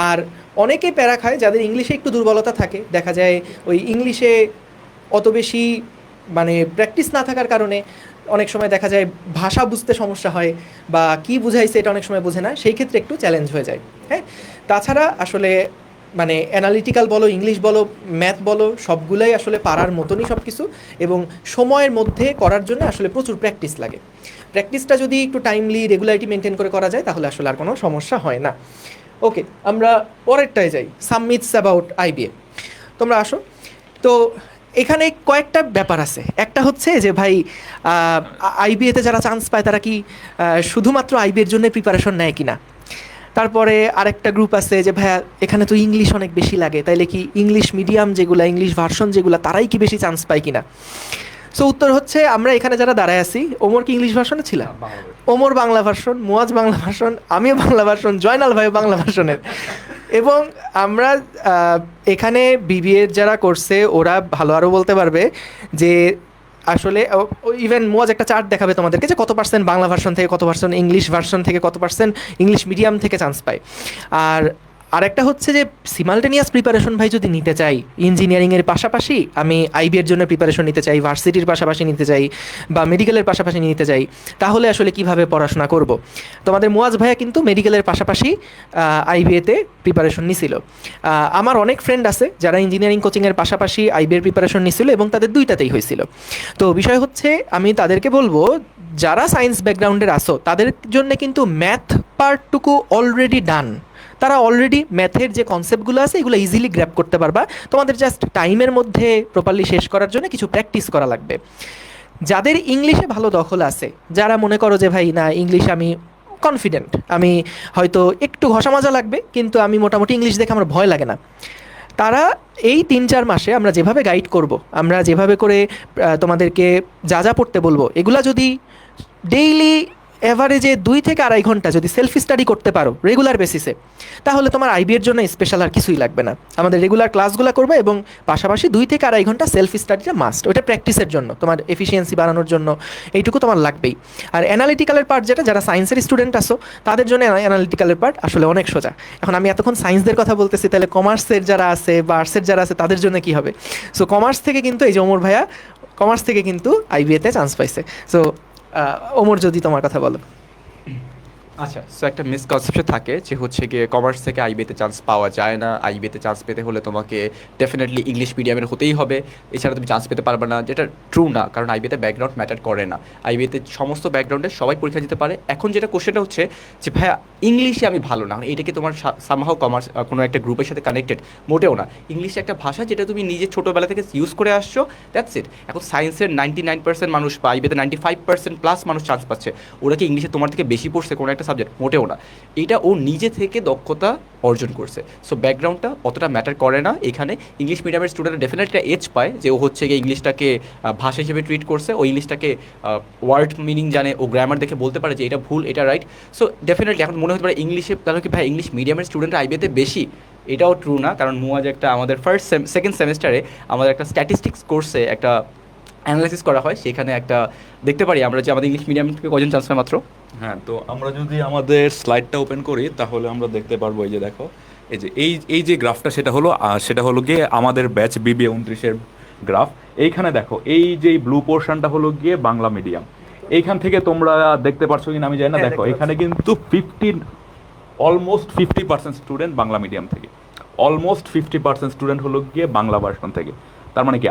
আর অনেকেই প্যারা খায় যাদের ইংলিশে একটু দুর্বলতা থাকে, দেখা যায় ওই ইংলিশে অত বেশি মানে প্র্যাকটিস না থাকার কারণে অনেক সময় দেখা যায় ভাষা বুঝতে সমস্যা হয়, বা কি বুঝাইছে এটা অনেক সময় বোঝে না, সেই ক্ষেত্রে একটু চ্যালেঞ্জ হয়ে যায়। হ্যাঁ, তাছাড়া আসলে মানে অ্যানালিটিক্যাল বলো, ইংলিশ বলো, ম্যাথ বলো, সবগুলোই আসলে পারার মতনই সব কিছু, এবং সময়ের মধ্যে করার জন্য আসলে প্রচুর প্র্যাকটিস লাগে। প্র্যাকটিসটা যদি একটু টাইমলি রেগুলারিটি মেনটেন করে করা যায়, তাহলে আসলে আর কোনো সমস্যা হয় না। ওকে, আমরা পরেরটায় যাই, সাম মিথস অ্যাবাউট আইবিএ। তোমরা আসো। তো এখানে কয়েকটা ব্যাপার আছে। একটা হচ্ছে যে ভাই আইবিএতে যারা চান্স পায় তারা কি শুধুমাত্র আইবিএর জন্য প্রিপারেশন নেয় কিনা। তারপরে আরেকটা গ্রুপ আছে যে ভাইয়া এখানে তো ইংলিশ অনেক বেশি লাগে, তাইলে কি ইংলিশ মিডিয়াম যেগুলো, ইংলিশ ভার্সন যেগুলো, তারাই কি বেশি চান্স পায় কিনা। সো উত্তর হচ্ছে আমরা এখানে যারা দাঁড়ায় আছি, ওমর কি ইংলিশ ভার্সনে ছিল? ওমর বাংলা ভার্সন, মুয়াজ বাংলা ভার্সন, আমিও বাংলা ভার্সন, জয়নাল ভাই বাংলা ভার্সনের। এবং আমরা এখানে বিবিএ যারা করছে ওরা ভালো আরও বলতে পারবে যে আসলে ইভেন মুয়াজ একটা চার্ট দেখাবে তোমাদেরকে যে কত পার্সেন্ট বাংলা ভার্সন থেকে, কত পার্সেন্ট ইংলিশ ভার্সন থেকে, কত পার্সেন্ট ইংলিশ মিডিয়াম থেকে চান্স পায়। আর আরেকটা হচ্ছে যে সিমালটেনিয়াস প্রিপারেশন ভাই যদি নিতে চাই, ইঞ্জিনিয়ারিংয়ের পাশাপাশি আমি আইবিএর জন্য প্রিপারেশন নিতে চাই, ভার্সিটির পাশাপাশি নিতে চাই, বা মেডিকেলের পাশাপাশি নিতে চাই, তাহলে আসলে কিভাবে পড়াশোনা করব। তোমাদের মুয়াজ ভাইয়া কিন্তু মেডিকেলের পাশাপাশি আইবিএতে প্রিপারেশন নিছিল। আমার অনেক ফ্রেন্ড আছে যারা ইঞ্জিনিয়ারিং কোচিংয়ের পাশাপাশি আইবিএর প্রিপারেশন নিছিল, এবং তাদের দুইটাতেই হয়েছিল। তো বিষয় হচ্ছে আমি তাদেরকে বলবো, যারা সায়েন্স ব্যাকগ্রাউন্ডের আসো তাদের জন্য কিন্তু ম্যাথ পার্টটুকু অলরেডি ডান। তারা অলরেডি ম্যাথের যে কনসেপ্টগুলো আছে এগুলো ইজিলি গ্র্যাব করতে পারবা। তোমাদের জাস্ট টাইমের মধ্যে প্রপারলি শেষ করার জন্য কিছু প্র্যাকটিস করা লাগবে। যাদের ইংলিশে ভালো দখল আছে, যারা মনে করো যে ভাই না ইংলিশ আমি কনফিডেন্ট, আমি হয়তো একটু ঘষা মাজা লাগবে কিন্তু আমি মোটামুটি ইংলিশ দেখে আমার ভয় লাগে না। তারা এই 3-4 মাসে আমরা যেভাবে গাইড করব, আমরা যেভাবে করে তোমাদেরকে যা যা পড়তে বলবো, এগুলা যদি ডেইলি এভারেজে 2 থেকে 2.5 ঘন্টা যদি সেলফ স্টাডি করতে পারো রেগুলার বেসিসে, তাহলে তোমার আইবিএর জন্য স্পেশাল আর কিছুই লাগবে না। আমাদের রেগুলার ক্লাসগুলো করবে এবং পাশাপাশি 2 থেকে 2.5 ঘন্টা সেলফ স্টাডিটা মাস্ট, ওটা প্র্যাকটিসের জন্য, তোমার এফিসিয়েন্সি বাড়ানোর জন্য এইটুকু তোমার লাগবেই। আর অ্যানালিটিক্যালের পার্ট যেটা, যারা সায়েন্সের স্টুডেন্ট আসো তাদের জন্য অ্যানালিটিক্যালের পার্ট আসলে অনেক সোজা। এখন আমি এতক্ষণ সায়েন্সদের কথা বলতেছি, তাহলে কমার্সের যারা আছে বা আর্টসের যারা আছে তাদের জন্য কী হবে? সো কমার্স থেকে কিন্তু এই যে ওমর ভাইয়া কমার্স থেকে কিন্তু আইবিএতে চান্স পাইছে। সো ওমর, যদি তোমার কথা বলো। আচ্ছা, সো একটা মিসকনসেপশন থাকে যে হচ্ছে গিয়ে কমার্স থেকে আইবিএতে চান্স পাওয়া যায় না, আইবিএতে চান্স পেতে হলে তোমাকে ডেফিনেটলি ইংলিশ মিডিয়ামের হতেই হবে, এছাড়া তুমি চান্স পেতে পারবে না, যেটা ট্রু না। কারণ আইবিএতে ব্যাকগ্রাউন্ড ম্যাটার করে না, আইবিএতে সমস্ত ব্যাকগ্রাউন্ডে সবাই পরীক্ষা দিতে পারে। এখন যেটা কোশ্চেনটা হচ্ছে যে ভাইয়া ইংলিশে আমি ভালো না, এটা কি তোমার সামহাও কমার্স কোনো একটা গ্রুপের সাথে কানেক্টেড? মোটেও না। ইংলিশ একটা ভাষা যেটা তুমি নিজে ছোটোবেলা থেকে ইউজ করে আসছো, দ্যাটস ইট। এখন সায়েন্সের 99% মানুষ বা আইবিএতে 95% প্লাস মানুষ চান্স পাচ্ছে, ওরা কি ইংলিশে তোমার থেকে বেশি পড়ছে কোনো একটা সাবজেক্ট? মোটেও না। এটা ও নিজে থেকে দক্ষতা অর্জন করছে। সো ব্যাকগ্রাউন্ডটা অতটা ম্যাটার করে না এখানে। ইংলিশ মিডিয়ামের স্টুডেন্ট ডেফিনেটলি একটা এজ পায় যে ও হচ্ছে গিয়ে ইংলিশটাকে ভাষা হিসেবে ট্রিট করছে, ও ইংলিশটাকে ওয়ার্ড মিনিং জানে, ও গ্রামার দেখে বলতে পারে যে এটা ভুল এটা রাইট। সো ডেফিনেটলি এখন মনে হতে পারে ইংলিশে তাহলে কি ভাই ইংলিশ মিডিয়ামের স্টুডেন্ট আইবিএতে বেশি, এটাও ট্রু না। কারণ মুয়াজ একটা আমাদের সেকেন্ড সেমিস্টারে আমাদের একটা স্ট্যাটিস্টিক্স কোর্সে একটা অ্যানালাইসিস করা হয়, সেখানে একটা দেখতে পারি আমরা যে আমাদের ইংলিশ মিডিয়াম থেকে কজন চান্স পায় মাত্র। হ্যাঁ, তো আমরা যদি আমাদের স্লাইডটা ওপেন করি তাহলে আমরা দেখতে পারবো, এই যে দেখো, এই যে এই যে গ্রাফটা সেটা হলো গিয়ে আমাদের ব্যাচ বিবিএ 29-এর গ্রাফ। এইখানে দেখো, এই যে ব্লু পোর্শনটা হলো গিয়ে বাংলা মিডিয়াম। এইখান থেকে তোমরা দেখতে পারছো কিনা আমি জানি না, দেখো এখানে কিন্তু অলমোস্ট 50% স্টুডেন্ট বাংলা মিডিয়াম থেকে, অলমোস্ট 50% স্টুডেন্ট হলো গিয়ে বাংলা ভার্সন থেকে। তার মানে কি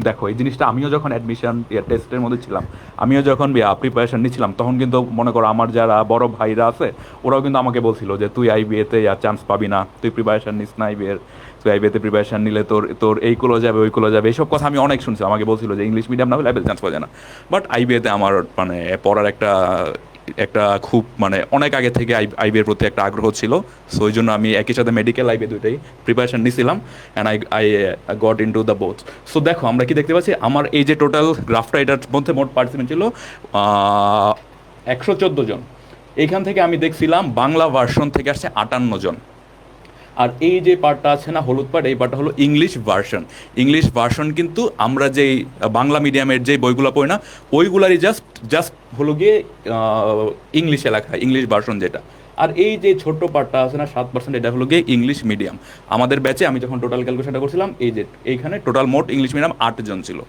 দেখো এই জিনিসটা আমিও যখন অ্যাডমিশন টেস্টের মধ্যে ছিলাম, আমিও যখন প্রিপারেশন নিচ্ছিলাম, তখন কিন্তু মনে করো আমার যারা বড় ভাইরা আছে ওরাও কিন্তু আমাকে বলছিল যে তুই আইবিএতে চান্স পাবি না, তুই প্রিপারেশন নিস না আইবিএর, তুই আইবিএতে প্রিপারেশন নিলে তোর এইগুলো যাবে ওইগুলো যাবে, এইসব কথা আমি অনেক শুনছি। আমাকে বলছিল যে ইংলিশ মিডিয়াম না হলে আইবিএতে চান্স পাওয়া যায় না। বাট আইবিএতে আমার মানে পড়ার একটা খুব মানে অনেক আগে থেকে আইবিএর প্রতি একটা আগ্রহ ছিল। সো ওই জন্য আমি একই সাথে মেডিকেল আইবিএ দুইটাই প্রিপারেশন নিয়েছিলাম, and I got in to the both. So দেখো আমরা কি দেখতে পাচ্ছি, আমার এই যে টোটাল গ্রাফটা, এটার মধ্যে মোট পার্টিসিপেন্ট ছিল 114 জন। এইখান থেকে আমি দেখছিলাম বাংলা ভার্সন থেকে আসছে 58 জন। আর এই যে পার্টটা আছে না, হলুদ পার্ট, এই পার্টটা হলো ইংলিশ ভার্সন। কিন্তু আমরা যেই বাংলা মিডিয়ামের যে বইগুলো পড়ি না, ওইগুলারই জাস্ট হলো গিয়ে ইংলিশে লেখা, ইংলিশ ভার্সন যেটা। আর এই যে ছোট্ট পার্টটা আছে না 7%, এটা হলো গিয়ে ইংলিশ মিডিয়াম। আমাদের ব্যাচে আমি যখন টোটাল ক্যালকুলেশনটা করছিলাম, এইখানে টোটাল মোট ইংলিশ মিডিয়াম 8 জন ছিল।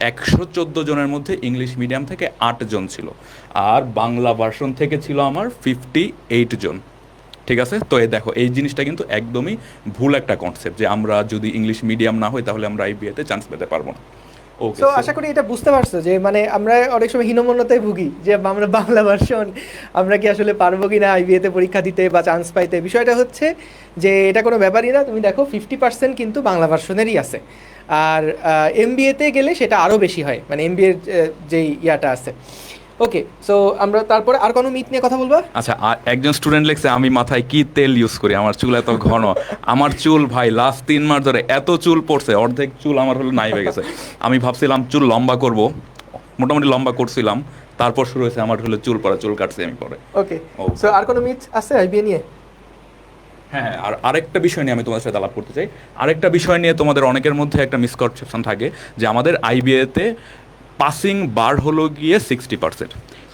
114 জনের মধ্যে ইংলিশ মিডিয়াম থেকে 8 জন ছিল, আর বাংলা ভার্সন থেকে ছিল আমার 58 জন। ঠিক আছে, তো এই দেখো এই জিনিসটা কিন্তু একদমই ভুল একটা কনসেপ্ট যে আমরা যদি ইংলিশ মিডিয়াম না হই তাহলে আমরা আইবিএতে চান্স পেতে পারবো না। ওকে, সো আশা করি এটা বুঝতে পারছো যে মানে আমরা অনেক সময় হীনমন্যতায় ভুগি যে আমরা বাংলা ভার্সন, আমরা কি আসলে পারবো কি না আইবিএতে পরীক্ষা দিতে বা চান্স পাইতে। বিষয়টা হচ্ছে যে এটা কোনো ব্যাপারই না। তুমি দেখো 50% কিন্তু বাংলা ভার্সনেরই আছে, আর এমবিএতে গেলে সেটা আরও বেশি হয়, মানে এমবিএর যেই ইয়াটা আছে। ওকে, সো আমরা তারপরে আর কোনো মিথ নিয়ে কথা বলবো? আচ্ছা, একজন স্টুডেন্ট লিখছে আমি মাথায় কি তেল ইউজ করি, আমার চুল এত ঘন। আমার চুল ভাই লাস্ট 3 মাস ধরে এত চুল পড়ছে, অর্ধেক চুল আমার হলো নাই হয়ে গেছে। আমি ভাবছিলাম চুল লম্বা করব, মোটামুটি লম্বা করছিলাম, তারপর শুরু হয়েছে আমার হলো চুল পড়া, চুল কাটছি আমি পরে। ওকে, সো আর কোনো মিথ আছে আইবিএ নিয়ে? হ্যাঁ, আর আরেকটা বিষয় নিয়ে আমি তোমাদের সাথে আলাপ করতে চাই। আরেকটা বিষয় নিয়ে তোমাদের অনেকের মধ্যে একটা মিসকনসেপশন থাকে যে আমাদের আইবিএতে পাসিং বার হলো গিয়ে 60%।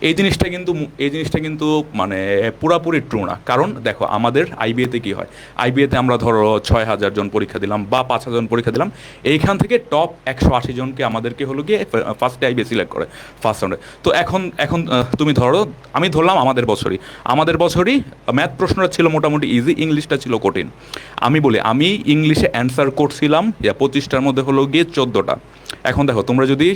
এই জিনিসটা কিন্তু মানে পুরাপুরি ট্রু না। কারণ দেখো আমাদের আইবিএতে কি হয়, আইবিএতে আমরা ধরো 6000 জন পরীক্ষা দিলাম বা 5000 জন পরীক্ষা দিলাম, এইখান থেকে টপ 180 জনকে আমাদেরকে হলো গিয়ে ফার্স্টে আইবিএ সিলেক্ট করে ফার্স্ট রাউন্ডে। তো এখন তুমি ধরো, আমি ধরলাম আমাদের বছরই ম্যাথ প্রশ্নটা ছিল মোটামুটি ইজি, ইংলিশটা ছিল কঠিন। আমি বলি আমি ইংলিশে অ্যান্সার করছিলাম 25টার মধ্যে হলো গিয়ে 14টা। এখন দেখো তোমরা যদি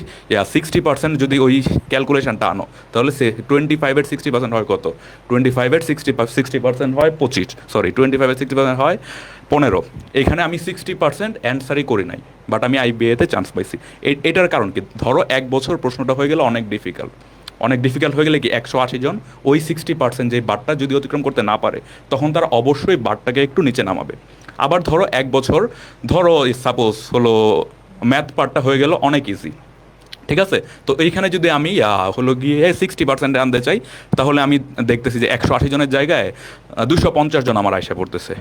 60% যদি ওই ক্যালকুলেশনটা আনো, তাহলে 25-এর 60% হয় কত? 25-এর 60% হয় 25, 25-এর 60% হয় 15। এখানে আমি 60% অ্যান্সারই করি নাই, বাট আমি আইবিএতে চান্স পাইছি। এটার কারণ কি? ধরো 1 বছর প্রশ্নটা হয়ে গেলে অনেক ডিফিকাল্ট, অনেক ডিফিকাল্ট হয়ে গেলে কি 180 জন ওই 60% যে বারটা যদি অতিক্রম করতে না পারে তখন তারা অবশ্যই বারটাকে একটু নিচে নামাবে। আবার ধরো 1 বছর, ধরো সাপোজ হলো ম্যাথ পার্টটা হয়ে গেল অনেক ইজি, ঠিক আছে। তো এইখানে যদি আমি হলো গিয়ে 60% আনতে চাই, তাহলে আমি দেখতেছি যে 180 জনের জায়গায় 250 জন আমার আয়সা পড়তেছে।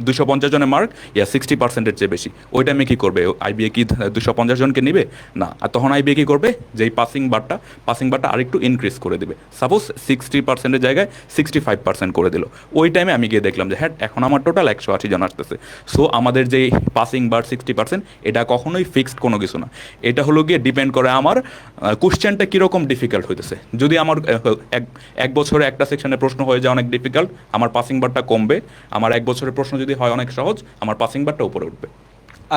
250 জনের মার্ক 60%-এর চেয়ে বেশি। ওই টাইমে কী করবে আইবিএ? কি 250 জনকে নিবে? না। আর তখন আইবিএ কী করবে, যেই পাসিং বারটা আরেকটু ইনক্রিজ করে দিবে। সাপোজ 60%-এর জায়গায় 65% করে দিল। ওই টাইমে আমি গিয়ে দেখলাম যে হ্যাঁ, এখন আমার টোটাল 180 জন আসতেছে। সো আমাদের যেই পাসিং বার 60%, এটা কখনোই ফিক্সড কোনো কিছু না। এটা হলো গিয়ে ডিপেন্ড করে আমার কোশ্চেনটা কীরকম ডিফিকাল্ট হইতেছে। যদি আমার এক বছরে একটা সেকশনের প্রশ্ন হয়ে যায় অনেক ডিফিকাল্ট, আমার পাসিং বারটা কমবে। আমার 1 বছরের প্রশ্ন যদি হয় অনেক সহজ, আমার পাসিং বারটা উপরে উঠবে।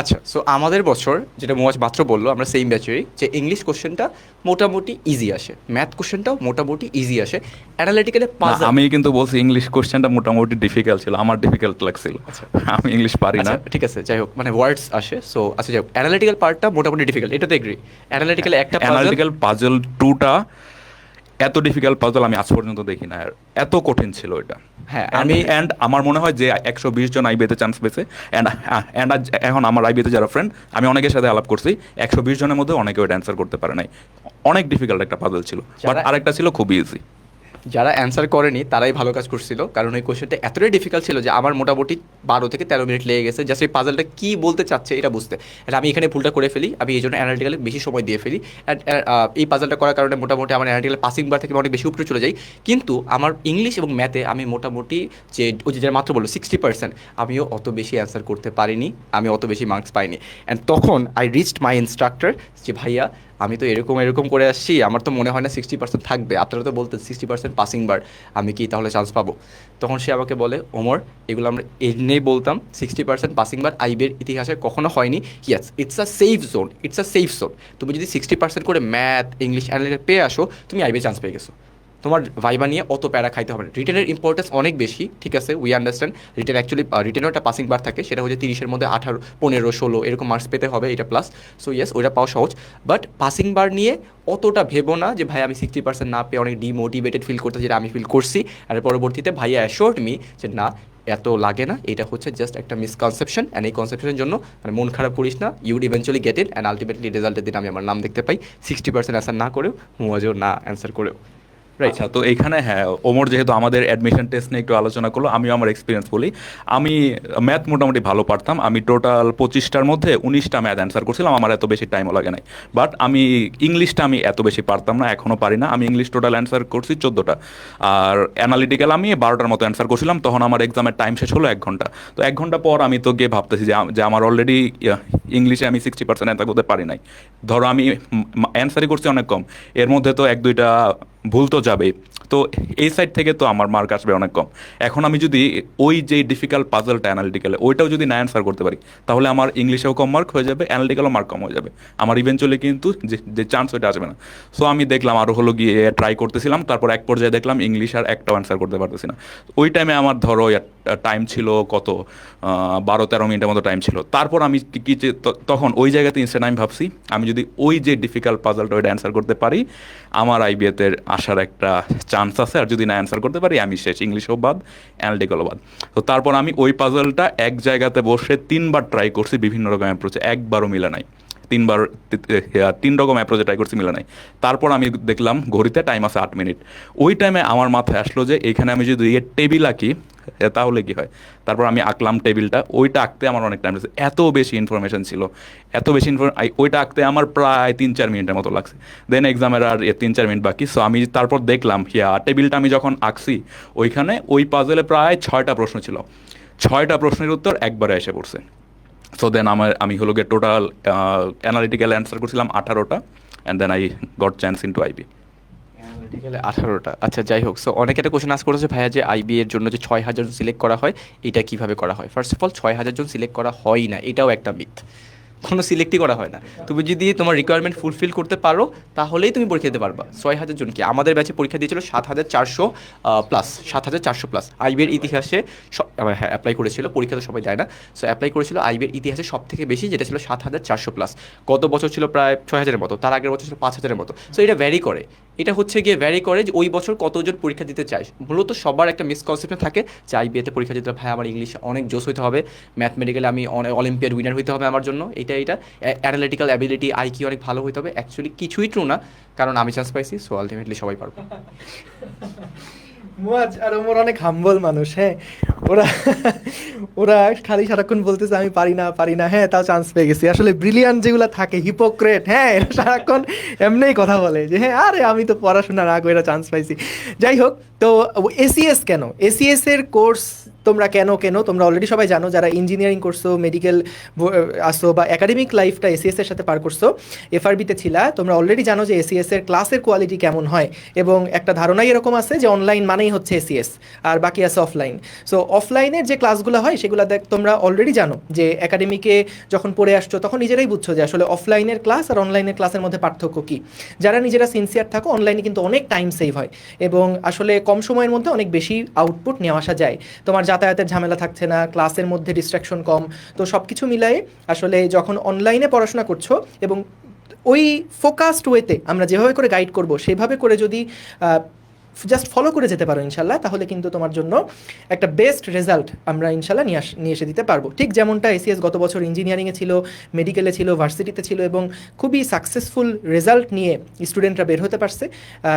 আচ্ছা, সো আমাদের বছর যেটা মোয়াজ মাত্র বললো, আমরা সেম ব্যাচেরই, যে ইংলিশ কোশ্চেনটা মোটামুটি ইজি আসে, ম্যাথ কোশ্চেনটাও মোটামুটি ইজি আসে, অ্যানালিটিক্যালে না, আমি কিন্তু বলছি ইংলিশ কোশ্চেনটা মোটামুটি ডিফিকাল্ট ছিল, আমার ডিফিকাল্ট লাগছিল। আমি ইংলিশ পারি না। ঠিক আছে, যাই হোক, মানে ওয়ার্ডস আসে। সো আচ্ছা, যাই হোক, অ্যানালিটিক্যাল পার্টটা মোটামুটি ডিফিকাল্ট, এটাতে এগ্রি। অ্যানালিটিক্যালে একটা অ্যানালিটিক্যাল পাজল 2টা এত ডিফিকাল্ট পাজল আমি আজ পর্যন্ত দেখি না, আর এত কঠিন ছিল এটা। হ্যাঁ, অ্যান্ড আমার মনে হয় যে 120 জন আইবিএতে চান্স পেয়েছে, অ্যান্ড এখন আমার আইবিএতে যারা ফ্রেন্ড, আমি অনেকের সাথে আলাপ করছি, 120 জনের মধ্যে অনেকে ওইটা অ্যান্সার করতে পারে নাই। অনেক ডিফিকাল্ট একটা পাজল ছিল, বাট আরেকটা ছিল খুবই ইজি। যারা অ্যান্সার করেনি তারাই ভালো কাজ করছিল, কারণ ওই কোশ্চেনটা এতটাই ডিফিকাল্ট ছিল যে আমার মোটামুটি 12 থেকে 13 মিনিট লেগে গেছে জাস্ট এই পাজলটা কী বলতে চাচ্ছে এটা বুঝতে। আর আমি এখানে ভুলটা করে ফেলি, আমি এই জন্য অ্যানালিটিক্যালে বেশি সময় দিয়ে ফেলি। এই পাজলটা করার কারণে মোটামুটি আমার অ্যানালিটিক্যাল পাসিং বার থেকে অনেক বেশি উপরে চলে যাই। কিন্তু আমার ইংলিশ এবং ম্যাথে আমি মোটামুটি যে ওই যে যারা মাত্র বললো 60%, আমিও অত বেশি অ্যান্সার করতে পারিনি, আমি অত বেশি মার্কস পাইনি। অ্যান্ড তখন আই রিচড মাই ইনস্ট্রাক্টর যে ভাইয়া, আমি তো এরকম করে আসছি, আমার তো মনে হয় না 60% থাকবে, আপনারা তো বলতেন 60% পাসিং বার, আমি কি তাহলে চান্স পাবো? তখন সে আমাকে বলে, ওমর, এগুলো আমরা এমনিই বলতাম, 60% পাসিং বার আইবিএর ইতিহাসে কখনো হয়নি। Yes, it's a safe zone, it's a safe zone. তুমি যদি 60% করে ম্যাথ, ইংলিশ, অ্যানালিটিক্যাল পেয়ে আসো, তুমি আইবিএ চান্স পেয়ে গেছো। তোমার ভাইবা নিয়ে অত প্যারা খাইতে হবে না। রিটেনের ইম্পর্টেন্স অনেক বেশি, ঠিক আছে, উই আন্ডারস্ট্যান্ড। রিটেন অ্যাকচুয়ালি রিটেনও একটা পাসিং বার থাকে, সেটা হচ্ছে 30-এর মধ্যে 18, 15, 16 এরকম মার্কস পেতে হবে, এটা প্লাস। সো ইয়েস, ওইটা পাওয়া সহজ। বাট পাসিং বার নিয়ে অতটা ভেবো না যে ভাই আমি 60% না পেয়ে অনেক ডিমোটিভেটেড ফিল করতে, যেটা আমি ফিল করছি। আর পরবর্তীতে ভাইয়া অ্যাশোর্ড মি যে না, এত লাগে না, এটা হচ্ছে জাস্ট একটা মিসকনসেপশন, অ্যান্ড এই কনসেপশনের জন্য মানে মন খারাপ করিস না, you'd eventually get it. And ultimately রেজাল্টের দিন আমি আমার নাম দেখতে পাই 60% অ্যান্সার না করেও, মুয়াজও না অ্যান্সার করেও। আচ্ছা, তো এখানে হ্যাঁ, ওমর যেহেতু আমাদের অ্যাডমিশন টেস্ট নিয়ে একটু আলোচনা করলো, আমিও আমার এক্সপিরিয়েন্স বলি। আমি ম্যাথ মোটামুটি ভালো পারতাম, আমি টোটাল 25টার মধ্যে 19টা ম্যাথ অ্যান্সার করছিলাম, আমার এত বেশি টাইমও লাগে নাই। বাট আমি ইংলিশটা আমি এত বেশি পারতাম না, এখনও পারি না। আমি ইংলিশ টোটাল অ্যান্সার করছি 14টা, আর অ্যানালিটিক্যাল আমি 12টার মতো অ্যান্সার করছিলাম। তখন আমার এক্সামের টাইম শেষ হলো 1 ঘন্টা। তো 1 ঘন্টা পর আমি তো গিয়ে ভাবতেছি যে আমার অলরেডি ইংলিশে আমি 60% অ্যান্সার করতে পারি নাই। ধরো আমি অ্যান্সারই করছি অনেক কম, এর মধ্যে তো 1-2টা ভুল তো যাবেই। তো এই সাইড থেকে তো আমার মার্ক আসবে অনেক কম। এখন আমি যদি ওই যে ডিফিকাল্ট পাজলটা অ্যানালিটিক্যালে ওইটাও যদি না অ্যান্সার করতে পারি, তাহলে আমার ইংলিশেও কম মার্ক হয়ে যাবে, অ্যানালিটিক্যালও মার্ক কম হয়ে যাবে, আমার ইভেনচুয়ালি কিন্তু যে চান্স ওইটা আসবে না। সো আমি দেখলাম আরও হলো গিয়ে ট্রাই করতেছিলাম, তারপর এক পর্যায়ে দেখলাম ইংলিশ আর একটাও অ্যান্সার করতে পারতেছি না। ওই টাইমে আমার ধরো টাইম ছিল কত, 12-13 মিনিটের মতো টাইম ছিল। তারপর আমি কি তখন ওই জায়গাতে ইনস্ট্যান্ট আমি ভাবছি, আমি যদি ওই যে ডিফিকাল্ট পাজলটা ওইটা অ্যান্সার করতে পারি, আমার আইবিএতে আসার একটা চান্স আছে। আর যদি না অ্যান্সার করতে পারি, আমি শেষ, ইংলিশও বাদ, অ্যানালিটিক্যালও বাদ। তো তারপর আমি ওই পাজলটা এক জায়গাতে বসে 3বার ট্রাই করছি বিভিন্ন রকম অ্যাপ্রোচে, একবারও মিলে নাই। 3 রকম অ্যাপ্রোচে ট্রাই করছি, মিলে নাই। তারপর আমি দেখলাম ঘড়িতে টাইম আছে 8 মিনিট। ওই টাইমে আমার মাথায় আসলো যে এখানে আমি যদি টেবিল আঁকি তাহলে কি হয়। তারপর আমি আঁকলাম টেবিলটা, ওইটা আঁকতে আমার অনেক টাইম লাগছে, এত বেশি ইনফরমেশন ছিল, এত বেশি ওইটা আঁকতে আমার প্রায় 3-4 মিনিটের মতো লাগছে। দেন এক্সামের আর 3-4 মিনিট বাকি। সো আমি তারপর দেখলাম টেবিলটা আমি যখন আঁকছি, ওইখানে ওই পাজলে প্রায় 6টা প্রশ্ন ছিল, 6টা প্রশ্নের উত্তর একবারে এসে পড়ছে। সো দেন আমি হলো গিয়ে টোটাল অ্যানালিটিক্যাল অ্যান্সার করছিলাম 18টা, and then I got chance in to IB. 18টা, আচ্ছা, যাই হোক। সো অনেকে একটা কোশ্চেন আস করেছে, ভাইয়া যে আইবি এর জন্য যে 6000 জন সিলেক্ট করা হয়, এটা কিভাবে করা হয়? ফার্স্ট অফ অল, 6000 জন সিলেক্ট করা হয় না, এটাও একটা মিথ। কোনো সিলেক্টই করা হয় না। তুমি যদি তোমার রিকোয়ারমেন্ট ফুলফিল করতে পারো, তাহলেই তুমি পরীক্ষা দিতে পারবা। 6000 জন কি, আমাদের ব্যাচে পরীক্ষা দিয়েছিল 7400 প্লাস, 7400 প্লাস। আইবিএর ইতিহাসে হ্যাঁ, অ্যাপ্লাই করেছিল, পরীক্ষা তো সবাই দেয় না। সো অ্যাপ্লাই করেছিল আইবিএর ইতিহাসে সব থেকে বেশি, যেটা ছিল 7400 প্লাস। গত বছর ছিল প্রায় 6000-এর মতো, তার আগের বছর ছিল 5000-এর মতো। সো এটা ভ্যারি করে, এটা হচ্ছে গিয়ে ভ্যারি করে যে ওই বছর কতজন পরীক্ষা দিতে চায়। মূলত সবার একটা মিসকনসেপশন থাকে যে আইবিএতে পরীক্ষা দিতে ভাই আমার ইংলিশ অনেক জোস হতে হবে, ম্যাথমেটিক্যালি আমি অলিম্পিয়াড উইনার হতে হবে আমার জন্য, এটা অ্যানালিটিক্যাল অ্যাবিলিটি আইকিউ অনেক ভালো হতে হবে। অ্যাকচুয়ালি কিছুই ট্রু না, কারণ আমি চান্স পাইছি, সো আলটিমেটলি সবাই পারবো। মুয়াজ আর ওমর অনেক হাম্বল মানুষ, হ্যাঁ। ওরা ওরা খালি সারাক্ষণ বলতেছে আমি পারি না পারি না, হ্যাঁ তাও চান্স পেয়ে গেছি। আসলে ব্রিলিয়ান্ট যেগুলো থাকে, হিপোক্রেট, হ্যাঁ এরা সারাক্ষণ এমনিই কথা বলে যে হ্যাঁ আরে আমি তো পড়াশোনা না করে চান্স পাইছি। যাই হোক, তো এসিএস কেন, এসিএস এর কোর্স তোমরা কেন কেন তোমরা অলরেডি সবাই জানো, যারা ইঞ্জিনিয়ারিং করছো, মেডিকেল আসো বা একাডেমিক লাইফটা এসিএস এর সাথে পার করছো, এফআরবিতে ছিলা, তোমরা অলরেডি জানো যে এসিএস এর ক্লাসের কোয়ালিটি কেমন হয়। এবং একটা ধারণাই এরকম আছে যে অনলাইন মানেই হচ্ছে এসিএস, আর বাকি আছে অফলাইন। সো অফলাইনের যে ক্লাসগুলো হয় সেগুলো তোমরা অলরেডি জানো যে একাডেমিকে যখন পড়ে আসছো তখন নিজেরাই বুঝছো যে আসলে অফলাইনের ক্লাস আর অনলাইনের ক্লাসের মধ্যে পার্থক্য কী। যারা নিজেরা সিনসিয়ার থাকো, অনলাইনে কিন্তু অনেক টাইম সেভ হয় এবং আসলে কম সময়ের মধ্যে অনেক বেশি আউটপুট নিয়ে আসা যায়। তোমার যাতায়াতের ঝামেলা থাকছে না, ক্লাসের মধ্যে ডিস্ট্রাকশন কম। তো সব কিছু মিলাই আসলে যখন অনলাইনে পড়াশোনা করছো এবং ওই ফোকাসড ওয়েতে আমরা যেভাবে করে গাইড করব সেভাবে করে যদি জাস্ট ফলো করে যেতে পারো ইনশাল্লাহ, তাহলে কিন্তু তোমার জন্য একটা বেস্ট রেজাল্ট আমরা ইনশাল্লাহ নিয়ে এসে দিতে পারবো। ঠিক যেমনটা এসিএস গত বছর ইঞ্জিনিয়ারিংয়ে ছিল, মেডিকেলে ছিল, ভার্সিটিতে ছিল এবং খুবই সাকসেসফুল রেজাল্ট নিয়ে স্টুডেন্টরা বের হতে পারছে,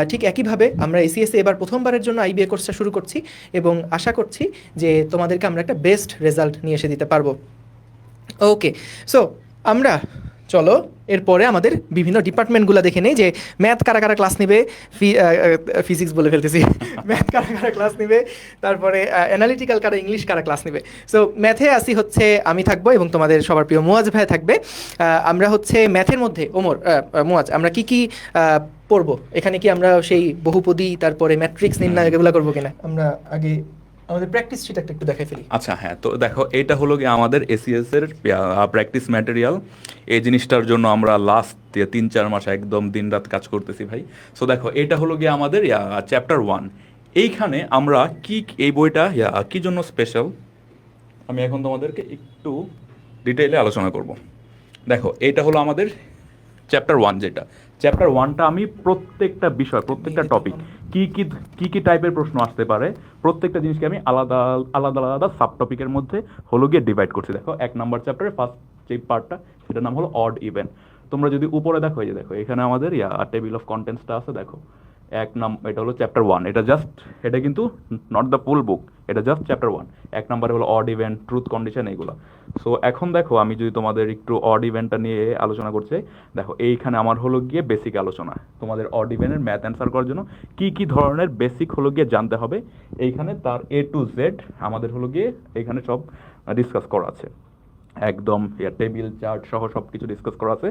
ঠিক একইভাবে আমরা এসিএসে এবার প্রথমবারের জন্য আইবিএ কোর্সটা শুরু করছি এবং আশা করছি যে তোমাদেরকে আমরা একটা বেস্ট রেজাল্ট নিয়ে এসে দিতে পারবো। ওকে, সো আমরা চলো এরপরে আমাদের বিভিন্ন ডিপার্টমেন্টগুলো দেখে নেই যে ম্যাথ কারা কারা ক্লাস নেবে, ফিজিক্স বলে ফেলতেছি, ম্যাথ কারা কারা ক্লাস নেবে, তারপরে অ্যানালিটিক্যাল কারা, ইংলিশ কারা ক্লাস নেবে। সো ম্যাথে আসি হচ্ছে আমি থাকবো এবং তোমাদের সবার প্রিয় মুয়াজ ভাই থাকবে। আমরা হচ্ছে ম্যাথের মধ্যে মুয়াজ আমরা কি কি পড়বো এখানে? কি আমরা সেই বহুপদী তারপরে ম্যাট্রিক্স নির্ণয় এগুলো করবো কিনা? আমরা আগে আমাদের প্র্যাকটিস শিট একটু দেখাই ফেলি। আচ্ছা হ্যাঁ, তো দেখো এটা হলো গিয়ে আমাদের এসিএস এর প্র্যাকটিস ম্যাটেরিয়াল। এই জিনিসটার জন্য আমরা লাস্ট 3-4 মাস একদম দিনরাত কাজ করতেছি ভাই। সো দেখো এটা হলো গিয়ে আমাদের চ্যাপ্টার 1। এইখানে আমরা এই বইটা কি জন্য স্পেশাল আমি এখন তোমাদেরকে একটু ডিটেইলে আলোচনা করব। দেখো এটা হলো আমাদের চ্যাপ্টার 1, যেটা চ্যাপ্টার 1টা আমি প্রত্যেকটা বিষয়, প্রত্যেকটা টপিক কি টাইপের প্রশ্ন আসতে পারে, প্রত্যেকটা জিনিসকে আমি আলাদা আলাদা আলাদা সাব টপিকের মধ্যে হলো গিয়ে ডিভাইড করছি। দেখো 1 নম্বর চ্যাপ্টারের ফার্স্ট যে পার্টটা সেটার নাম হলো অড ইভেন। তোমরা যদি উপরে দেখো, এই যে দেখো এখানে আমাদের টেবিল অফ কন্টেন্টসটা আছে। দেখো এটা হলো চ্যাপ্টার 1, এটা কিন্তু নট দ্য ফুল বুক, এটা জাস্ট চ্যাপ্টার 1। 1 নম্বরে হলো অড ইভেন্ট, ট্রুথ কন্ডিশন, এগুলো। সো এখন দেখো আমি যদি তোমাদের একটু অড ইভেন্টটা নিয়ে আলোচনা করছি, দেখো এইখানে আমার হলো গিয়ে বেসিক আলোচনা। তোমাদের অড ইভেন্টের ম্যাথ অ্যান্সার করার জন্য কি ধরনের বেসিক হলো গিয়ে জানতে হবে, এইখানে তার A to Z আমাদের হলো গিয়ে এইখানে সব ডিসকাস করা আছে, একদম টেবিল চার্ট সহ সব কিছু ডিসকাস করা আছে।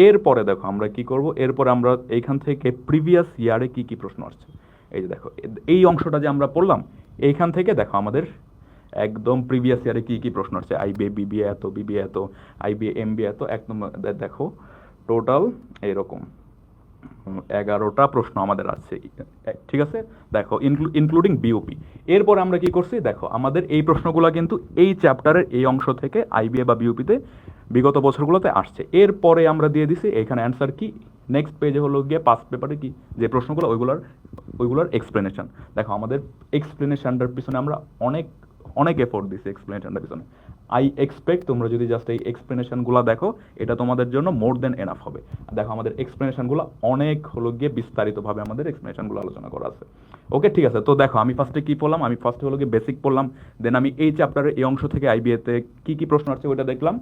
এরপরে দেখো আমরা কি করব, এরপরে আমরা এইখান থেকে প্রিভিয়াস ইয়ারে কি প্রশ্ন আসছে, এই যে দেখো এই অংশটা যে আমরা পড়লাম, এইখান থেকে দেখো আমাদের একদম প্রিভিয়াস ইয়ারে কি প্রশ্ন আসছে, আইবিএ বিবিএ এত, বিবিএ এত, আইবিএ এমবিএ এত, একদম দেখো টোটাল এরকম 11টা প্রশ্ন আমাদের আছে, ঠিক আছে। দেখো ইনক্লুডিং বিওপি। এরপর আমরা কি করছি, দেখো আমাদের এই প্রশ্নগুলো কিন্তু এই চ্যাপ্টারের এই অংশ থেকে আইবিএ বা বিওপিতে বিগত বছরগুলোতে আসছে। এরপরে আমরা দিয়ে দিছি এখানে অ্যান্সার কি, নেক্সট পেজে হলো গিয়ে পাস পেপারে কি যে প্রশ্নগুলো ওইগুলোর এক্সপ্লেনেশন। দেখো আমাদের এক্সপ্লেনেশনটার পিছনে আমরা অনেক এফোর্ট দিছি এক্সপ্লেনেশনটার পিছনে। আই এক্সপেক্ট তোমরা যদি জাস্ট এই এক্সপ্লেনেশনগুলো দেখো, এটা তোমাদের জন্য মোর দেন এনাফ হবে। দেখো আমাদের এক্সপ্লেনেশনগুলো অনেক হলো গিয়ে বিস্তারিতভাবে আমাদের এক্সপ্লেনেশনগুলো আলোচনা করা আছে। ওকে, ঠিক আছে। তো দেখো আমি ফার্স্টে কি পড়লাম, আমি ফার্স্টে হলো গিয়ে বেসিক পড়লাম, দেন আমি এই চ্যাপ্টারের এই অংশ থেকে আইবিএতে কি প্রশ্ন আসছে ওইটা দেখলাম,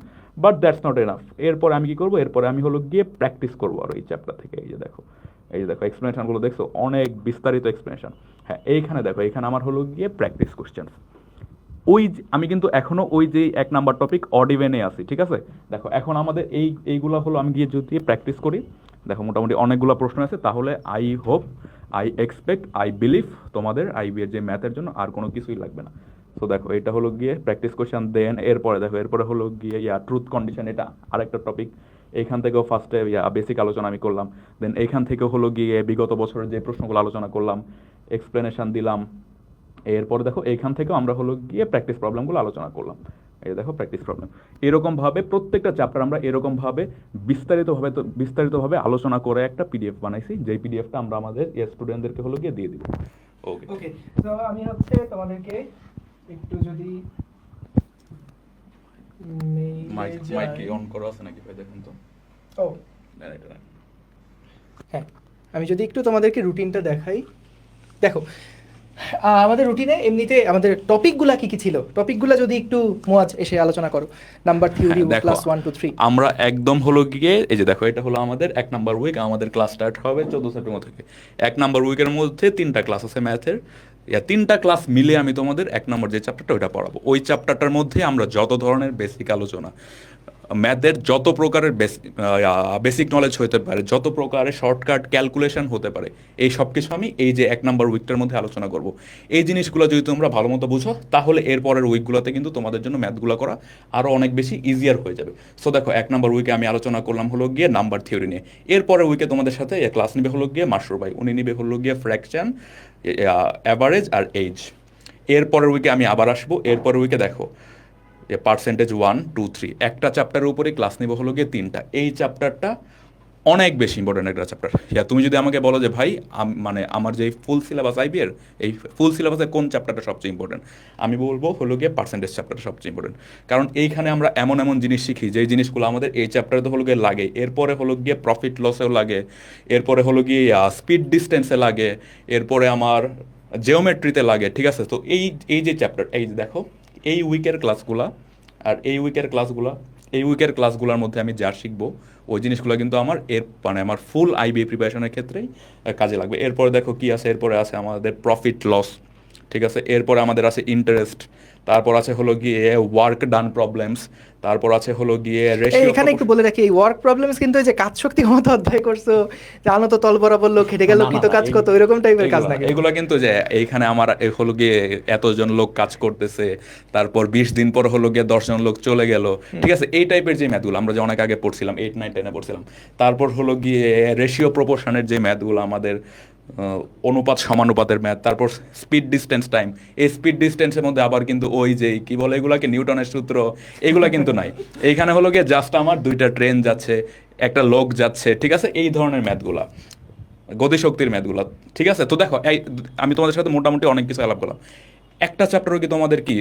বাট দ্যাটস নট এনাফ। এরপরে আমি কি করবো, এরপরে আমি হলো গিয়ে প্র্যাকটিস করবো আর এই চ্যাপ্টার থেকে। এই যে দেখো এক্সপ্লেনেশনগুলো দেখছো, অনেক বিস্তারিত এক্সপ্লেনেশন। হ্যাঁ, এইখানে দেখো এখানে আমার হলো গিয়ে প্র্যাকটিস কোশ্চেন্স। আমি কিন্তু এখনো ওই যে 1 নাম্বার টপিক অড ইভেনে আছি, ঠিক আছে। দেখো এখন আমাদের এইগুলো হলো আমি গিয়ে যদি প্র্যাকটিস করি, দেখো মোটামুটি অনেকগুলো প্রশ্ন আছে। তাহলে I hope, I expect, I believe তোমাদের আইবি এর যে ম্যাথের জন্য আর কোনো কিছুই লাগবে না। সো দেখো এটা হলো গিয়ে প্র্যাকটিস কোশ্চেন। দেন এরপরে হলো গিয়ে ট্রুথ কন্ডিশন, এটা আরেকটা টপিক। এইখান থেকেও ফার্স্টে বেসিক আলোচনা আমি করলাম। দেন এইখান থেকেও হলো গিয়ে বিগত বছরের যে প্রশ্নগুলো আলোচনা করলাম, এক্সপ্লেনেশন দিলাম। এরপর দেখো এইখান থেকেও আমরা হলো গিয়ে প্র্যাকটিস প্রবলেমগুলো আলোচনা করলাম। এই দেখো প্র্যাকটিস প্রবলেম। এরকমভাবে প্রত্যেকটা চ্যাপ্টার আমরা এরকমভাবে বিস্তারিতভাবে আলোচনা করে একটা পিডিএফ বানাইছি, যেই পিডিএফটা আমরা আমাদের স্টুডেন্টদেরকে হলো গিয়ে দিয়ে দিব। ওকে ওকে, তো আমি হচ্ছে তোমাদেরকে একটু যদি মাইক মাইক কি অন করা আছে নাকি ভাই দেখুন তো। ও হ্যাঁ, আমি যদি একটু তোমাদেরকে রুটিনটা দেখাই, দেখো আমাদের রুটিনে এমনিতে আমাদের টপিকগুলা কি কি ছিল, টপিকগুলা যদি একটু মোয়াজ এসে আলোচনা করো। নাম্বার থিওরি হ্যাঁ, দেখো, ক্লাস 1 2 3। আমরা একদম হলো গিয়ে এই যে দেখো, এটা হলো আমাদের 1 নাম্বার উইক, আমাদের ক্লাস স্টার্ট হবে 14 সেপ্টেম্বর থেকে। 1 নাম্বার উইকের মধ্যে 3টা ক্লাস আছে ম্যাথের, 3টা ক্লাস মিলে আমি তোমাদের 1 নাম্বার যে চ্যাপ্টারটা ওইটা পড়াবো। ওই চ্যাপ্টারটার মধ্যে আমরা যত ধরনের বেসিক আলোচনা, ম্যাথের যত প্রকারের বেসিক নলেজ হতে পারে, যত প্রকারের শর্টকাট ক্যালকুলেশন হতে পারে, এই সব কিছু আমি এই যে 1 নাম্বার উইকটার মধ্যে আলোচনা করব। এই জিনিসগুলো যদি তোমরা ভালো মতো বুঝো, তাহলে এরপরের উইকগুলোতে কিন্তু তোমাদের জন্য ম্যাথগুলো করা আরও অনেক বেশি ইজিয়ার হয়ে যাবে। সো দেখো, 1 নাম্বার উইকে আমি আলোচনা করলাম হলো গিয়ে নাম্বার থিওরি নিয়ে। এরপরের উইকে তোমাদের সাথে ক্লাস নিবে হলো গিয়ে মাশরুর ভাই, উনি নিবে হলো গিয়ে ফ্র্যাকশন, অ্যাভারেজ আর এজ। এরপরের উইকে আমি আবার আসবো, এরপরের উইকে দেখো পার্সেন্টেজ 1 2 3, একটা চ্যাপ্টারের উপরে ক্লাস নিব হলো গিয়ে 3টা। এই চ্যাপ্টারটা অনেক বেশি ইম্পর্টেন্ট একটা চ্যাপ্টার। তুমি যদি আমাকে বলো যে ভাই মানে আমার যে ফুল সিলেবাস আইবিএর, এই ফুল সিলেবাসে কোন চ্যাপ্টারটা সবচেয়ে ইম্পর্টেন্ট, আমি বলবো হলো গিয়ে পার্সেন্টেজ চ্যাপ্টারটা সবচেয়ে ইম্পর্টেন্ট। কারণ এইখানে আমরা এমন এমন জিনিস শিখি যেই জিনিসগুলো আমাদের এই চ্যাপ্টারে তো হলো গিয়ে লাগে, এরপরে হলো গিয়ে প্রফিট লসেও লাগে, এরপরে হলো গিয়ে স্পিড ডিস্টেন্সে লাগে, এরপরে আমার জিওমেট্রিতে লাগে, ঠিক আছে? তো এই যে চ্যাপ্টার, এই যে দেখো এই উইকের ক্লাসগুলা আর এই উইকের ক্লাসগুলোর মধ্যে আমি যা শিখবো ওই জিনিসগুলো কিন্তু আমার মানে আমার ফুল আইবিএ প্রিপারেশনের ক্ষেত্রেই কাজে লাগবে। এরপরে দেখো কি আছে, এরপরে আছে আমাদের প্রফিট লস, ঠিক আছে? এরপরে আমাদের আছে ইন্টারেস্ট, তারপর আছে হলো গিয়ে ওয়ার্ক ডান প্রবলেমস, তারপর আছে হলো গিয়ে রেশিও। এখানে একটু বলে রাখি, এই ওয়ার্ক প্রবলেমস কিন্তু এই যে কাজ শক্তি ক্ষমতা অধ্যায় করছো, জানো তো তল বরাবর লোক খেটে গেল কৃত কাজ কত, ওইরকম টাইপের কাজ নাকি? এগুলো কিন্তু যে এইখানে আমার হলো গিয়ে এতজন লোক কাজ করতেছে, তারপর 20 দিন পর হলো গিয়ে 10 জন লোক চলে গেল, ঠিক আছে? এই টাইপের যে ম্যাথগুলো আমরা যে অনেক আগে পড়ছিলাম, 8 9 10-এ পড়ছিলাম। তারপর হলো গিয়ে রেশিও প্রপোর্শনের যে ম্যাথগুলো আমাদের, অনুপাত সমানুপাতের ম্যাথ, তারপর স্পিড ডিস্টেন্স টাইম। এই স্পিড ডিস্টেন্সের মধ্যে আবার কিন্তু ওই যে কি বলে এগুলাকে, নিউটনের সূত্র, এগুলা কিন্তু নাই। এইখানে হলো গিয়ে জাস্ট আমার 2টা ট্রেন যাচ্ছে, একটা লোক যাচ্ছে, ঠিক আছে? এই ধরনের ম্যাথগুলা, গতিশক্তির ম্যাথগুলো, ঠিক আছে? তো দেখো আমি তোমাদের সাথে মোটামুটি অনেক কিছু আলাপ করলাম। একটা চ্যাপ্টারও কি তোমাদের কি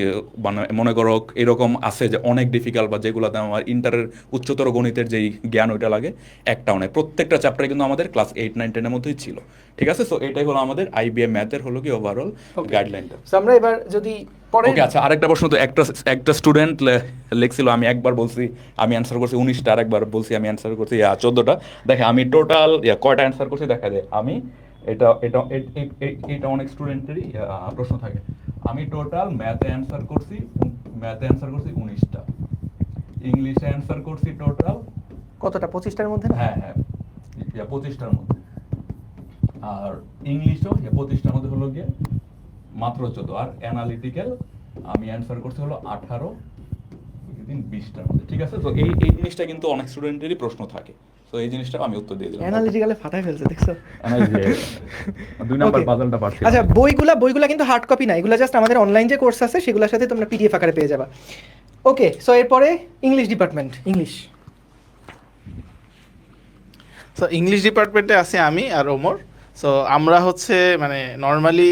মানে মনে করো এরকম আছে যে অনেক ডিফিকাল্ট, বা যেগুলোতে আমার ইন্টারের উচ্চতর গণিতের যেই জ্ঞান ওইটা লাগে, একটাও নেই। প্রত্যেকটা চ্যাপ্টারে কিন্তু আমাদের ক্লাস 8 9 10-এর মধ্যেই ছিল, ঠিক আছে? সো এটাই হলো আমাদের আইবিএম ম্যাথের হলো কি ওভারঅল গাইডলাইনটা। So আমরা এবার যদি পরে ওকে, আচ্ছা, আরেকটা প্রশ্ন। তো একটা স্টুডেন্ট লিখছিল, আমি একবার বলছি আমি অ্যান্সার করছি 19টা, আরেকবার বলছি আমি অ্যান্সার করছি 14টা। দেখে আমি টোটাল কয়টা অ্যান্সার করছি দেখা যায়। আমি এটা অনেক স্টুডেন্টেরই প্রশ্ন থাকে। আমি টোটাল ম্যাথে অ্যান্সার করছি 19টা, ইংলিশে অ্যান্সার করছি টোটাল কতটা, 25টার মধ্যে না? হ্যাঁ হ্যাঁ 25টার মধ্যে, আর ইংলিশও 25টার মধ্যে হলো গিয়ে মাত্র 14, আর অ্যানালিটিক্যাল আমি অ্যান্সার করছি হলো 18 20টার মধ্যে, ঠিক আছে? তো এই জিনিসটা কিন্তু অনেক স্টুডেন্টেরই প্রশ্ন থাকে। তো এই জিনিসটা আমি উত্তর দিয়ে দিলাম। অ্যানালিটিক্যালে ফাটাই ফেলছে, দেখছো? 2 নাম্বার Okay. পাজলটা পারছি। আচ্ছা, বইগুলা কিন্তু হার্ড কপি না, এগুলা জাস্ট আমাদের অনলাইন যে কোর্স আছে সেগুলোর সাথে তোমরা পিডিএফ আকারে পেয়ে যাবা। ওকে, সো এরপরে English department, English. So English ডিপার্টমেন্টে আছি আমি আর ওমর। সো আমরা হচ্ছে মানে নর্মালি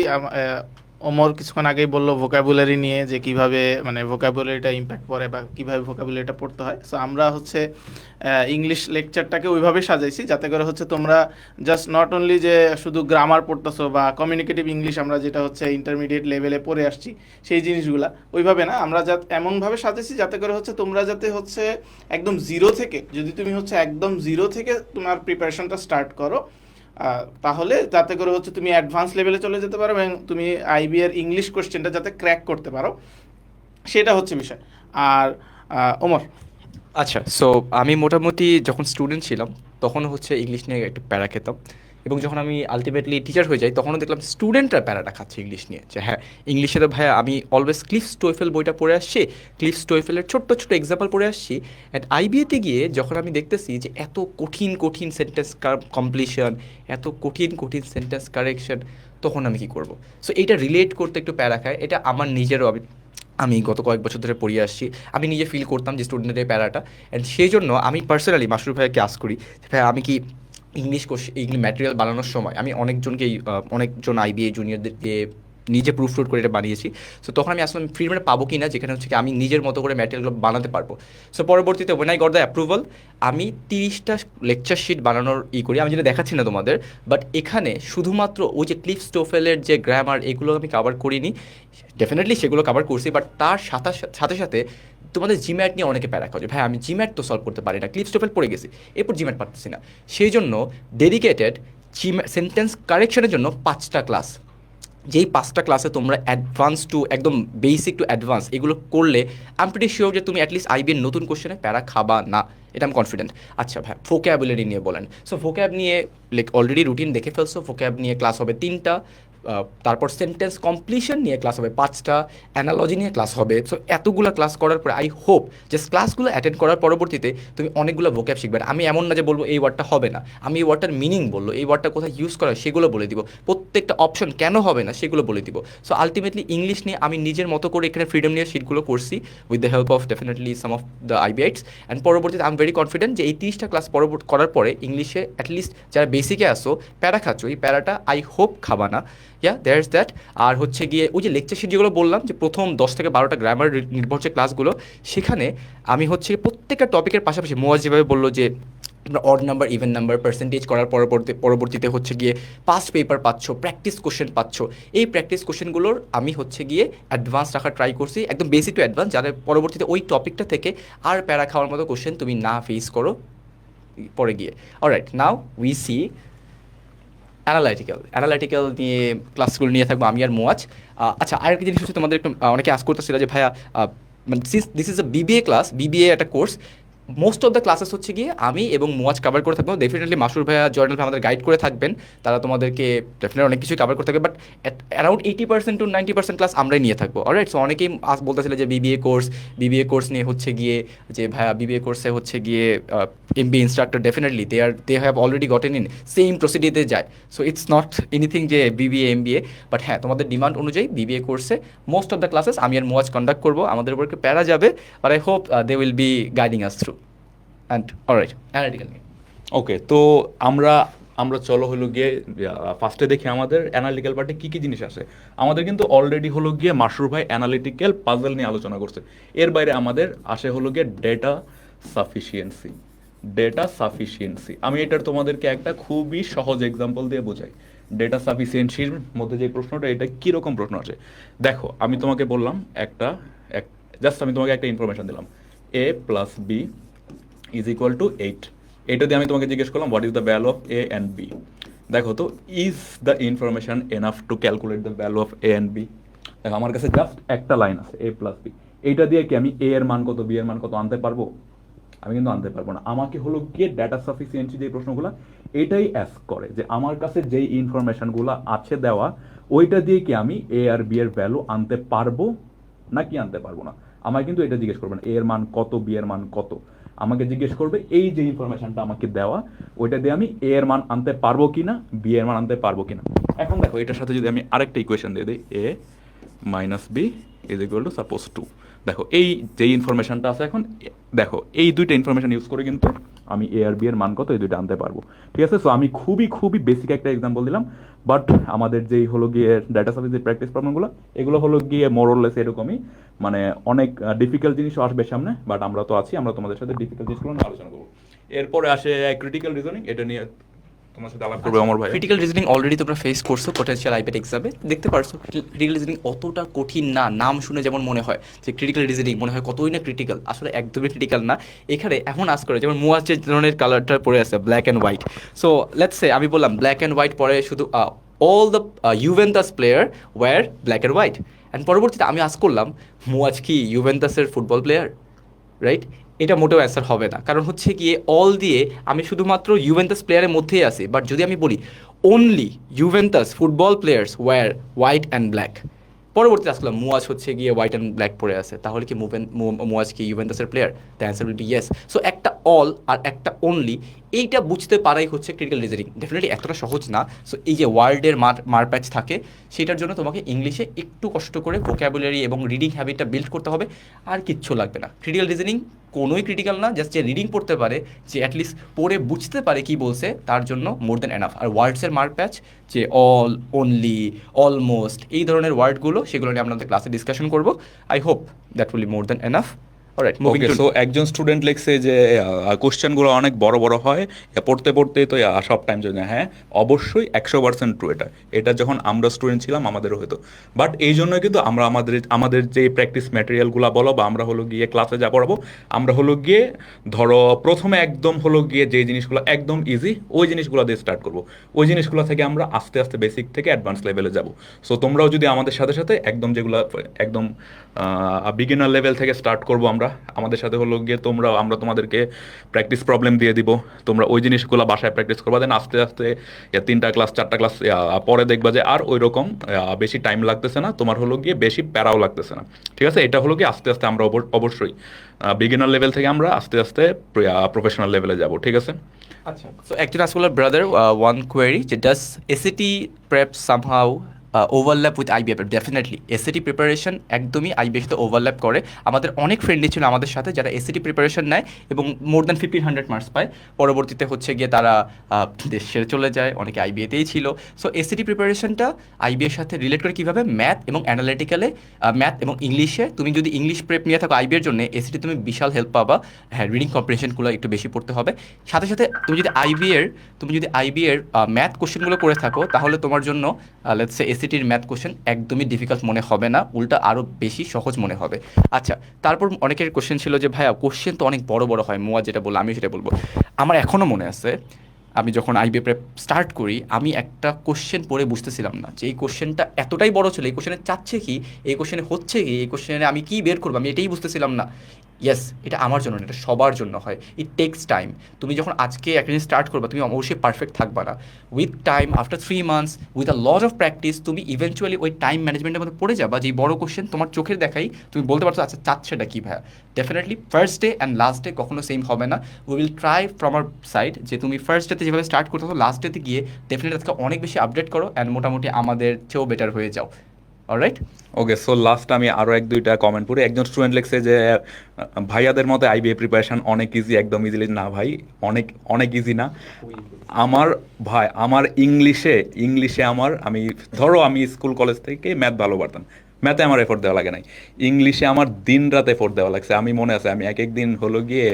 ওমর কিছুক্ষণ আগেই বললো ভোকাবুলারি নিয়ে, যে কিভাবে মানে ভোকাবুলারিটা ইম্প্যাক্ট পড়ে বা কিভাবে ভোকাবুলারিটা পড়তে হয়। সো আমরা হচ্ছে ইংলিশ লেকচারটাকে ওইভাবে সাজাইছি যাতে করে হচ্ছে তোমরা জাস্ট নট অনলি যে শুধু গ্রামার পড়তেছো বা কমিউনিকেটিভ ইংলিশ আমরা যেটা হচ্ছে ইন্টারমিডিয়েট লেভেলে পড়ে আসছি সেই জিনিসগুলা, ওইভাবে না, আমরা এমনভাবে সাজাইছি যাতে করে হচ্ছে তোমরা যাতে হচ্ছে একদম জিরো থেকে, যদি তুমি হচ্ছে একদম জিরো থেকে তোমার প্রিপারেশনটা স্টার্ট করো, তাহলে যাতে করে হচ্ছে তুমি অ্যাডভান্স লেভেলে চলে যেতে পারো এবং তুমি আইবি এর ইংলিশ কোশ্চেনটা যাতে ক্র্যাক করতে পারো, সেটা হচ্ছে বিষয়। আর ওমর? আচ্ছা, সো আমি মোটামুটি যখন স্টুডেন্ট ছিলাম তখন হচ্ছে ইংলিশ নিয়ে একটু প্যারা খেতাম, এবং যখন আমি আলটিমেটলি টিচার হয়ে যাই তখনও দেখলাম স্টুডেন্টরা প্যারাটা খাচ্ছে ইংলিশ নিয়ে, যে হ্যাঁ ইংলিশে তো ভাইয়া আমি অলওয়েজ ক্লিফস টোয়েফেল বইটা পড়ে আসছি, ক্লিফস টোয়েফেলের ছোট্ট ছোট্ট এক্সাম্পল পড়ে আসছি। অ্যান্ড আইবিএতে গিয়ে যখন আমি দেখতেছি যে এত কঠিন কঠিন সেন্টেন্স কমপ্লিশন, এত কঠিন কঠিন সেন্টেন্স কারেকশন, তখন আমি কী করবো? সো এইটা রিলেট করতে একটু প্যারা খায়, এটা আমার নিজেরও আমি আমি গত কয়েক বছর ধরে পড়িয়ে আসছি, আমি নিজে ফিল করতাম যে স্টুডেন্টের প্যারাটা, অ্যান্ড সেই জন্য আমি পার্সোনালি মাসরুর ভাইয়াকে আস্ক করি যে ভাই আমি কি ইংলিশ এইগুলি ম্যাটেরিয়াল বানানোর সময় আমি অনেকজন আইবিএ জুনিয়রদের দিয়ে নিজে প্রুফ টুট করে এটা বানিয়েছি। সো তখন আমি আসলে ফ্রিডমে পাবো কি না, যেখানে হচ্ছে কি আমি নিজের মতো করে ম্যাটেরিয়ালগুলো বানাতে পারবো। সো পরবর্তীতে when I got the approval, আমি 30টা লেকচার শিট বানানোর করি, আমি যেটা দেখাচ্ছি না তোমাদের, বাট এখানে শুধুমাত্র ওই যে ক্লিফ স্টোফেলের যে গ্রামার এগুলো আমি কভার করিনি, ডেফিনেটলি সেগুলো কভার করছি, বাট তার সাথে সাথে তোমাদের জিম্যাট নিয়ে অনেকে প্যারা খাওয়া, ভাই আমি জিম্যাট তো সলভ করতে পারি না, ক্লিপ স্টোফেল পড়ে গেছি, এরপর জিম্যাট পারতেছি না। সেই জন্য ডেডিকেটেড সেন্টেন্স কারেকশনের জন্য 5টা ক্লাস, যেই 5টা ক্লাসে তোমরা অ্যাডভান্স টু একদম বেসিক টু অ্যাডভান্স এগুলো করলে আই এম প্রিটি শিওর যে তুমি অ্যাটলিস্ট আইবিএর নতুন কোশ্চেনে প্যারা খাবা না, এটা আমি কনফিডেন্ট। আচ্ছা ভাই ভোক্যাবুলারি নিয়ে বলেন। সো ভোক্যাব নিয়ে লাইক অলরেডি রুটিন দেখে ফেলছো, ভোক্যাব নিয়ে ক্লাস হবে 3টা, তারপর সেন্টেন্স কমপ্লিশন নিয়ে ক্লাস হবে 5টা, অ্যানালজি নিয়ে ক্লাস হবে। সো এতগুলো ক্লাস করার পরে আই হোপ যে ক্লাসগুলো অ্যাটেন্ড করার পরবর্তীতে তুমি অনেকগুলো ভোক্যাব শিখবে। আমি এমন না যে বলবো এই ওয়ার্ডটা হবে না, আমি এই ওয়ার্ডটার মিনিং বললো, এই ওয়ার্ডটা কোথায় ইউজ করা হয় সেগুলো বলে দিব, প্রত্যেকটা অপশন কেন হবে না সেগুলো বলে দিব। সো আলটিমেটলি ইংলিশ নিয়ে আমি নিজের মতো করে এখানে ফ্রিডম নিয়ে শিটগুলো করছি with the help of definitely some of the আইবিআইটস, অ্যান্ড পরবর্তীতে আই এম ভেরি কনফিডেন্ট যে এই 30টা ক্লাস করার পরে ইংলিশে অ্যাটলিস্ট যারা বেসিকে আসো প্যারা খাচ্ছ, এই প্যারাটা আই হোপ খাবা না। There is that. আর হচ্ছে গিয়ে ওই যে লেকচার শিট যেগুলো বললাম যে প্রথম 10 থেকে 12টা গ্রামার নির্ভর যে ক্লাসগুলো, সেখানে আমি হচ্ছে প্রত্যেকটা টপিকের পাশাপাশি মোয়াজ যেভাবে বললো যে তোমরা odd number even number percentage করার পরবর্তীতে হচ্ছে গিয়ে পাস্ট পেপার পাচ্ছ, প্র্যাকটিস কোশ্চেন পাচ্ছ, এই প্র্যাকটিস কোশ্চেনগুলোর আমি হচ্ছে গিয়ে অ্যাডভান্স রাখার ট্রাই করছি, একদম বেসিক টু অ্যাডভান্স, যাতে পরবর্তীতে ওই টপিকটা থেকে আর প্যারা খাওয়ার মতো কোশ্চেন তুমি না ফেস করো পরে গিয়ে। Alright, now we see analytical নিয়ে ক্লাসগুলো নিয়ে থাকবো আমি আর মোয়াজ। আচ্ছা, আরেকটা জিনিস হচ্ছে তোমাদের একটু অনেকে আস করতেছিল যে ভাইয়া মানে this is a BBA class, BBA একটা course, most of the classes হচ্ছে গিয়ে আমি এবং মোয়াজ কভার করে থাকবো, ডেফিনেটলি মাসুর ভাইয়া জয়নাল ভাই আমাদের গাইড করে থাকবেন, তারা তোমাদেরকে ডেফিনেটলি অনেক কিছুই কভার করে থাকবে, বাট অ্যারাউন্ড 80% to 90% ক্লাস আমরাই নিয়ে থাকবো। অলরাইট, সো অনেকেই বলতেছিল যে বিবিএ কোর্স নিয়ে হচ্ছে গিয়ে যে ভাইয়া বিবিএ কোর্সে হচ্ছে গিয়ে MBA instructor definitely they have already gotten in same প্রসিডিতে যায়, সো ইটস নট এনিথিং যে বিবিএ এমবিএ, বাট হ্যাঁ তোমাদের ডিমান্ড অনুযায়ী বিবিএ কোর্সে মোস্ট অফ দ্য ক্লাসেস আমি আর মোয়াজ কন্ডাক্ট করবো, আমাদের উপর একটু প্যারা যাবে, but I hope they will be guiding us through. And alright, analytical নিয়ে ওকে, তো আমরা চলো হলো গিয়ে ফার্স্টে দেখি আমাদের অ্যানালিটিক্যাল পার্টে কী কী জিনিস আছে। আমাদের কিন্তু অলরেডি হলো গিয়ে মাসরুর ভাই অ্যানালিটিক্যাল পাজল নিয়ে আলোচনা করছে, এর বাইরে আমাদের আসে হলো গিয়ে ডেটা সাফিসিয়েন্সি। আমি এটার তোমাদেরকে একটা খুবই সহজ এক্সাম্পল দিয়ে বোঝাই। ডেটা সাফিসিয়েন্সির মধ্যে যে প্রশ্নটা, এটা কীরকম প্রশ্ন আছে দেখো। আমি তোমাকে বললাম জাস্ট আমি তোমাকে একটা ইনফরমেশন দিলাম, a + b is equal to 8। এটা দিয়ে আমি তোমাকে জিজ্ঞেস করলাম what is the value of A and B. দেখো তো, is the information enough to calculate the value of A and B. দেখো আমার কাছে জাস্ট একটা লাইন আছে, a + b, এইটা দিয়ে কি আমি এ এর মান কত বি এর মান কত আনতে পারবো? আমি কিন্তু আনতে পারবো না। আমাকে হলো গিয়ে ডেটা সাফিসিয়েন্সি যে প্রশ্নগুলো এটাই অ্যাস্ক করে যে আমার কাছে যেই ইনফরমেশনগুলো আছে দেওয়া, ওইটা দিয়ে কি আমি এ আর বি এর ভ্যালু আনতে পারবো নাকি আনতে পারবো না। আমাকে কিন্তু এটা জিজ্ঞেস করবে না এ এর মান কত বি এর মান কত, আমাকে জিজ্ঞেস করবে এই যে ইনফরমেশনটা আমাকে দেওয়া, ওইটা দিয়ে আমি এ এর মান আনতে পারবো কিনা, বি এর মান আনতে পারবো কিনা। এখন দেখো এটার সাথে যদি আমি আরেকটা ইকুয়েশন দিয়ে দিই, a - b is equal two suppose 2। দেখো এই যে ইনফরমেশনটা আছে এখন, দেখো এই দুইটা ইনফরমেশন ইউজ করে কিন্তু আমি এ আর বি এর মান কত এই দুইটা আনতে পারবো। ঠিক আছে, সো আমি খুবই বেসিক একটা এক্সাম্পল দিলাম, বাট আমাদের যেই হলো গিয়ে ডাটা সায়েন্স যে প্র্যাকটিস প্রবলেমগুলো, এগুলো হলো গিয়ে মোরলেস এরকমই, মানে অনেক ডিফিকাল্ট জিনিসও আসবে সামনে, বাট আমরা তো আছি, আমরা তোমাদের সাথে ডিফিকাল্ট জিনিসগুলো নিয়ে আলোচনা করবো। এরপরে আসে ক্রিটিক্যাল রিজনিং, এটা নিয়ে তোমার সাথে আলাপ করবে আমার ভাই। ক্রিটিক্যাল রিজনিং অলরেডি তোমরা ফেস করছো পোটেনশিয়াল আইপ্যাড এক্সামে, দেখতে পারছো ক্রিটিক্যাল রিজনিং অতটা কঠিন না, নাম শুনে যেমন মনে হয় যে ক্রিটিক্যাল রিজনিং মনে হয় কতই না ক্রিটিক্যাল, আসলে একদমই ক্রিটিক্যাল না। এখানে এখন আজ করে যেমন মুয়াজ যে ধরনের কালারটা পরে আছে black and white, so let's say আমি বললাম ব্ল্যাক অ্যান্ড হোয়াইট পরে শুধু all the Juventus player wear black and white, and পরবর্তীতে আমি আজ করলাম মুয়াজ কি ইউভেন্টাসের ফুটবল প্লেয়ার, রাইট? এটা মোটেও অ্যান্সার হবে না, কারণ হচ্ছে গিয়ে অল দিয়ে আমি শুধুমাত্র ইউভেন্টাস প্লেয়ারের মধ্যেই আছি, বাট যদি আমি বলি only Juventus football players wear white and black, পরবর্তীতে আসলাম মুয়াজ হচ্ছে গিয়ে হোয়াইট অ্যান্ড ব্ল্যাক পরে আছে, তাহলে কি মুয়াজ কি ইউভেন্টাসের player? The answer will be yes. So একটা অল আর একটা অনলি, এইটা বুঝতে পারাই হচ্ছে ক্রিটিক্যাল রিজনিং। ডেফিনেটলি এতটা সহজ না। সো এই যে ওয়ার্ল্ডের মারপ্যাচ থাকে, সেটার জন্য তোমাকে ইংলিশে একটু কষ্ট করে ভোক্যাবুলারি এবং রিডিং হ্যাবিটটা বিল্ড করতে হবে, আর কিচ্ছু লাগবে না। ক্রিটিক্যাল রিজনিং কোনোই ক্রিটিক্যাল না, জাস্ট যে রিডিং পড়তে পারে, যে অ্যাটলিস্ট পড়ে বুঝতে পারে কি বলছে, তার জন্য মোর দ্যান এনাফ। আর ওয়ার্ডসের মারপ্যাচ, যে অল, অনলি, অলমোস্ট, এই ধরনের ওয়ার্ডগুলো, সেগুলো নিয়ে আমরা আমাদের ক্লাসে ডিসকাশন করবো। I hope that will be more than enough. Alright, moving okay, to so একজন স্টুডেন্ট লিখছে যে কোশ্চেনগুলো অনেক বড় বড় হয়, পড়তে পড়তে তো সব টাইম জন্য। হ্যাঁ, অবশ্যই 100% ট্রু। এটা যখন আমরা স্টুডেন্ট ছিলাম আমাদেরও হতো, বাট এই জন্য কিন্তু আমরা আমাদের যে প্র্যাকটিস ম্যাটেরিয়ালগুলো বলো, বা আমরা হলো গিয়ে ক্লাসে যা পড়াবো, আমরা হলো গিয়ে ধরো প্রথমে একদম হলো গিয়ে যে জিনিসগুলো একদম ইজি, ওই জিনিসগুলো দিয়ে স্টার্ট করবো। ওই জিনিসগুলো থেকে আমরা আস্তে আস্তে বেসিক থেকে অ্যাডভান্স লেভেলে যাব। সো তোমরাও যদি আমাদের সাথে সাথে একদম যেগুলো একদম বিগিনার লেভেল থেকে স্টার্ট করবো আমরা, আমাদের সাথে হলো গিয়ে আমরা তোমাদেরকে প্র্যাকটিস প্রবলেম দিয়ে দিব, তোমরা ওই জিনিসগুলো বাসায় প্র্যাকটিস করবা। দেন আস্তে আস্তে 3টা ক্লাস 4টা ক্লাস পরে দেখবা যে আর ওই রকম বেশি টাইম লাগতেছে না, তোমার হলো গিয়ে বেশি প্যারাও লাগতেছে না। ঠিক আছে, এটা হলো গিয়ে আস্তে আস্তে আমরা অবশ্যই বিগিনার লেভেল থেকে আমরা আস্তে আস্তে প্রফেশনাল লেভেলে যাব। ঠিক আছে। আচ্ছা, সো একজন আসলে ব্রাদার ওয়ান কোয়েরি, যে does SAT prep somehow overlap with IBA? Definitely SAT preparation একদমই আইবিএর সাথে ওভারল্যাপ করে। আমাদের অনেক ফ্রেন্ডই ছিল আমাদের সাথে যারা এসএটি প্রিপারেশন নেয় এবং মোর দ্যান 1500 মার্কস পায়, পরবর্তীতে হচ্ছে গিয়ে তারা দেশ ছেড়ে চলে যায়, অনেকে আইবিএতেই ছিল। সো এসএটি প্রিপারেশনটা আইবিএর সাথে রিলেট করে কীভাবে, ম্যাথ এবং অ্যানালিটিক্যালে, ম্যাথ এবং ইংলিশে, তুমি যদি ইংলিশ প্রেপ নিয়ে থাকো আইবিএর জন্য, এসএটি তুমি বিশাল হেল্প পাবা। হ্যাঁ, রিডিং কম্প্রিহেনশনগুলো একটু বেশি পড়তে হবে। সাথে সাথে তুমি যদি আইবিএর ম্যাথ কোশ্চেনগুলো করে থাকো, তাহলে তোমার জন্য লেটস সে এসএটির ম্যাথ কোশ্চেন একদমই ডিফিকাল্ট মনে হবে না, উল্টা আরও বেশি সহজ মনে হবে। আচ্ছা, তারপর অনেকের কোশ্চেন ছিল যে ভাইয়া কোশ্চেন তো অনেক বড় বড় হয়, মোয়া যেটা বললো আমি সেটা বলবো। আমার এখনও মনে আছে, আমি যখন আইবিএ প্রেপ স্টার্ট করি, আমি একটা কোশ্চেন পড়ে বুঝতেছিলাম না যে এই কোশ্চেনটা এতটাই বড় ছিল, এই কোশ্চেনে চাচ্ছে কি, এই কোশ্চেনে হচ্ছে কি, এই কোশ্চেনে আমি কি বের করবো, আমি এটাই বুঝতেছিলাম না। ইয়েস, এটা আমার জন্য না, এটা সবার জন্য হয়। It takes time. তুমি যখন আজকে একটা জিনিস স্টার্ট করবা, তুমি অবশ্যই পারফেক্ট থাকবা না। With time, after 3 months, with a lot of practice, তুমি ইভেনচুয়ালি ওই টাইম ম্যানেজমেন্টের মধ্যে পড়ে যাবা, যে বড় কোশ্চেন তোমার চোখের দেখাই তুমি বলতে পারছো আচ্ছা চাচ্ছেটা কী ভাইয়া। Definitely first day and last day কখনো সেম হবে না। We will try from our side যে তুমি ফার্স্ট ডেতে যেভাবে স্টার্ট করতে হবে, লাস্ট ডেতে গিয়ে ডেফিনেটলি আজকে অনেক বেশি আপডেট করো অ্যান্ড মোটামুটি আমাদের চেয়েও বেটার হয়ে যাও। অলরাইট। ওকে, সো লাস্ট আমি আরও 1-2টা কমেন্ট পড়ি। একজন স্টুডেন্ট লিখছে যে ভাইয়াদের মতে আইবিএ প্রিপারেশন অনেক ইজি, একদম ইজিলি না ভাই, অনেক অনেক ইজি না। আমার ইংলিশে আমি ধরো আমি স্কুল কলেজ থেকে ম্যাথ ভালো পারতাম, ম্যাথে আমার এফোর্ট দেওয়া লাগে নাই। ইংলিশে আমার দিন রাত এফোর্ট দেওয়া লাগছে। আমি মনে আছে আমি এক দিন হলো গিয়ে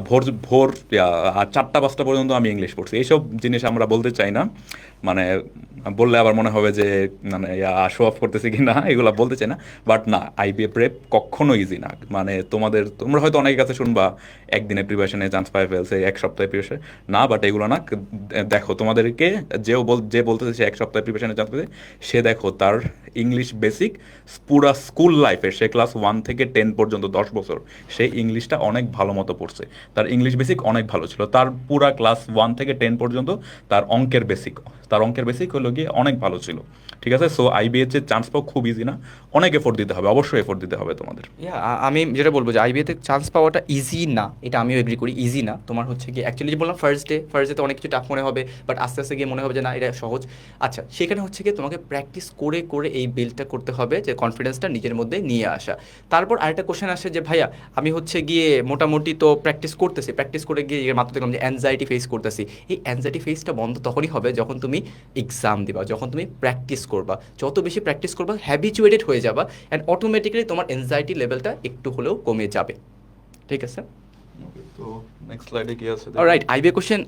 ভোর ভোর 4টা-5টা পর্যন্ত আমি ইংলিশ পড়ছি। এইসব জিনিস আমরা বলতে চাই না, মানে বললে আবার মনে হবে যে মানে শো অফ করতেছি কি না, এগুলো বলতে চাই না। বাট না, আইবিএ প্রেপ কখনো ইজি না। মানে তোমরা হয়তো অনেকের কাছে শুনবা একদিনে প্রিপারেশনে চান্স পাই ফেলছে, 1 সপ্তাহে প্রিপারেশন না, বাট এগুলো না। দেখো তোমাদেরকে যে বলতেছে সে 1 সপ্তাহে প্রিপারেশনে চান্স পেয়েছে, সে দেখো তার ইংলিশ বেসিক পুরা স্কুল লাইফে, সে ক্লাস 1 থেকে 10 পর্যন্ত 10 বছর সে ইংলিশটা অনেক ভালো মতো পড়ছে। তার ইংলিশ বেসিক অনেক ভালো ছিল। তার পুরা ক্লাস 1 থেকে 10 পর্যন্ত তার অঙ্কের বেসিক হলো গিয়ে অনেক ভালো ছিল। ঠিক আছে, সো আইবিএ তে চান্স পাওয়া খুব ইজি না, অনেক এফোর্ট দিতে হবে, অবশ্যই এফোর্ট দিতে হবে তোমাদের। আমি যেটা বলবো যে আইবিএতে চান্স পাওয়াটা ইজি না, এটা আমিও এগ্রি করি, ইজি না। তোমার হচ্ছে কি অ্যাকচুয়ালি যে বললাম ফার্স্ট ডেতে অনেক কিছু টাফ মনে হবে, বাট আস্তে আস্তে গিয়ে মনে হবে যে না এটা সহজ। আচ্ছা, সেখানে হচ্ছে কি তোমাকে প্র্যাকটিস করে করে এই বিল্ডটা করতে হবে, যে কনফিডেন্সটা নিজের মধ্যে নিয়ে আসা। তারপর আরেকটা কোশ্চেন আসে যে ভাইয়া আমি হচ্ছে গিয়ে মোটামুটি তো প্র্যাকটিস করে গিয়ে মাত্র দেখলাম যে অ্যাংজাইটি ফেস করতেছি। এই অ্যাংজাইটি ফেসটা বন্ধ তখনই হবে যখন তুমি এক্সাম দিবা, যখন তুমি প্র্যাকটিস করবা। যত বেশি প্র্যাকটিস করবা, হ্যাবিচুয়েটেড হয়ে যাবা, অ্যান্ড অটোমেটিক্যালি তোমার অ্যাংজাইটি লেভেলটা একটু হলেও কমে যাবে। ঠিক আছে, তো নেক্সট স্লাইডে কি আছে? অলরাইট,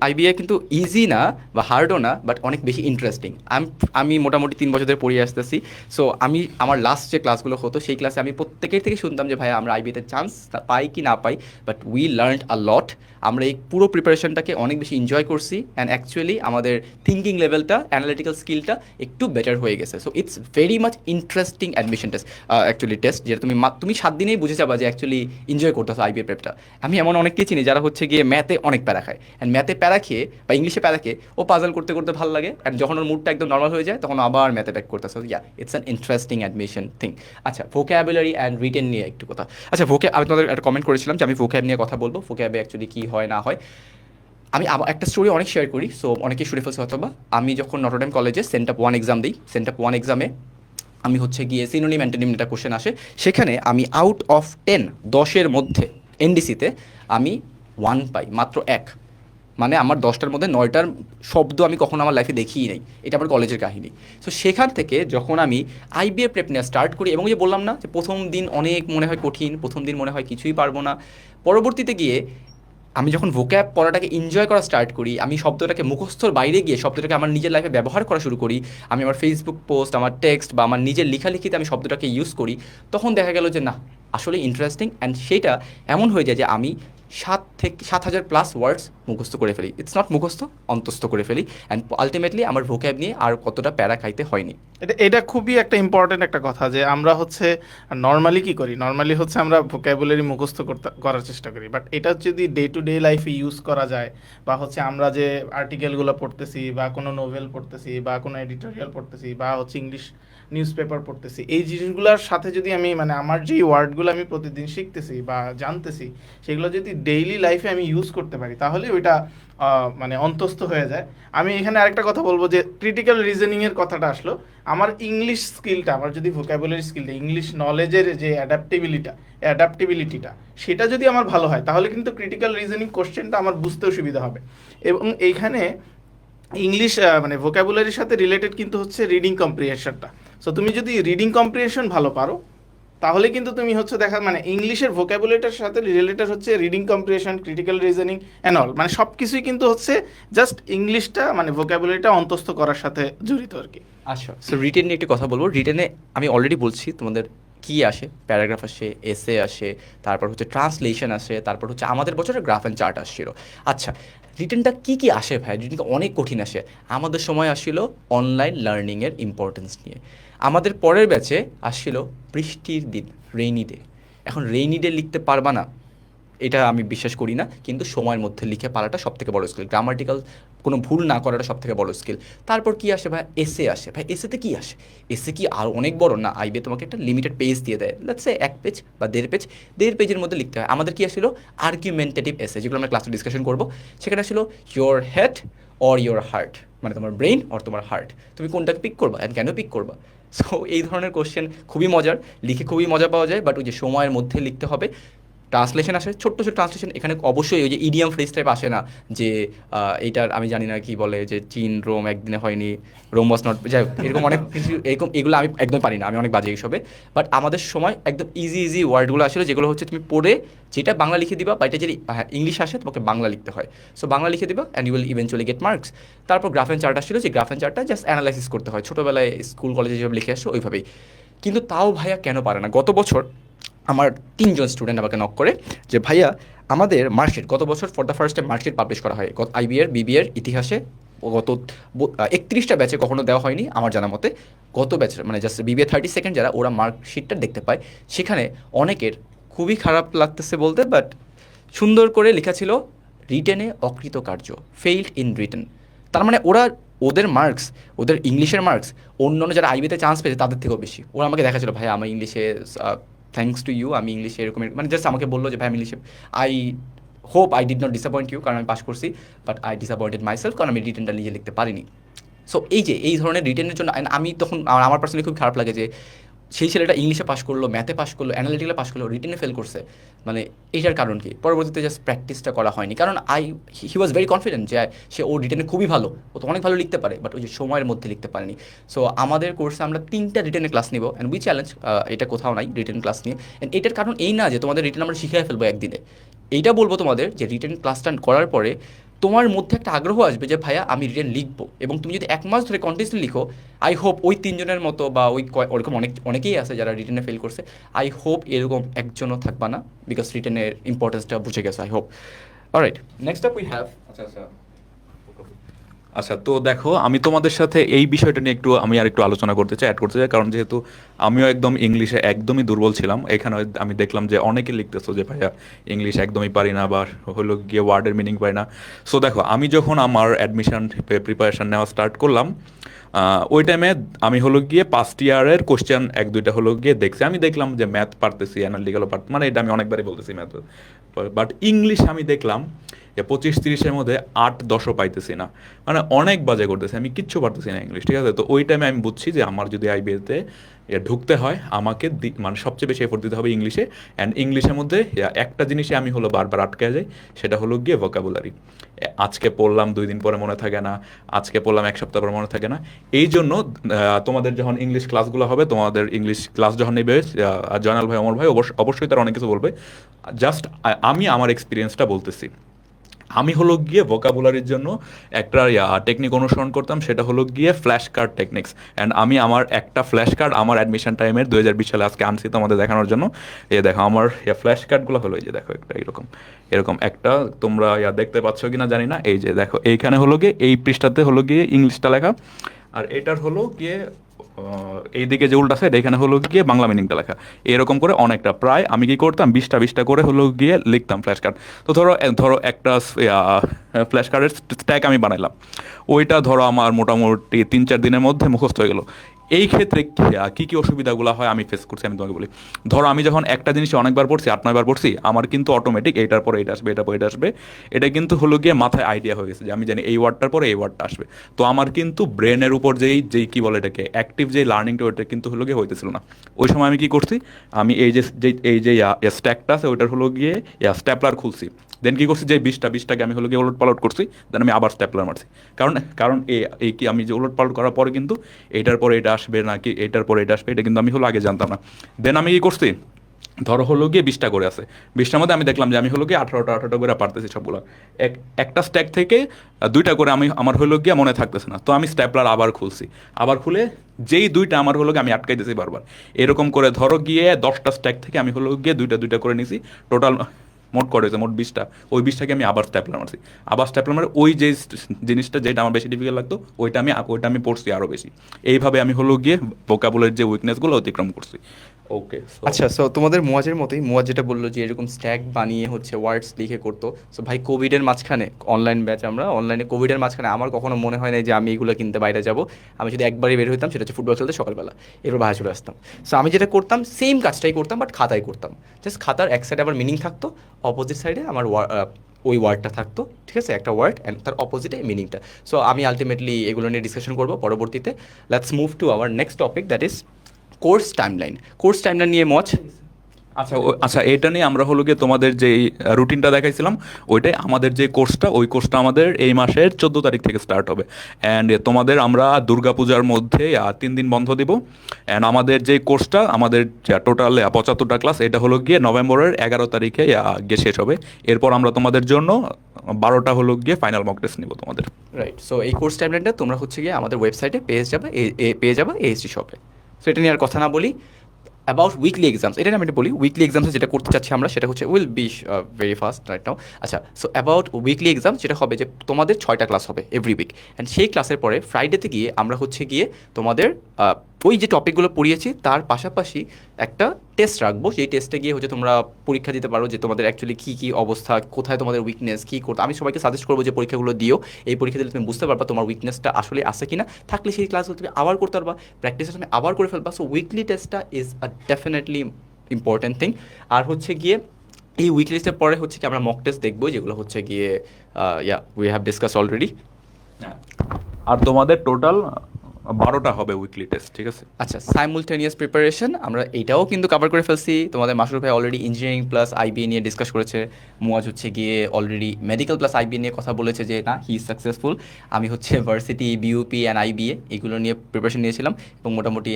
আইবিএ কিন্তু ইজি না বা হার্ডও না, বাট অনেক বেশি ইন্টারেস্টিং। আমি মোটামুটি 3 বছর ধরে পড়িয়ে আসতেছি। সো আমার লাস্ট যে ক্লাসগুলো হতো, সেই ক্লাসে আমি প্রত্যেকের থেকে শুনতাম যে ভাই আমরা আইবিএতে চান্স পাই কি না পাই, বাট উই লার্নড আ লট। আমরা এই পুরো প্রিপারেশনটাকে অনেক বেশি এনজয় করছি, অ্যান্ড অ্যাকচুয়ালি আমাদের থিঙ্কিং লেভেলটা, অ্যানালিটিক্যাল স্কিলটা একটু বেটার হয়ে গেছে। So it's very much interesting admission test, যেটা তুমি 7 দিনেই বুঝে যাবা যে অ্যাকচুয়ালি এনজয় করতেছো আইবিএ প্রেপটা। আমি এমন অনেককেই চিনি যারা হচ্ছে গিয়ে ম্যাথে অনেক প্যারা খায়, অ্যান্ড ম্যাথে প্যারা খেয়ে বা ইংলিশে প্যারা খেয়ে ও পাজল করতে করতে ভালো লাগে, অ্যান্ড যখন ওর মুডটা একদম নর্মাল হয়ে যায় তখন আবার ম্যাথে ব্যাক করতেছে। It's an interesting admission thing. আচ্ছা, ভোক্যাবুলারি অ্যান্ড রিটেন নিয়ে একটু কথা। আচ্ছা, আমি তোমাদের একটা কমেন্ট করেছিলাম যে আমি ভোক্যাব নিয়ে কথা বলবো, ভোক্যাবে অ্যাকচুয়ালি কী হয় না হয়। আমি একটা স্টোরি অনেক শেয়ার করি, সো অনেকেই শুনে ফেলছে হয়তো বা। আমি যখন নটরডেম কলেজে সেন্টআপ 1 এক্সাম দিই, সেন্টআপ 1 এক্সামে আমি হচ্ছে গিয়ে সিনোনিম অ্যান্টোনিম একটা কোশ্চেন আসে, সেখানে আমি আউট অফ 10 মধ্যে এনডিসিতে আমি 1 পাই, মাত্র 1। মানে আমার 10টার মধ্যে 9টার শব্দ আমি কখনো আমার লাইফে দেখিই নাই। এটা আমার কলেজের কাহিনী। সো সেখান থেকে যখন আমি আইবিএ প্রেপ নেওয়া স্টার্ট করি, এবং যে বললাম না যে প্রথম দিন অনেক মনে হয় কঠিন, প্রথম দিন মনে হয় কিছুই পারবো না, পরবর্তীতে গিয়ে আমি যখন ভোক্যাব পড়াটাকে এনজয় করা স্টার্ট করি, আমি শব্দটাকে মুখস্থর বাইরে গিয়ে শব্দটাকে আমার নিজের লাইফে ব্যবহার করা শুরু করি, আমি আমার ফেসবুক পোস্ট, আমার টেক্সট বা আমার নিজের লেখালেখিতে আমি শব্দটাকে ইউজ করি, তখন দেখা গেল যে না, আসলে ইন্টারেস্টিং। অ্যান্ড সেটা এমন হয়ে যায় যে আমি 7,000+ ওয়ার্ডস মুখস্থ করে ফেলি। ইটস নট মুখস্থ, অন্তস্থ করে ফেলি। অ্যান্ড আলটিমেটলি আমার ভোক্যাব নিয়ে আর কতটা প্যারা খাইতে হয়নি। এটা খুবই একটা ইম্পর্টেন্ট একটা কথা যে আমরা হচ্ছে নর্মালি কি করি, নর্মালি হচ্ছে আমরা ভোকাবুলারি মুখস্থ করার চেষ্টা করি, বাট এটা যদি ডে টু ডে লাইফে ইউজ করা যায়, বা হচ্ছে আমরা যে আর্টিকেলগুলো পড়তেছি বা কোনো নোভেল পড়তেছি বা কোনো এডিটোরিয়াল পড়তেছি বা হচ্ছে ইংলিশ নিউজ পেপার পড়তেছি, এই জিনিসগুলোর সাথে যদি আমি মানে আমার যেই ওয়ার্ডগুলো আমি প্রতিদিন শিখতেছি বা জানতেছি, সেগুলো যদি ডেইলি লাইফে আমি ইউজ করতে পারি, তাহলে ওইটা মানে অন্তস্থ হয়ে যায়। আমি এখানে আরেকটা কথা বলবো যে ক্রিটিক্যাল রিজনিংয়ের কথাটা আসলো, আমার ইংলিশ স্কিলটা, আমার যদি ভোকাবুলারি স্কিলটা, ইংলিশ নলেজের যে অ্যাডাপ্টেবিলিটিটা সেটা যদি আমার ভালো হয়, তাহলে কিন্তু ক্রিটিক্যাল রিজনিং কোশ্চেনটা আমার বুঝতেও সুবিধা হবে। এবং এইখানে ইংলিশ মানে ভোকাবুলারির সাথে রিলেটেড কিন্তু হচ্ছে রিডিং কম্প্রিহেনশনটা। সো তুমি যদি রিডিং কম্প্রিহেনশন ভালো পারো, তাহলে কিন্তু তুমি হচ্ছে দেখা মানে ইংলিশের ভোকাবুলারিটার সাথে রিলেটেড হচ্ছে reading comprehension, critical reasoning and all, মানে সব কিছুই কিন্তু হচ্ছে জাস্ট ইংলিশটা মানে ভোকাবুলারিটা অন্তস্থ করার সাথে জড়িত আর কি। আচ্ছা, সো রিটেন নিয়ে একটু কথা বলবো। রিটেনে আমি অলরেডি বলছি তোমাদের কি আসে, প্যারাগ্রাফ আসে, এসে আসে, তারপর হচ্ছে ট্রান্সলেশন আসে, তারপর হচ্ছে আমাদের বছরে গ্রাফ অ্যান্ড চার্ট আসছিল। আচ্ছা, রিটেনটা কি কি আসে ভাই? রিটেনটা অনেক কঠিন আসে। আমাদের সময় আসছিল অনলাইন লার্নিংয়ের ইম্পর্টেন্স নিয়ে। আমাদের পরের ব্যাচে আসছিল বৃষ্টির দিন, রেইনি ডে। এখন রেইনি ডে লিখতে পারবা না, এটা আমি বিশ্বাস করি না, কিন্তু সময়ের মধ্যে লিখে পারাটা সবথেকে বড় স্কিল। গ্রামাটিক্যাল কোনো ভুল না করাটা সবথেকে বড় স্কিল। তারপর কি আসে ভাই? এসে আসে। ভাই এসেতে কি আসে? এসে কি আর অনেক বড় না? আইবে তোমাকে একটা লিমিটেড পেজ দিয়ে দেয়, লেটস সে 1 পেজ বা 1.5 পেজ, 1.5 পেজের মধ্যে লিখতে হয়। আমাদের কি আসছিল? আর্গুমেন্টেটিভ এসে, যেগুলো আমরা ক্লাসে ডিসকাশন করবো। সেখানে আসছিল your head or your heart, মানে তোমার ব্রেইন অর তোমার হার্ট, তুমি কোনটাকে পিক করবা অ্যান্ড কেন পিক করবা। সো এই ধরনের কোশ্চেন খুবই মজার, লিখে খুবই মজা পাওয়া যায়, বাট ওই যে সময়ের মধ্যে লিখতে হবে। ট্রান্সলেশন আসে, ছোট্ট ছোট ট্রান্সলেশন। এখানে অবশ্যই ওই যে ইডিয়াম ফ্রেজ টাইপ আসে না, যে এইটার আমি জানি না কি বলে, যে চীন রোম একদিনে হয়নি, রোম ওয়াজ নট, যাই হোক, এরকম অনেক কিছু, এরকম এগুলো আমি একদম পারি না, আমি অনেক বাজে এইসবে। বাট আমাদের সময় একদম ইজি ইজি ওয়ার্ডগুলো আসলে, যেগুলো হচ্ছে তুমি পড়ে যেটা বাংলা লিখে দিবা, বা এটা যদি ইংলিশ আসে তোমাকে বাংলা লিখতে হয়। সো বাংলা লিখে দিবা and you will eventually get marks. তারপর গ্রাফ অ্যান্ড চার্ট আসছিল, যে গ্রাফ অ্যান্ড চার্টটা জাস্ট অ্যানালাইসিস করতে হয়, ছোটোবেলায় স্কুল কলেজে যেভাবে লিখে আসছো ওইভাবেই। কিন্তু তাও ভাইয়া কেন পারে না? গত বছর আমার 3জন স্টুডেন্ট আমাকে নক করে যে ভাইয়া আমাদের মার্কশিট গত বছর for the first time marksheet publish করা হয় আইবিএর বিবিএর ইতিহাসে, গত 31টা ব্যাচে কখনো দেওয়া হয়নি আমার জানা মতে। গত ব্যাচের মানে জাস্ট বিবিএ 32nd যারা, ওরা মার্কশিটটা দেখতে পায়, সেখানে অনেকের খুবই খারাপ লাগতেছে বলতে, বাট সুন্দর করে লেখা ছিল রিটেনে অকৃতকার্য, ফেইল্ড ইন রিটেন। তার মানে ওদের মার্কস, ওদের ইংলিশের মার্কস অন্যান্য যারা আইবিতে চান্স পেয়েছে তাদের থেকেও বেশি। ওরা আমাকে দেখাচ্ছিল ভাই আমার ইংলিশে থ্যাঙ্কস টু ইউ, আমি ইংলিশে এরকম মানে জাস্ট আমাকে বললো যে ভাই আমি ইংলিশে, I hope I did not disappoint you, কারণ আমি পাস করছি, বাট আই ডিসঅ্যাপয়েন্টেড মাইসেলফ, কারণ আমি রিটেনটা নিজে লিখতে পারিনি। সো এই ধরনের রিটেনের জন্য আমি তখন আমার পার্সোনালি খুব খারাপ লাগে যে সেই ছেলেটা ইংলিশে পাস করলো, ম্যাথে পাস করলো, অ্যানালিটিক্যালে পাস করলো, রিটেনে ফেল করছে। মানে এইটার কারণ কি? পরবর্তীতে জাস্ট প্র্যাকটিসটা করা হয়নি, কারণ হি ওয়াজ ভেরি কনফিডেন্ট যে সে ও রিটেনে খুবই ভালো, ও তো অনেক ভালো লিখতে পারে, বাট ওই যে সময়ের মধ্যে লিখতে পারেনি। সো আমাদের কোর্সে আমরা 3টা রিটেনের ক্লাস নিব, অ্যান্ড উই চ্যালেঞ্জ, এটা কোথাও নাই রিটেন ক্লাস নিয়ে। অ্যান্ড এটার কারণ এই না যে তোমাদের রিটেন আমরা শিখিয়ে ফেলবো একদিনে। এইটা বলবো তোমাদের যে রিটেন ক্লাসটা করার পরে তোমার মধ্যে একটা আগ্রহ আসবে যে ভাইয়া আমি রিটেন লিখবো, এবং তুমি যদি 1 মাস ধরে কন্টিনিউসলি লিখো, আই হোপ ওই 3জনের মতো বা ওরকম অনেকেই আছে যারা রিটেনে ফেল করছে, আই হোপ এরকম একজনও থাকবা না, বিকজ রিটেনের ইম্পর্টেন্সটা বুঝে গেছে, I hope. Alright, next up we have. আচ্ছা, তো দেখো আমি তোমাদের সাথে এই বিষয়টা নিয়ে আমি আর একটু আলোচনা করতে চাই, অ্যাড করতে চাই, কারণ যেহেতু আমিও একদম ইংলিশে একদমই দুর্বল ছিলাম। এখানে আমি দেখলাম যে অনেকে লিখতেছো যে ভাইয়া ইংলিশ একদমই পারি না, বা হলো গিয়ে ওয়ার্ডের মিনিং পারি না। সো দেখো আমি যখন আমার অ্যাডমিশন প্রিপারেশন নেওয়া স্টার্ট করলাম, ওই টাইমে আমি হলো গিয়ে 1st ইয়ারের কোশ্চেন 1-2টা হলো গিয়ে দেখছি। আমি দেখলাম যে ম্যাথ পারতেছি, অ্যানালিটিক্যালও মানে এটা আমি অনেকবারই বলতেছি ম্যাথ, বাট ইংলিশ আমি দেখলাম যে 25-30-এর মধ্যে 8-10ও পাইতেছি না, মানে অনেক বাজে করতেছি, আমি কিচ্ছু পারতেছি না ইংলিশ, ঠিক আছে। তো ওই টাইমে আমি বুঝছি যে আমার যদি আইবিএতে ঢুকতে হয় আমাকে মানে সবচেয়ে বেশি এফোর্ট দিতে হবে ইংলিশে। অ্যান্ড ইংলিশের মধ্যে একটা জিনিসে আমি হলো বারবার আটকে যাই, সেটা হলো গিয়ে ভোকাবুলারি। আজকে পড়লাম 2 দিন পরে মনে থাকে না, আজকে পড়লাম 1 সপ্তাহ পরে মনে থাকে না। এই জন্য তোমাদের যখন ইংলিশ ক্লাসগুলো হবে, তোমাদের ইংলিশ ক্লাস যখন নেবে জয়নাল ভাই, অমর ভাই, অবশ্যই তারা অনেক কিছু বলবে। জাস্ট আমি আমার এক্সপিরিয়েন্সটা বলতেছি। আমি হলো গিয়ে ভোকাবুলারির জন্য একটা টেকনিক অনুসরণ করতাম, সেটা হলো গিয়ে ফ্ল্যাশ কার্ড টেকনিক্স। অ্যান্ড আমি আমার একটা ফ্ল্যাশ কার্ড আমার অ্যাডমিশন টাইমের 2020 সালে আজকে আনছি তোমাদের দেখানোর জন্য। দেখো আমার ফ্ল্যাশ কার্ডগুলো হলো এই যে দেখো একটা এরকম এরকম একটা, তোমরা দেখতে পাচ্ছ কি না জানি না, এই যে দেখো এইখানে হলো গিয়ে এই পৃষ্ঠাতে হলো গিয়ে ইংলিশটা লেখা, আর এটার হলো গিয়ে এইদিকে যে উল্টা সাইড এখানে হলো গিয়ে বাংলা মিনিংটা লেখা। এরকম করে অনেকটা, প্রায় আমি কি করতাম 20টা করে হলো গিয়ে লিখতাম ফ্ল্যাশ কার্ড। তো ধরো একটা ফ্ল্যাশ কার্ডের স্ট্যাক আমি বানাইলাম, ওইটা ধরো আমার মোটামুটি 3-4 দিনের মধ্যে মুখস্থ হয়ে গেলো। এই ক্ষেত্রে কী কী অসুবিধাগুলো হয় আমি ফেস করছি, আমি তোমাকে বলি। ধরো আমি যখন একটা জিনিস অনেকবার পড়ছি, 8-9 বার পড়ছি, আমার কিন্তু অটোমেটিক এইটার পরে এটা আসবে, এটার পরে এটা আসবে, এটা কিন্তু হলো গিয়ে মাথায় আইডিয়া হয়ে গেছে যে আমি জানি এই ওয়ার্ডটার পরে এই ওয়ার্ডটা আসবে। তো আমার কিন্তু ব্রেনের উপর যেই কী বলে এটাকে অ্যাক্টিভ যেই লার্নিংটা, ওইটা কিন্তু হলো গিয়ে হইতেছিল না। ওই সময় আমি কী করছি, আমি এই যে স্ট্যাকটা আছে ওইটার হলো গিয়ে স্ট্যাপলার খুলছি, দেন কী করছি যে 20টাকে আমি হলো গিয়ে ওলট পালট করছি, দেন আমি আবার স্ট্যাপলার মারছি। কারণ এই কি আমি যে ওলট পালট করার পরে কিন্তু এইটার পরে এটা আসবে নাকি এটার পরে এটা আসবে, এটা কিন্তু আমি হলো আগে জানতাম না। দেন আমি কি করছি, ধরো হলো গিয়ে 20টা করে আছে, 20টার মধ্যে আমি দেখলাম যে আমি হলো গিয়ে 18টা করে পারতেছি সবগুলো। একটা স্ট্যাক থেকে 2টা করে আমার হলো গিয়ে মনে থাকতেছে না, তো আমি স্ট্যাপলার আবার খুলছি, আবার খুলে যেই 2টা আমার হলো গিয়ে আমি আটকাই দিয়েছি বারবার। এরকম করে ধরো গিয়ে 10টা স্ট্যাক থেকে আমি হলো গিয়ে 2টা করে নিছি, টোটাল মোট করে হয়েছে মোট 20টা। ওই 20টাকে আমি আবার স্ট্যাপলার মারছি, আবার স্ট্যাপলার মারে ওই যে জিনিসটা যেটা আমার বেশি ডিফিকাল্ট লাগতো ওইটা আমি পড়ছি আরও বেশি। এইভাবে আমি হলো গিয়ে ভোকাবুলারির যে উইকনেসগুলো অতিক্রম করছি। ওকে, আচ্ছা, সো তোমাদের মুয়াজের মতোই, মুয়াজ যেটা বললো যে এরকম স্ট্যাক বানিয়ে হচ্ছে ওয়ার্ডস লিখে করতো। সো ভাই কোভিডের মাঝখানে অনলাইন ব্যাচ, আমরা অনলাইনে কোভিডের মাঝখানে আমার কখনো মনে হয় না যে আমি এগুলো কিনতে বাইরে যাব। আমি যদি একবারই বের হইতাম, সেটা হচ্ছে ফুটবল খেলতে সকালবেলা, এরপর বাসায় চলে আসতাম। সো আমি যেটা করতাম সেম কাজটাই করতাম, বাট খাতায় করতাম। জাস্ট খাতার এক সাইডে আমার মিনিং থাকতো, অপোজিট সাইডে আমার ওই ওয়ার্ডটা থাকতো, ঠিক আছে, একটা ওয়ার্ড অ্যান্ড তার অপোজিটে মিনিংটা। সো আমি আলটিমেটলি এগুলো নিয়ে ডিসকাশন করবো পরবর্তীতে। Let's move to our next topic, that is course timeline. Course timeline নিয়ে মজ। আচ্ছা, এটা নিয়ে আমরা হলো গিয়ে তোমাদের যে রুটিনটা দেখাইছিলাম, ওইটাই আমাদের যে কোর্সটা, ওই কোর্সটা আমাদের এই মাসের 14 তারিখ থেকে স্টার্ট হবে। অ্যান্ড তোমাদের আমরা দুর্গাপূজার মধ্যে 3 দিন বন্ধ দিব। অ্যান্ড আমাদের যে কোর্সটা, আমাদের টোটাল 75টা ক্লাস, এটা হলো গিয়ে নভেম্বরের 11 তারিখে গিয়ে শেষ হবে। এরপর আমরা তোমাদের জন্য 12টা হলো গিয়ে ফাইনাল মক টেস্ট নিব তোমাদের। রাইট, সো এই কোর্স টাইমলাইনটা তোমরা হচ্ছে গিয়ে আমাদের ওয়েবসাইটে পেয়ে যাবে এএসডি শপে। সো এটা নিয়ে আর কথা না বলি। অ্যাবাউট উইকলি এক্সামস, এটা আমি বলি উইকলি এক্সামসে যেটা করতে চাচ্ছি আমরা, সেটা হচ্ছে will be very fast right now. আচ্ছা, সো অ্যাবাউট উইকলি এক্সাম যেটা হবে যে তোমাদের 6টা ক্লাস হবে এভরি উইক। অ্যান্ড সেই ক্লাসের পরে ফ্রাইডেতে গিয়ে আমরা হচ্ছে গিয়ে তোমাদের ওই যে টপিকগুলো পড়িয়েছি তার পাশাপাশি একটা টেস্ট রাখবো। সেই টেস্টে গিয়ে হচ্ছে তোমরা পরীক্ষা দিতে পারো যে তোমাদের অ্যাকচুয়ালি কী কী অবস্থা, কোথায় তোমাদের উইকনেস, কী করতে। আমি সবাইকে সাজেস্ট করবো যে পরীক্ষাগুলো দিও, এই পরীক্ষা দিলে তুমি বুঝতে পারবা তোমার উইকনেসটা আসলে আছে কি না। থাকলে সেই ক্লাসগুলো তুমি আবার করতে পারবা, প্র্যাকটিসটা তুমি আবার করে ফেলবা। সো উইকলি টেস্টটা is a definitely important thing. আর হচ্ছে গিয়ে এই উইকলি টেস্টের পরে হচ্ছে কি আমরা মক টেস্ট দেখবো, যেগুলো হচ্ছে গিয়ে উই হ্যাভ ডিসকাস অলরেডি। আর তোমাদের টোটাল 12টা হবে উইকলি টেস্ট, ঠিক আছে। আচ্ছা, সাইমুলটেনিয়াস প্রিপারেশন আমরা এইটাও কিন্তু কভার করে ফেলছি। তোমাদের মাসুর ভাই অলরেডি ইঞ্জিনিয়ারিং প্লাস আইবিএ নিয়ে ডিসকাস করেছে, মুয়াজ হচ্ছে গিয়ে অলরেডি মেডিকেল প্লাস আইবিএ নিয়ে কথা বলেছে যে না, হি ইজ সাকসেসফুল। আমি হচ্ছে ভার্সিটি, বিইউপি অ্যান্ড আইবিএ এগুলো নিয়ে প্রিপারেশন নিয়েছিলাম এবং মোটামুটি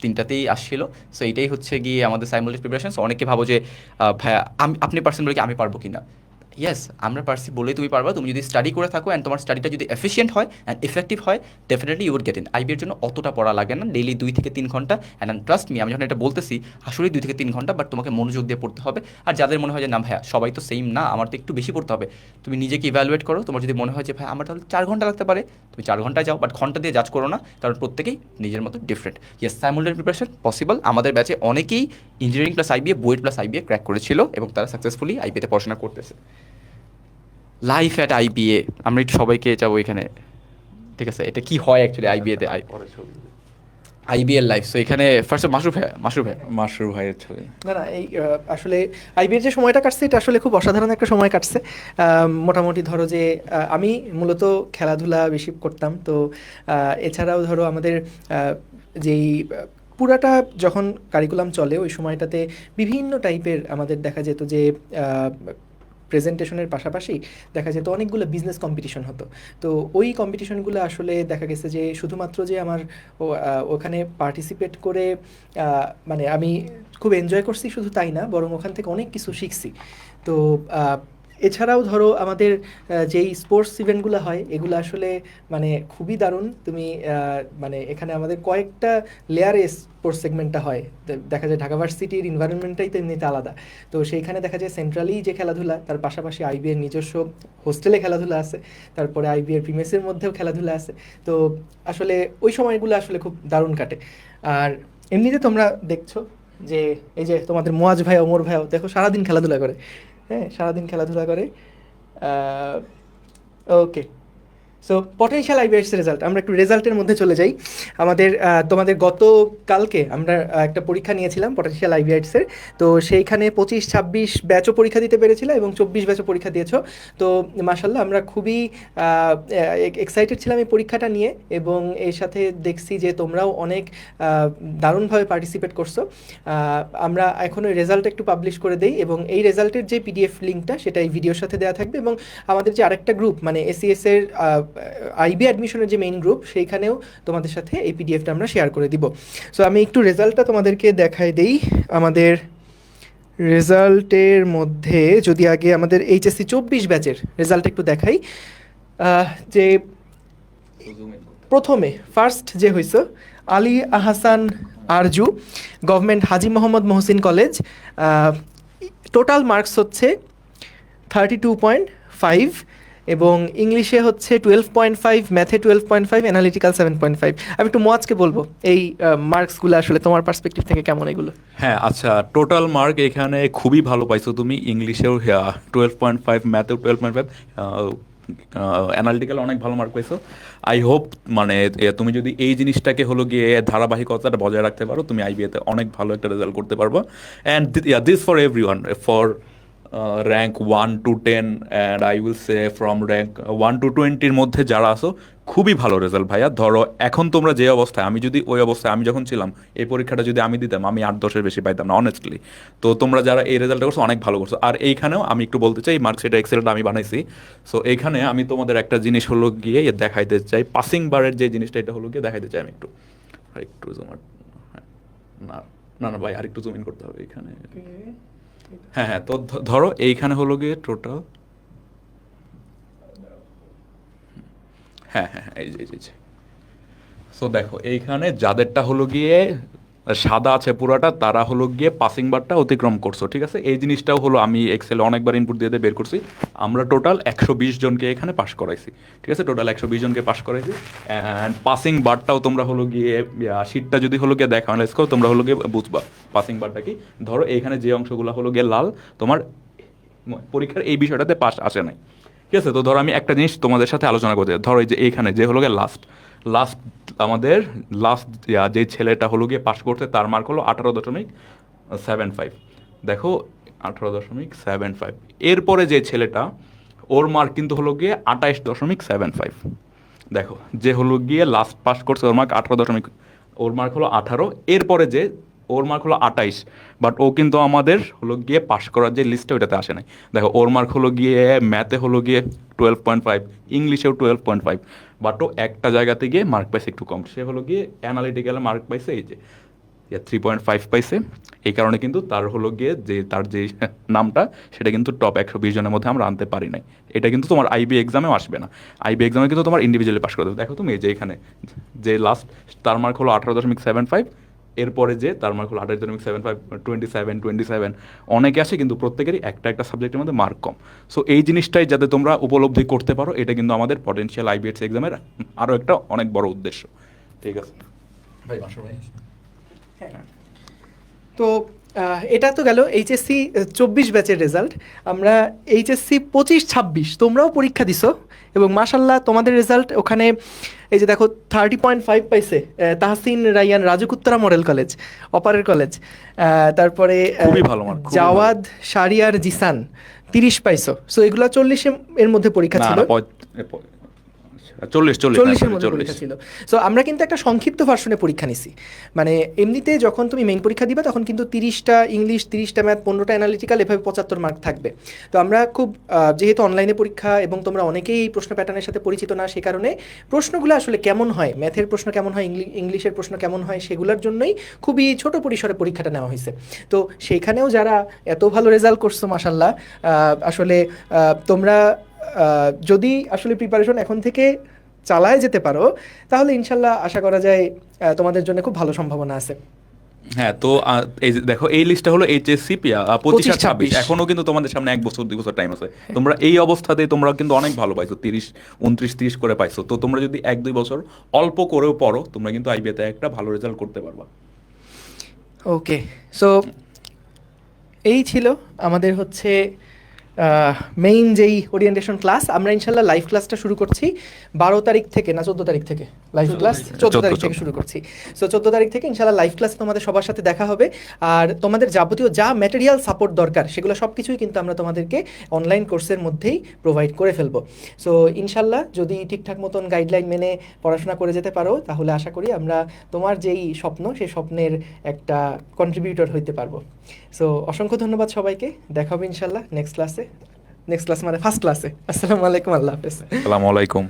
3টাতেই আসছিল। সো এইটাই হচ্ছে গিয়ে আমাদের সাইমুলটেনিয়াস প্রিপারেশন। সো অনেকে ভাবো যে ভাইয়া আপনি পারছেন বলে কি আমি পারবো কি না। ইয়েস, আমরা পারছি বলেই তুমি পারবা। তুমি যদি স্টাডি করে থাকো অ্যান্ড তোমার স্টাডিটা যদি এফিশিয়েন্ট হয় অ্যান্ড ইফেক্টিভ হয়, definitely you would get in. আইবিএর জন্য অতটা পড়া লাগে না, ডেইলি 2 থেকে 3 ঘন্টা। অ্যান্ড ট্রাস্ট মি, আমি যখন এটা বলতেছি আসলেই 2 থেকে 3 ঘন্টা, বাট তোমাকে মনোযোগ দিয়ে পড়তে হবে। আর যাদের মনে হয় যে না ভাইয়া সবাই তো সেম না, আমার তো একটু বেশি পড়তে হবে, তুমি নিজেকে ইভ্যালুয়েট করো। তোমার যদি মনে হয় যে ভাই আমার তাহলে 4 ঘন্টা লাগতে পারে, তুমি 4 ঘন্টায় যাও, বাট ঘন্টা দিয়ে জাজ করো না, কারণ প্রত্যেকেই নিজের মতো ডিফারেন্ট। Yes, সাইমুলটেনিয়াস preparation possible. আমাদের ব্যাচে অনেকেই engineering plus IBA, BUET plus IBA crack করেছিল এবং তারা সাকসেসফুলি আইবিএতে পড়াশোনা করতেছে। লাইফ অ্যাট আইবিএ, আমরা একটু সবাইকে যাবো এখানে, ঠিক আছে। এটা কি হয় অ্যাকচুয়ালি আইবিএতে? আইবিএল লাইফ। সো এখানে ফার্স্ট মাসুফ ভাই মাসরুর ভাইয়ের ছবি। না না, এই আসলে আইবিএর যে সময়টা কাটছে এটা আসলে খুব অসাধারণ একটা সময় কাটছে। মোটামুটি ধরো যে আমি মূলত খেলাধুলা বেশি করতাম, তো এছাড়াও ধরো আমাদের যেই পুরাটা যখন কারিকুলাম চলে ওই সময়টাতে বিভিন্ন টাইপের আমাদের দেখা যেত যে প্রেজেন্টেশনের পাশাপাশি দেখা যেত অনেকগুলো বিজনেস কম্পিটিশন হতো। তো ওই কম্পিটিশনগুলো আসলে দেখা গেছে যে শুধুমাত্র যে আমার ওখানে পার্টিসিপেট করে মানে আমি খুব এনজয় করছি শুধু তাই না, বরং ওখান থেকে অনেক কিছু শিখছি। তো এছাড়াও ধরো আমাদের যেই স্পোর্টস ইভেন্টগুলো হয় এগুলো আসলে মানে খুবই দারুণ। তুমি মানে এখানে আমাদের কয়েকটা লেয়ারে স্পোর্টস সেগমেন্টটা হয়। দেখা যায় ঢাকা ভার্সিটির এনভায়রনমেন্টটাই তো এমনিতে আলাদা। তো সেইখানে দেখা যায় সেন্ট্রালি যে খেলাধুলা, তার পাশাপাশি আইবিএর নিজস্ব হোস্টেলে খেলাধুলা আছে, তারপরে আইবিএর প্রিমেসের মধ্যেও খেলাধুলা আছে। তো আসলে ওই সময়গুলো আসলে খুব দারুণ কাটে। আর এমনিতে তোমরা দেখছো যে এই যে তোমাদের মোয়াজ ভাই, ওমর ভাইও দেখো সারাদিন খেলাধুলা করে, হ্যাঁ সারাদিন খেলাধুলা করে। ওকে, সো পটেনশিয়াল আইবিএস রেজাল্ট, আমরা একটু রেজাল্টের মধ্যে চলে যাই। আমাদের তোমাদের গতকালকে আমরা একটা পরীক্ষা নিয়েছিলাম পটেনশিয়াল আইবিএসের। তো সেইখানে 25-26 ব্যাচও পরীক্ষা দিতে পেরেছিল এবং 24 ব্যাচও পরীক্ষা দিয়েছো। তো মাশাল্লাহ আমরা খুবই এক্সাইটেড ছিলাম এই পরীক্ষাটা নিয়ে, এবং এর সাথে দেখছি যে তোমরাও অনেক দারুণভাবে পার্টিসিপেট করছো। আমরা এখন ওই রেজাল্ট একটু পাবলিশ করে দেই, এবং এই রেজাল্টের যে পিডিএফ লিঙ্কটা সেটা এই ভিডিওর সাথে দেওয়া থাকবে, এবং আমাদের যে আরেকটা গ্রুপ মানে এসিএস এর আইবি অ্যাডমিশনের যে মেইন গ্রুপ সেইখানেও তোমাদের সাথে এই পিডিএফটা আমরা শেয়ার করে দিব। সো আমি একটু রেজাল্টটা তোমাদেরকে দেখাই দেই। আমাদের রেজাল্টের মধ্যে যদি আগে আমাদের এইচএসসি 24 ব্যাচের রেজাল্ট একটু দেখাই, যে প্রথমে ফার্স্ট যে হয়েছে Ali Ahsan Arju, government Haji Mohammad Mohsin college. Total marks হচ্ছে 32.5, এবং ইংলিশে হচ্ছে 12.5, ম্যাথে 12.5, অ্যানালিটিক্যাল 7.5। আমি একটু মোয়াজকে বলবো এই মার্কসগুলো আসলে তোমার পার্সপেক্টিভ থেকে কেমন এগুলো। হ্যাঁ আচ্ছা, টোটাল মার্ক এখানে খুবই ভালো পাইছো তুমি। ইংলিশেও 12.5, ম্যাথেও 12.5, অ্যানালিটিক্যাল অনেক ভালো মার্ক পাইছো। আই হোপ মানে তুমি যদি এই জিনিসটাকে হলো গিয়ে ধারাবাহিকতাটা বজায় রাখতে পারো, তুমি আইবিএতে অনেক ভালো একটা রেজাল্ট করতে পারবো। And this for every one, for rank 1 to 10 and I will say from rank 1 to 20-র মধ্যে যারা আসো, খুবই ভালো রেজাল্ট ভাইয়া। ধরো এখন তোমরা যে অবস্থায়, আমি যদি ওই অবস্থায় আমি যখন ছিলাম এই পরীক্ষাটা যদি আমি দিতাম, আমি 8-10-এর বেশি পাইতাম না অনেস্টলি। তো তোমরা যারা এই রেজাল্টটা করছো অনেক ভালো করছো। আর এইখানেও আমি একটু বলতে চাই, মার্কশিট এক্সেলটা আমি বানাইছি। সো এইখানে আমি তোমাদের একটা জিনিস হলো গিয়ে দেখাইতে চাই, পাসিং বারের যে জিনিসটা এটা হলো গিয়ে দেখাইতে চাই আমি একটু। আরেকটু জুম না না না ভাই, আরেকটু জুম ইন করতে হবে এখানে। হ্যাঁ হ্যাঁ, তো ধরো এইখানে হলো গিয়ে টোটাল, হ্যাঁ হ্যাঁ এই যে সো দেখো এইখানে যাদেরটা হলো গিয়ে সাদা আছে পুরাটা, তারা হলো গিয়ে পাসিং বারটা অতিক্রম করছো, ঠিক আছে। এই জিনিসটাও হলো আমি এক্সেলে অনেকবার ইনপুট দিয়ে বের করছি। আমরা টোটাল 120 জনকে এখানে পাস করাইছি, ঠিক আছে। টোটাল 120 জনকে পাস করাইছি। অ্যান্ড পাসিং বারটাও তোমরা হলো গিয়ে শিটটা যদি হলো গিয়ে দেখো অ্যানালাইজ করো, তোমরা হলো গিয়ে বুঝবা পাসিং বারটা কি। ধরো এইখানে যে অংশগুলো হলো গিয়ে লাল, তোমার পরীক্ষার এই বিষয়টাতে পাস আসে নাই, ঠিক আছে। তো ধরো আমি একটা জিনিস তোমাদের সাথে আলোচনা করতে, ধরো এই যে এইখানে যে হলো গিয়ে লাস্ট আমাদের যে ছেলেটা হলো গিয়ে পাস করতে, তার মার্ক হলো 18.75। দেখো 18.75। এরপরে যে ছেলেটা, ওর মার্ক কিন্তু হলো গিয়ে 28.75। দেখো যে হলো গিয়ে লাস্ট পাস করছে ওর মার্ক 18. ওর মার্ক হলো 18। এরপরে যে ওর মার্ক হলো 28, বাট ও কিন্তু আমাদের হলো গিয়ে পাস করার যে লিস্টে ওইটাতে আসে নাই। দেখো ওর মার্ক হলো গিয়ে ম্যাথে হলো গিয়ে 12.5, ইংলিশেও 12.5, বাট ও একটা জায়গাতে গিয়ে মার্ক পাইছে একটু কম। সে হলো গিয়ে অ্যানালিটিক্যালে মার্ক পাইছে এই যে 3.5 পাইছে। এই কারণে কিন্তু তার হলো গিয়ে যে তার যে নামটা, সেটা কিন্তু টপ 120 জনের মধ্যে আমরা আনতে পারি নাই। এটা কিন্তু তোমার আইবি এক্সামেও আসবে না। আইবি এক্সামে কিন্তু তোমার ইন্ডিভিজুয়ালি পাস করে দেবে। দেখো তুমি এই যে এখানে যে লাস্ট তার মার্ক হলো 18.75, এরপরে যে তার মার্ক হলো 28.75, 27 অনেকে আসে, কিন্তু প্রত্যেকেরই একটা সাবজেক্টের মধ্যে মার্ক কম। সো এই জিনিসটাই যাতে তোমরা উপলব্ধি করতে পারো, এটা কিন্তু আমাদের পটেনশিয়াল আইবিএস এক্সামের আরও একটা অনেক বড় উদ্দেশ্য, ঠিক আছে ভাই। মাসুর ভাই, তো এটা তো গেল এইচএসসি 24 ব্যাচের রেজাল্ট। আমরা এইচএসসি 25-26 তোমরাও পরীক্ষা দিছো এবং মাশাল্লাহ তোমাদের রেজাল্ট ওখানে এই যে দেখো 30.5 পাইছে তাহসিন রাইয়ান রাজুকুত্তরা মডেল কলেজ, অপারের কলেজ। তারপরে খুবই ভালো mark, খুবই জাওয়াদ শারিয়ার জিসান 30 পাইছো। সো এগুলা 40 এর মধ্যে পরীক্ষা না ছিল। না 40 40-এর মধ্যে পরীক্ষা ছিল। সো আমরা কিন্তু একটা সংক্ষিপ্ত ভার্সনে পরীক্ষা নিছি। মানে এমনিতে যখন তুমি মেইন পরীক্ষা দিবা তখন কিন্তু 30টা ইংলিশ, 30টা ম্যাথ, 15টা অ্যানালিটিক্যাল, এভাবে 75 মার্ক থাকবে। তো আমরা খুব যেহেতু অনলাইনে পরীক্ষা এবং তোমরা অনেকেই এই প্রশ্ন প্যাটার্নের সাথে পরিচিত না, সে কারণে প্রশ্নগুলো আসলে কেমন হয়, ম্যাথের প্রশ্ন কেমন হয়, ইংলিশের প্রশ্ন কেমন হয়, সেগুলোর জন্যই খুবই ছোট পরিসরে পরীক্ষাটা নেওয়া হয়েছে। তো সেইখানেও যারা এত ভালো রেজাল্ট করছো মাশাল্লাহ, আসলে তোমরা যদি আসলে প্রিপারেশন এখন থেকে চালায় যেতে পারো তাহলে ইনশাল্লাহ আশা করা যায় তোমাদের জন্য খুব ভালো সম্ভাবনা আছে। হ্যাঁ, তো এই যে দেখো এই লিস্টটা হলো এইচএসসি 25-26, 25-26 এখনো কিন্তু তোমাদের সামনে 1 বছর 2 বছর টাইম আছে। তোমরা এই অবস্থাতে তোমরা কিন্তু অনেক ভালো পাইছো, 29-30 করে পাইছো। তো তোমরা যদি 1-2 বছর অল্প করেও পড়ো তোমরা কিন্তু আইবিএতে একটা ভালো রেজাল্ট করতে পারবা। ওকে, সো এই ছিল আমাদের হচ্ছে মেইন যেই ওরিয়েন্টেশন ক্লাস। আমরা ইনশাল্লাহ লাইভ ক্লাসটা শুরু করছি 12 তারিখ থেকে, না 14 তারিখ থেকে লাইভ ক্লাস, 14 তারিখ থেকে শুরু করছি। সো 14 তারিখ থেকে ইনশাল্লাহ লাইভ ক্লাস তোমাদের সবার সাথে দেখা হবে। আর তোমাদের যাবতীয় যা ম্যাটেরিয়াল সাপোর্ট দরকার সেগুলো সব কিছুই কিন্তু আমরা তোমাদেরকে অনলাইন কোর্সের মধ্যেই প্রোভাইড করে ফেলবো। সো ইনশাল্লাহ যদি ঠিকঠাক মতন গাইডলাইন মেনে পড়াশোনা করে যেতে পারো তাহলে আশা করি আমরা তোমার যেই স্বপ্ন সেই স্বপ্নের একটা কন্ট্রিবিউটর হইতে পারবো। সো অসংখ্য ধন্যবাদ সবাইকে, দেখা হবে ইনশাল্লাহ নেক্সট ক্লাসে। নেক্সট ক্লাস মানে ফার্স্ট ক্লাসে। আসসালামু আলাইকুম, আল্লাহ হাফেজ। আসসালামু আলাইকুম।